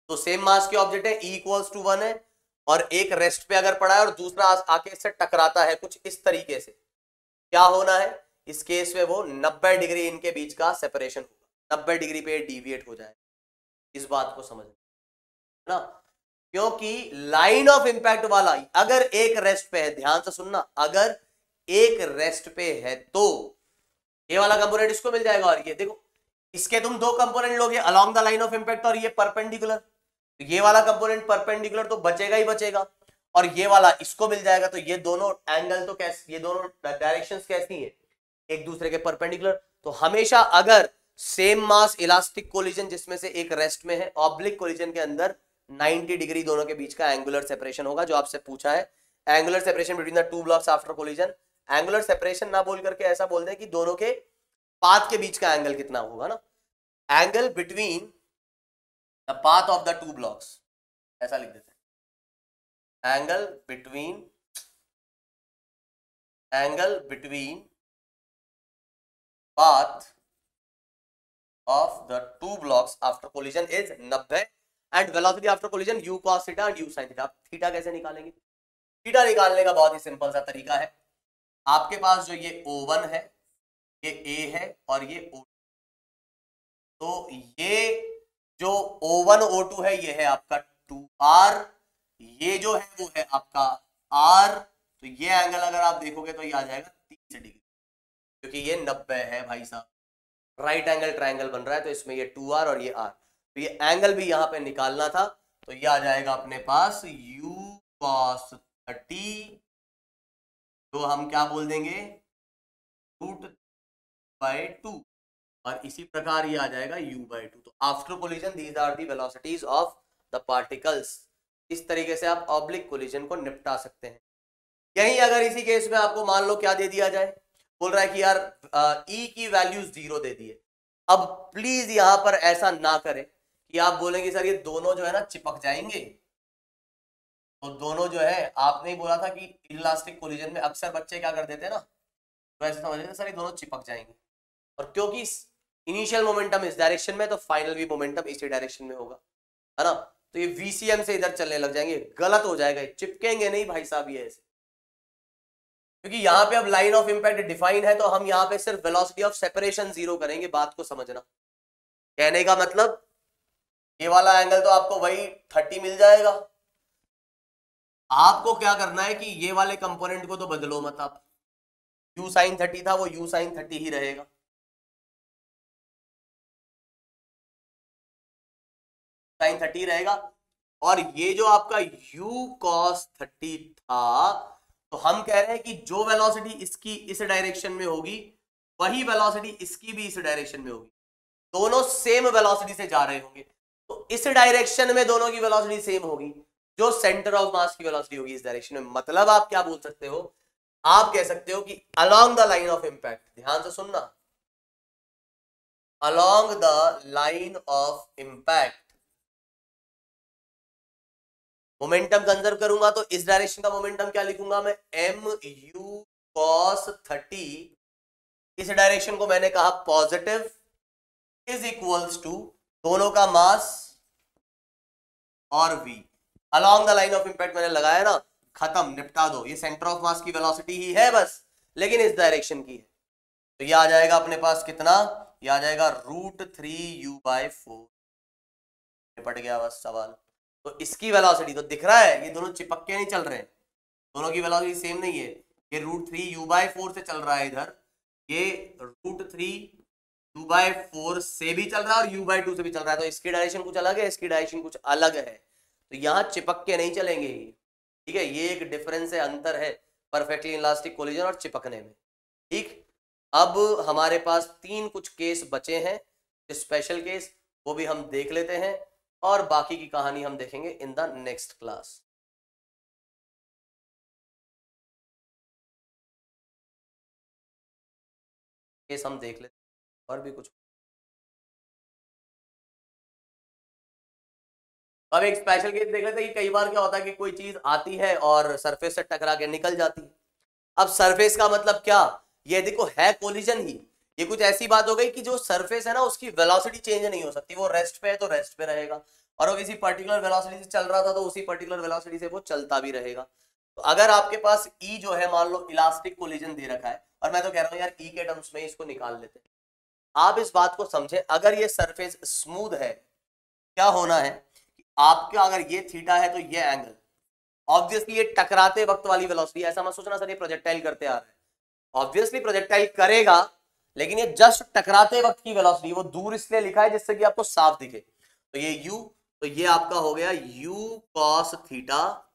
तो सेम मास के ऑब्जेक्ट है, E = 1 है, और एक रेस्ट पे अगर पड़ा है और दूसरा आके इससे टकराता है कुछ इस तरीके से, क्या होना है इस केस में? वो 90 डिग्री इनके बीच का सेपरेशन होगा, 90 डिग्री पे डिविएट हो जाए। इस बात को समझना ना, क्योंकि लाइन ऑफ इंपैक्ट वाला अगर एक रेस्ट पे है, ध्यान से सुनना, अगर एक रेस्ट पे है तो ये वाला कंपोनेंट इसको मिल जाएगा, और ये देखो इसके तुम दो कंपोनेंट लोगे along the line of impact और ये परपेंडिकुलर, तो ये वाला कंपोनेंट परपेंडिकुलर तो बचेगा ही बचेगा, और ये वाला इसको मिल जाएगा, तो ये दोनों एंगल तो कैसे, ये दोनों डायरेक्शंस कैसी हैं? एक दूसरे के परपेंडिकुलर। तो हमेशा अगर सेम मास इलास्टिक कोलिजन जिसमें से एक रेस्ट में है, ऑब्लिक कोलिजन के अंदर 90 डिग्री दोनों के बीच का एंगुलर सेपरेशन होगा, जो आपसे पूछा है, angular separation between the two blocks after collision. Angular separation ना बोल करके ऐसा बोल दें कि दोनों के पाथ के बीच का एंगल कितना होगा ना, angle between the path of the two blocks, ऐसा लिख देते हैं, angle between path of the two blocks after collision is 90 and velocity after collision u cos theta and u sin theta। Theta कैसे निकालेंगे? Theta निकालने का बहुत ही simple सा तरीका है, आपके पास जो ये O1 है, ये A है और ये O2, तो ये जो O1 O2 है ये है आपका 2R, ये जो है वो है आपका R, तो ये एंगल अगर आप देखोगे तो ये आ जाएगा 30 डिग्री, क्योंकि ये 90 है भाई साहब, राइट एंगल ट्रायंगल बन रहा है, तो इसमें ये 2R और ये R, तो ये एंगल भी यहाँ पे निकालना था, तो ये आ जाएगा अपने पास u cos 30, तो हम क्या बोल देंगे √2, और इसी प्रकार ये आ जाएगा u/2। तो after collision these are the velocities of the particles. इस तरीके से आप ऑब्लिक कोलिजन को निपटा सकते हैं। यही अगर इसी केस में आपको मान लो क्या दे दिया जाए, बोल रहा है कि यार ई की वैल्यू 0 दे दिए। अब प्लीज यहां पर ऐसा ना करें कि आप बोलेंगे सर ये दोनों जो है ना चिपक जाएंगे। तो दोनों जो है, आपने ही बोला था कि इलास्टिक कोलिजन में अक्सर बच्चे क्या कर देते हैं ना, तो ऐसे समझ लेते सर ये दोनों चिपक जाएंगे। और क्योंकि इनिशियल मोमेंटम इस डायरेक्शन में, तो फाइनल भी मोमेंटम इसी डायरेक्शन में होगा, है ना। तो ये VCM से इधर चलने लग जाएंगे, गलत हो जाएगा, चिपकेंगे नहीं भाई साहब ये ऐसे। क्योंकि यहाँ पे अब लाइन ऑफ इंपैक्ट डिफाइन है, तो हम यहाँ पे सिर्फ वेलोसिटी ऑफ सेपरेशन 0 करेंगे। बात को समझना, कहने का मतलब ये वाला एंगल तो आपको वही 30 मिल जाएगा। आपको क्या करना है कि ये वाले कंपोनेंट को तो बदलो मत आप, u sin 30 था वो u sin 30 ही रहेगा। sin 30 रहेगा। और ये जो आपका u cos 30 था, तो हम कह रहे हैं कि जो वेलोसिटी इसकी इस डायरेक्शन में होगी वही वेलोसिटी इसकी भी इस डायरेक्शन में होगी, दोनों सेम वेलोसिटी से जा रहे होंगे। तो इस डायरेक्शन में दोनों की वेलोसिटी सेम होगी, जो सेंटर ऑफ मास की वेलोसिटी होगी इस डायरेक्शन में। मतलब आप क्या बोल सकते हो, आप कह सकते हो कि along the line of impact, ध्यान से सुनना, along the line of impact momentum conserve करूंगा, तो इस डायरेक्शन का मोमेंटम क्या लिखूंगा मैं, mu cos 30, इस डायरेक्शन को मैंने कहा पॉजिटिव, इज इक्वल्स टू दोनों का मास और v। Along the line of impact मैंने लगाया ना, खत्म, निपटा दो, ये सेंटर ऑफ मास की वेलोसिटी ही है बस, लेकिन इस डायरेक्शन की है। तो ये आ जाएगा अपने पास कितना, ये आ जाएगा √3u/4। निपट गया बस सवाल। तो इसकी वेलोसिटी तो दिख रहा है, ये दोनों चिपक के नहीं चल रहे हैं, दोनों की वेलोसिटी सेम नहीं है। ये √3u/4 से चल रहा है इधर, ये √3u/4 से भी चल रहा है और u/2 से भी चल रहा है। तो इसकी डायरेक्शन कुछ अलग है, इसकी डायरेक्शन कुछ अलग है, तो यहाँ चिपक के नहीं चलेंगे, ठीक है। ये एक डिफरेंस है, अंतर है परफेक्टली इलास्टिक कोलिजन और चिपकने में, ठीक। अब हमारे पास 3 कुछ केस बचे हैं, स्पेशल केस, वो भी हम देख लेते हैं और बाकी की कहानी हम देखेंगे in the next class. Case हम देख लेते हैं और भी कुछ। अब एक स्पेशल केस देख लेते हैं कि कई बार क्या होता है कि कोई चीज आती है और सरफेस से टकरा के निकल जाती है। अब सरफेस का मतलब क्या, ये देखो है कोलिजन ही, ये कुछ ऐसी बात हो गई कि जो सरफेस है ना उसकी वेलोसिटी चेंज नहीं हो सकती, वो रेस्ट पे है तो रेस्ट पे रहेगा, और वो किसी पर्टिकुलर वेलोसिटी से चल रहा था तो उसी पर्टिकुलर वेलोसिटी से वो चलता भी रहेगा। तो अगर आपके पास ई जो है मान लो इलास्टिक कोलिजन दे रखा है, और मैं तो कह रहा हूं यार ई के टर्म्स में इसको निकाल लेते हैं। आप इस बात को समझे, अगर ये सरफेस स्मूथ है, क्या होना है, आपका अगर ये थीटा है तो ये एंगल, ऑब्वियसली ये टकराते वक्त वाली वेलोसिटी, ऐसा मत सोचना सर ये प्रोजेक्टाइल करते आ रहा है, ऑब्वियसली प्रोजेक्टाइल करेगा, लेकिन ये जस्ट टकराते वक्त की वेलोसिटी, वो दूर इसलिए लिखा है जिससे कि आपको साफ दिखे। तो ये u, तो ये आपका हो गया u cos थीटा,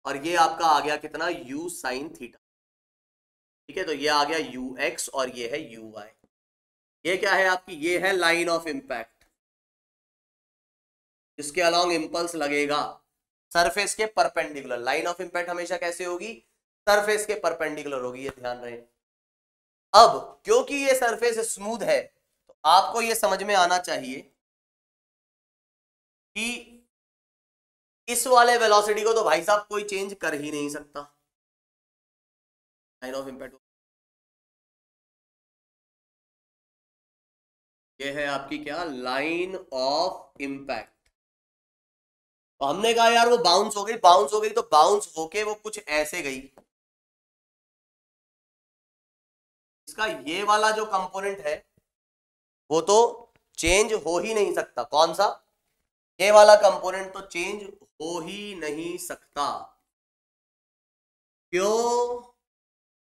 और ये आपका आ गया कितना, u sin थीटा, ठीक है। तो ये आ गया ux और ये है uy। ये क्या है आपकी, ये है लाइन ऑफ इंपैक्ट, जिसके अलोंग इंपल्स लगेगा सरफेस के परपेंडिकुलर। लाइन ऑफ इंपैक्ट हमेशा कैसे होगी, सरफेस के परपेंडिकुलर होगी, ये ध्यान रहे। अब क्योंकि ये सरफेस स्मूथ है, तो आपको ये समझ में आना चाहिए कि इस वाले वेलोसिटी को तो भाई साहब कोई चेंज कर ही नहीं सकता, लाइन ऑफ इंपैक्ट। ये है आपकी क्या, लाइन ऑफ इंपैक्ट। तो हमने कहा यार वो बाउंस हो गई, बाउंस हो गई, तो बाउंस होके वो कुछ ऐसे गई, इसका ये वाला जो कंपोनेंट है वो तो चेंज हो ही नहीं सकता। कौन सा, ये वाला कंपोनेंट तो चेंज हो ही नहीं सकता। क्यों,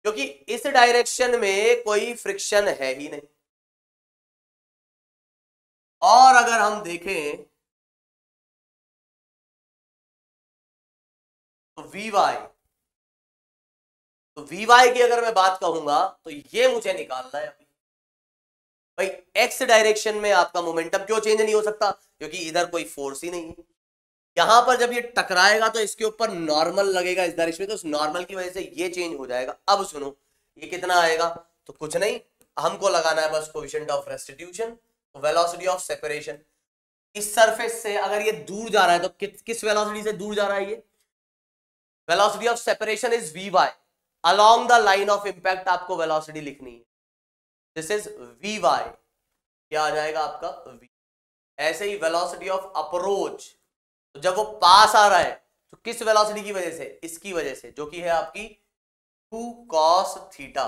क्योंकि इस डायरेक्शन में कोई फ्रिक्शन है ही नहीं। और अगर हम देखें तो Vy की अगर मैं बात कहूंगा तो ये मुझे निकालना है अभी भाई, एक्स डायरेक्शन में आपका मोमेंटम क्यों चेंज नहीं हो सकता, क्योंकि इधर कोई फोर्स ही नहीं है। यहां पर जब ये टकराएगा तो इसके ऊपर नॉर्मल लगेगा इस डायरेक्शन में, तो उस नॉर्मल की वजह से ये चेंज हो जाएगा। अब सुनो, ये कितना आएगा, तो कुछ नहीं, हमको लगाना है बस कोएफिशिएंट ऑफ रेस्टिट्यूशन, तो वेलोसिटी ऑफ सेपरेशन। इस सरफेस से अगर ये दूर जा रहा है तो किस वेलोसिटी से दूर जा रहा है ये, velocity of separation is V Y, along the line of impact आपको वेलोसिटी लिखनी है, दिस इज वी वाई, क्या आ जाएगा आपका v। ऐसे ही वेलोसिटी ऑफ अप्रोच, तो जब वो पास आ रहा है तो किस वेलोसिटी की वजह से, इसकी वजह से, जो कि है आपकी 2 cos थीटा।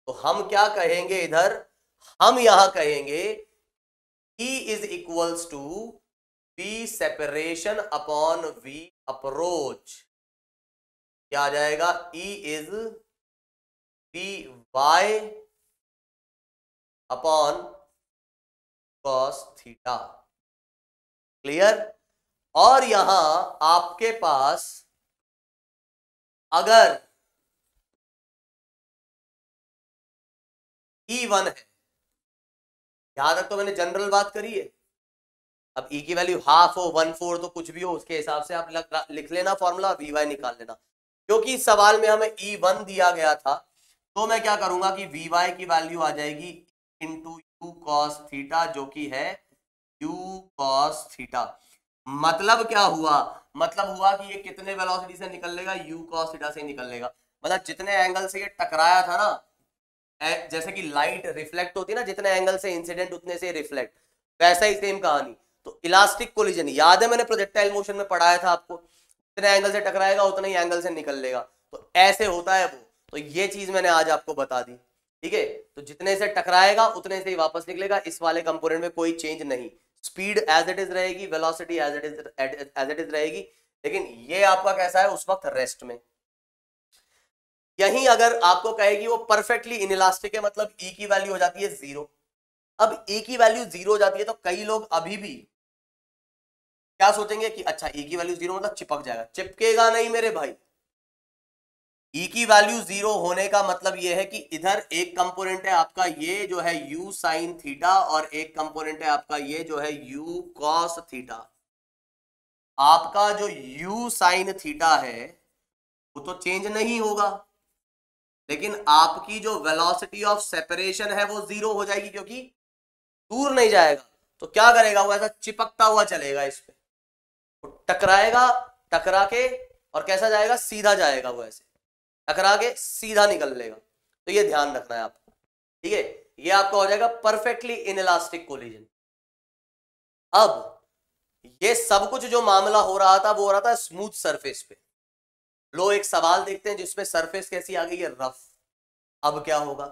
तो हम क्या कहेंगे इधर, हम यहां कहेंगे E is equals to V separation upon V approach, क्या आ जाएगा, E is V Y upon cos theta, clear. और यहां आपके पास अगर E1 है, यहां तक तो मैंने जनरल बात करी है। अब E की वैल्यू हाफ हो 1/4 तो कुछ भी हो उसके हिसाब से आप लिख लेना फॉर्मूला, Vy निकाल लेना। क्योंकि इस सवाल में हमें E1 दिया गया था, तो मैं क्या करूंगा कि Vy की वैल्यू आ जाएगी इंटू यू कॉस थीटा, जो कि है यू कॉस थीटा। मतलब क्या हुआ, मतलब हुआ कि ये कितने वेलोसिटी से निकलेगा, यू कॉस थीटा से निकलेगा। मतलब जितने एंगल से ये टकराया था ना, जैसे कि लाइट रिफ्लेक्ट होती है ना, जितने एंगल से इंसिडेंट उतने से रिफ्लेक्ट, वैसा ही सेम कहानी। तो इलास्टिक कोलिजन याद है, मैंने प्रोजेक्टाइल मोशन में पढ़ाया था आपको, जितने एंगल से टकराएगा उतने ही एंगल से निकल लेगा, तो ऐसे होता है वो। तो ये चीज मैंने आज आपको बता दी, ठीक है। तो जितने से टकराएगा उतने से ही वापस निकलेगा, इस वाले कंपोनेंट में कोई चेंज नहीं, स्पीड एज इट इज रहेगी, वेलोसिटी एज इट इज रहेगी। लेकिन ये आपका कैसा है उस वक्त रेस्ट में। यही अगर आपको कहेगी वो परफेक्टली इनइलास्टिक है, मतलब E की वैल्यू हो जाती है 0। अब E की वैल्यू 0 हो जाती है तो कई लोग अभी भी क्या सोचेंगे कि अच्छा E की वैल्यू 0 मतलब चिपक जाएगा, चिपकेगा नहीं मेरे भाई। E की वैल्यू 0 होने का मतलब यह है कि इधर एक कंपोनेंट है आपका ये जो है u साइन थीटा, और एक कंपोनेंट है आपका ये जो है u कॉस थीटा। आपका जो u साइन थीटा है वो तो चेंज नहीं होगा, लेकिन आपकी जो वेलोसिटी ऑफ सेपरेशन है वो 0 हो जाएगी, क्योंकि दूर नहीं जाएगा। तो क्या करेगा वो, ऐसा चिपकता हुआ चलेगा इस पे, वो टकराएगा, टकरा के और कैसा जाएगा, सीधा जाएगा, वो ऐसे टकरा के सीधा निकल लेगा। तो ये ध्यान रखना है आपको, ठीक है। ये आपका हो जाएगा परफेक्टली इनइलास्टिक कोलिजन। अब ये सब कुछ जो मामला हो रहा था वो हो रहा था स्मूथ सरफेस पे। लो एक सवाल देखते हैं जिसमें सरफेस कैसी आ गई है, रफ। अब क्या होगा,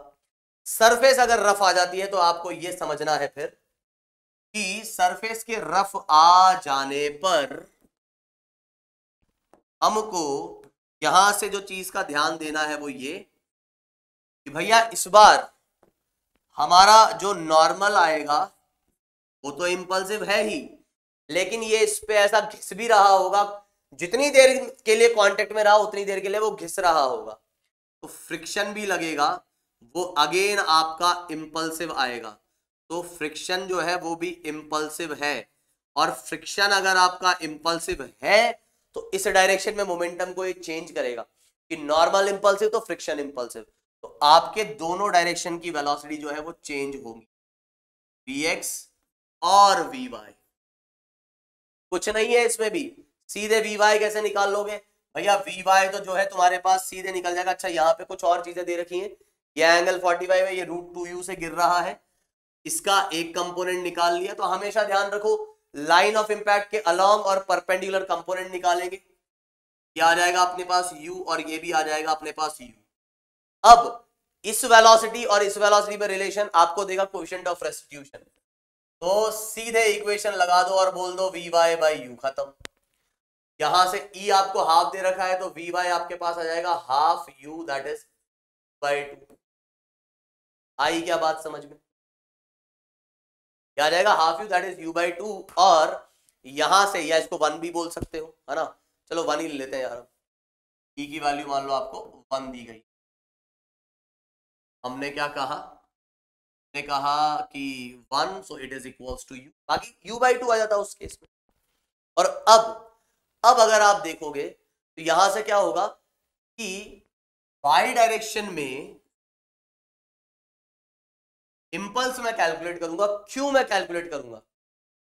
सरफेस अगर रफ आ जाती है तो आपको यह समझना है फिर कि सरफेस के रफ आ जाने पर हमको यहां से जो चीज का ध्यान देना है वो ये कि भैया इस बार हमारा जो नॉर्मल आएगा वो तो इंपल्सिव है ही, लेकिन ये इस पे ऐसा घिस भी रहा होगा, जितनी देर के लिए कांटेक्ट में रहा उतनी देर के लिए वो घिस रहा होगा, तो फ्रिक्शन भी लगेगा, वो अगेन आपका इंपल्सिव आएगा। तो फ्रिक्शन जो है वो भी इंपल्सिव है, और फ्रिक्शन अगर आपका इंपल्सिव है तो इस डायरेक्शन में मोमेंटम को ये चेंज करेगा कि नॉर्मल इंपल्सिव तो फ्रिक्शन इंपल्सिव, तो आपके दोनों डायरेक्शन की वेलोसिटी जो है वो चेंज होगी, Vx और Vy। कुछ नहीं है इसमें भी, सीधे Vy कैसे निकाल लोगे भैया, Vy तो जो है तुम्हारे पास सीधे निकल जाएगा। अच्छा यहाँ पे कुछ और चीजें दे रखी हैं, ये एंगल 45 है, ये √2u से गिर रहा है, इसका एक कंपोनेंट निकाल लिया। तो हमेशा ध्यान रखो लाइन ऑफ इंपैक्ट के अलोंग और परपेंडिकुलर कंपोनेंट निकालेंगे, ये आ जाएगा अपने पास u और ये भी आ जाएगा अपने पास u। अब इस वेलोसिटी और इस वेलोसिटी में रिलेशन आपको देगा कोएफिशिएंट ऑफ रेस्टिट्यूशन, तो सीधे इक्वेशन लगा दो और बोल दो Vy/u, खत्म। यहां से E आपको हाफ दे रखा है तो Vy आपके पास आ जाएगा हाफ u, दैट इज /2। आई क्या बात समझ में, क्या आ जाएगा, half u that is u/2। और यहां से या इसको 1 भी बोल सकते हो, है ना, चलो 1 ही ले लेते हैं यार। E की वैल्यू मान लो आपको 1 दी गई, हमने क्या कहा, ने कहा कि 1, so it is equals to u, बाकी u/2 आ जाता उस केस में। और अब अगर आप देखोगे तो यहां से क्या होगा कि y डायरेक्शन में इंपल्स मैं कैलकुलेट करूंगा, क्यों मैं कैलकुलेट करूंगा,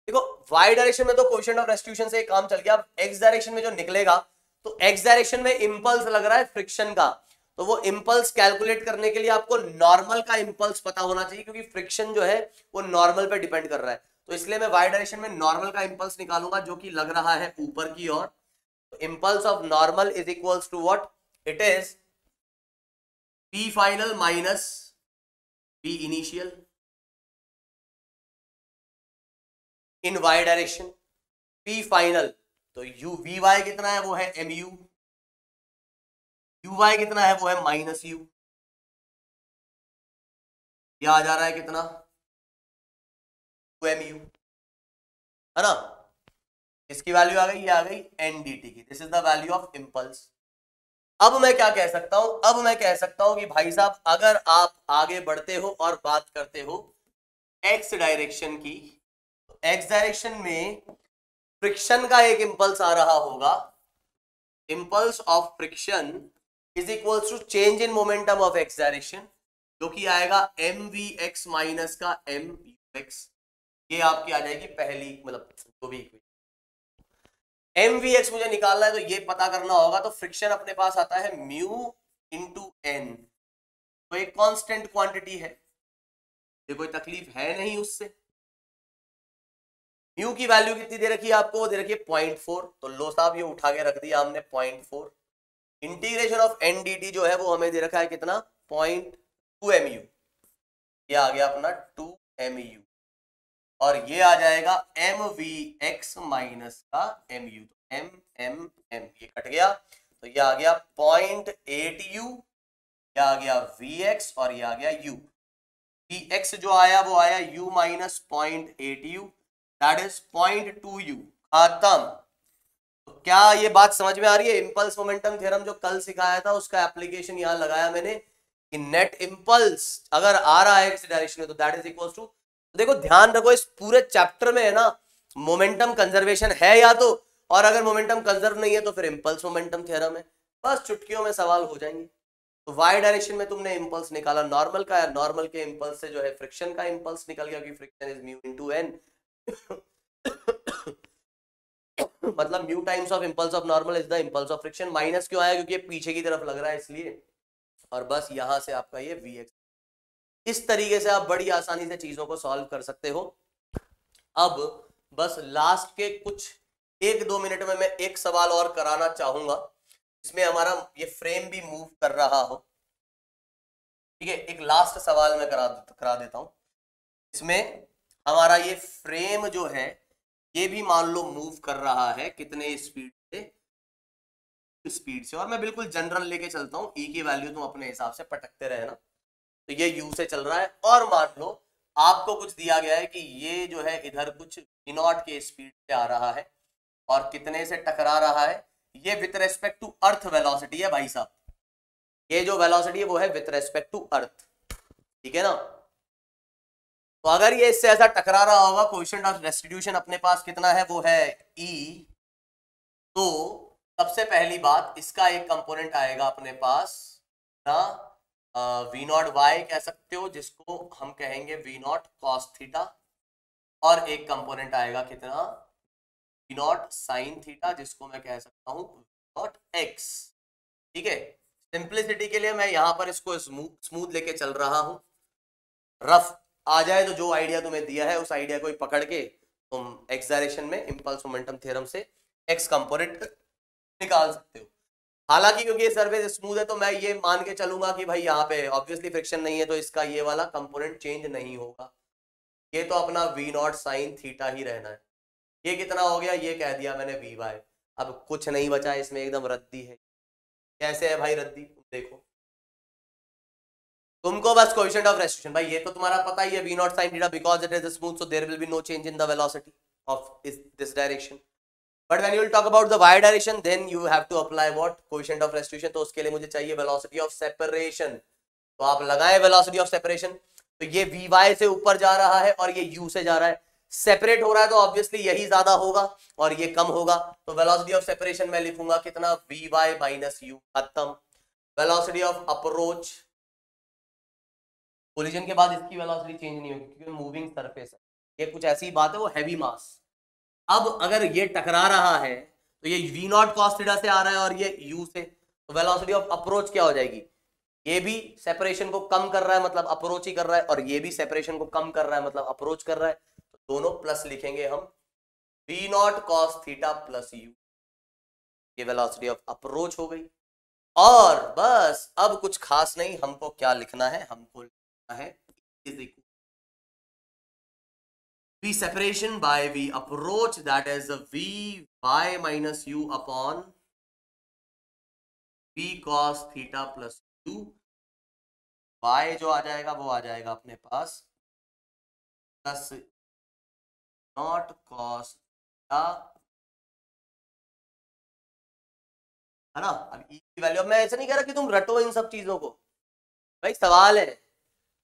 देखो y डायरेक्शन में तो कोएफिशिएंट ऑफ रेस्टिट्यूशन से काम चल गया। अब x डायरेक्शन में जो निकलेगा तो x डायरेक्शन में इंपल्स लग रहा है फ्रिक्शन का, तो वो इंपल्स कैलकुलेट करने के लिए आपको नॉर्मल का इंपल्स पता होना चाहिए, क्योंकि फ्रिक्शन जो है वो नॉर्मल पे डिपेंड कर रहा है। तो इसलिए मैं y डायरेक्शन में नॉर्मल का इंपल्स निकालूंगा जो कि लग रहा है ऊपर की ओर। तो impulse of normal is equals to what, it is p final minus p initial in y direction. p final तो vy कितना है वो है mu, uy कितना है वो है माइनस u, यह आ जा रहा है कितना 2mu, है ना। इसकी वैल्यू आ गई, ये आ गई ndt की। This is the value of impulse. अब मैं क्या कह सकता हूं, अब मैं कह सकता हूं कि भाई साहब अगर आप आगे बढ़ते हो और बात करते हो x डायरेक्शन की, तो x डायरेक्शन में फ्रिक्शन का एक इंपल्स आ रहा होगा, impulse of friction is equals to change in momentum of x direction, जो कि आएगा mvx माइनस का mux। ये आपकी आ जाएगी पहली, मतलब जो भी mvx मुझे निकालना है तो ये पता करना होगा। तो फ्रिक्शन अपने पास आता है म्यू इंटू एन, तो एक कांस्टेंट क्वांटिटी है, ये कोई तकलीफ है नहीं उससे। म्यू की वैल्यू कितनी दे रखी है आपको, दे रखी है 0.4, तो लो साहब ये उठा के रख दिया हमने 0.4। इंटीग्रेशन ऑफ ndt जो है वो हमें दे रखा है कितना 0.2mu, ये आ गया अपना 2mu, और ये आ जाएगा mvx माइनस का mu, तो m ये कट गया, तो ये आ गया 0.8u, ये आ गया vx और ये आ गया u। vx जो आया वो आया u minus 0.8u, that is 0.2u। खत्म। तो क्या ये बात समझ में आ रही है? इंपल्स मोमेंटम थ्योरम जो कल सिखाया था उसका एप्लीकेशन यहां लगाया मैंने कि नेट इंपल्स अगर आ रहा है किसी डायरेक्शन में तो दैट इज इक्वल टू, देखो ध्यान रखो इस पूरे चैप्टर में है ना मोमेंटम कंजर्वेशन है या तो, और अगर मोमेंटम कंजर्व नहीं है तो फिर इंपल्स मोमेंटम थ्योरम है। बस चुटकियों में सवाल हो जाएंगे। तो वाई डायरेक्शन में तुमने इंपल्स निकाला नॉर्मल का, नॉर्मल के इंपल्स से जो है फ्रिक्शन का इंपल्स निकल गया, क्योंकि friction is mu into N मतलब mu times of impulse of normal is the impulse of friction. Minus क्यों आया, क्योंकि ये पीछे की तरफ लग रहा है इसलिए, और बस यहां से आपका ये vx। इस तरीके से आप बड़ी आसानी से चीजों को सॉल्व कर सकते हो। अब बस लास्ट के कुछ 1-2 मिनट में मैं एक सवाल और कराना चाहूंगा, इसमें हमारा ये फ्रेम भी मूव कर रहा हो। ठीक है, एक लास्ट सवाल मैं करा देता हूं। इसमें हमारा ये फ्रेम जो है ये भी मान लो मूव कर रहा है, कितने स्पीड से, और मैं बिल्कुल जनरल लेके चलता हूं, ई की वैल्यू तुम अपने हिसाब से पटकते रहना। तो ये यू से चल रहा है, और मान लो आपको कुछ दिया गया है कि ये जो है इधर कुछ v0 के स्पीड से आ रहा है, और कितने से टकरा रहा है, ये with respect to earth velocity है भाई साहब। ये जो वेलोसिटी है वो है विथ रेस्पेक्ट टू अर्थ, ठीक है ना। तो अगर ये इससे ऐसा टकरा रहा होगा, कोएफिशिएंट ऑफ रेस्टिट्यूशन अपने पास कितना है, वो है E। तो सबसे पहली बात, इसका एक कंपोनेंट आएगा अपने पास ना v0 y कह सकते हो, जिसको हम कहेंगे v0 cos थीटा, और एक कंपोनेंट आएगा कितना v0 sin थीटा, जिसको मैं कह सकता हूं v0 x। ठीक है, सिंप्लिसिटी के लिए मैं यहां पर इसको स्मूथ लेके चल रहा हूं। रफ आ जाए तो जो आइडिया तुम्हें दिया है उस आइडिया को ही पकड़ के तुम x डायरेक्शन में इंपल्स मोमेंटम थ्योरम से x कंपोनेंट निकाल सकते हो। हालांकि क्योंकि ये सरफेस स्मूथ है तो मैं ये मान के चलूंगा कि भाई यहाँ पे ऑब्वियसली फ्रिक्शन नहीं है, तो इसका ये वाला कंपोनेंट चेंज नहीं होगा, ये तो अपना v0 sin थीटा ही रहना है। ये कितना हो गया, ये कह दिया मैंने vy। अब कुछ नहीं बचा इसमें, एकदम रद्दी है। कैसे है भाई रद्दी, देखो तुमको बस कोएफिशिएंट ऑफ रेस्ट्रिक्शन, भाई ये तो तुम्हारा पता ही है v0 sin theta, because it is smooth so there will be no change in the velocity of this direction. But when you will talk about the y direction, then you have to apply what coefficient of restriction। तो उसके लिए मुझे चाहिए velocity of separation। तो आप लगाएं velocity of separation, तो ये vy से ऊपर जा रहा है और ये u से जा रहा है। सेपरेट हो रहा है तो ऑब्वियसली यही ज्यादा होगा और ये कम होगा, तो वेलोसिटी ऑफ सेपरेशन मैं लिखूंगा कितना, vy माइनस u, खत्म। वेलोसिटी ऑफ अप्रोच, कोलिजन के बाद इसकी वेलोसिटी चेंज नहीं होगी क्योंकि मूविंग सरफेस है, ये कुछ ऐसी बात है, वो हैवी मास। अब अगर ये टकरा रहा है तो ये v नॉट cos थीटा से आ रहा है और ये u से, तो वेलोसिटी ऑफ अप्रोच क्या हो जाएगी, ये भी सेपरेशन को कम कर रहा है मतलब अप्रोच ही कर रहा है, और ये भी सेपरेशन को कम कर रहा है मतलब अप्रोच कर रहा है, तो दोनों प्लस लिखेंगे हम, v not cos theta plus u, ये वेलोसिटी ऑफ अप्रोच हो गई। और बस अब कुछ खास नहीं, हमको क्या लिखना है, हमको लिखना है is equal v separation by v approach, that is vy minus u upon v cos theta plus u, y जो आ जाएगा वो आ जाएगा अपने पास प्लस नॉट cos theta, है ना। अब e की वैल्यू, मैं ऐसा नहीं कह रहा कि तुम रटो इन सब चीजों को, भाई सवाल है,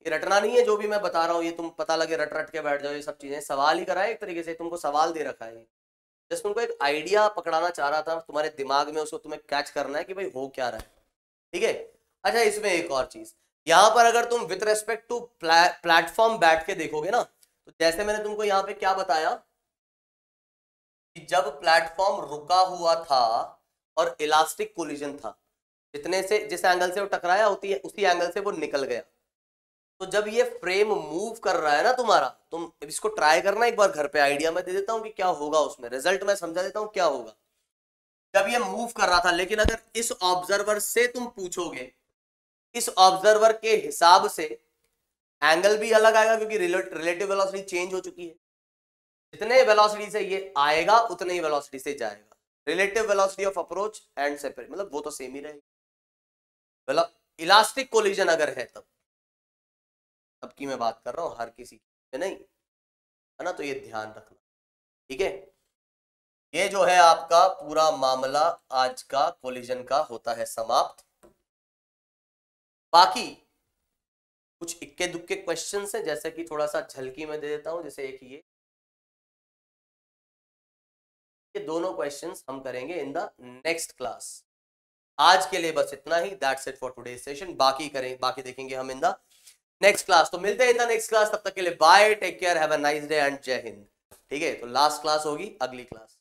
ये रटना नहीं है जो भी मैं बता रहा हूँ, ये तुम पता लगे रट रट के बैठ जाओ, ये सब चीजें सवाल ही कराए, एक तरीके से तुमको सवाल दे रखा है, जस्ट तुमको एक आइडिया पकड़ाना चाह रहा था तुम्हारे दिमाग में, उसको तुम्हें कैच करना है कि भाई हो क्या रहा है, ठीक है। अच्छा, इसमें एक और चीज, यहाँ पर अगर तुम विथ रेस्पेक्ट टू प्लेटफॉर्म बैठ के देखोगे ना, तो जैसे मैंने तुमको यहाँ पे क्या बताया कि जब प्लेटफॉर्म रुका हुआ था और इलास्टिक कोलिजन था, जितने से जिस एंगल से वो टकराया होती है उसी एंगल से वो निकल गया, तो जब ये फ्रेम मूव कर रहा है ना तुम्हारा, तुम इसको ट्राई करना एक बार घर पे, आइडिया मैं दे देता हूँ कि क्या होगा उसमें, रिजल्ट मैं समझा देता हूँ क्या होगा। जब ये मूव कर रहा था, लेकिन अगर इस ऑब्जर्वर से तुम पूछोगे, इस ऑब्जर्वर के हिसाब से एंगल भी अलग आएगा क्योंकि रिलेटिव वेलोसिटी चेंज हो चुकी है, जितने वेलोसिटी से ये आएगा उतने ही वेलोसिटी से जाएगा, relative velocity of approach and separate, मतलब वो तो सेम ही रहेगी। इलास्टिक कोलिजन अगर है तब की मैं बात कर रहा हूं, हर किसी की नहीं, है ना, तो ये ध्यान रखना, ठीक है। ये जो है आपका पूरा मामला आज का कोलिजन का होता है समाप्त। बाकी कुछ इक्के दुक्के क्वेश्चंस हैं, जैसे कि थोड़ा सा झलकी में दे देता हूं, जैसे एक ये दोनों क्वेश्चंस हम करेंगे इन द नेक्स्ट क्लास। आज के लिए बस इतना ही, that's it for today session, बाकी देखेंगे हम इन द नेक्स्ट क्लास। तो मिलते हैं इन द नेक्स्ट क्लास, तब तक के लिए bye, take care, have a nice day and जय हिंद। ठीक है, तो लास्ट क्लास होगी अगली क्लास।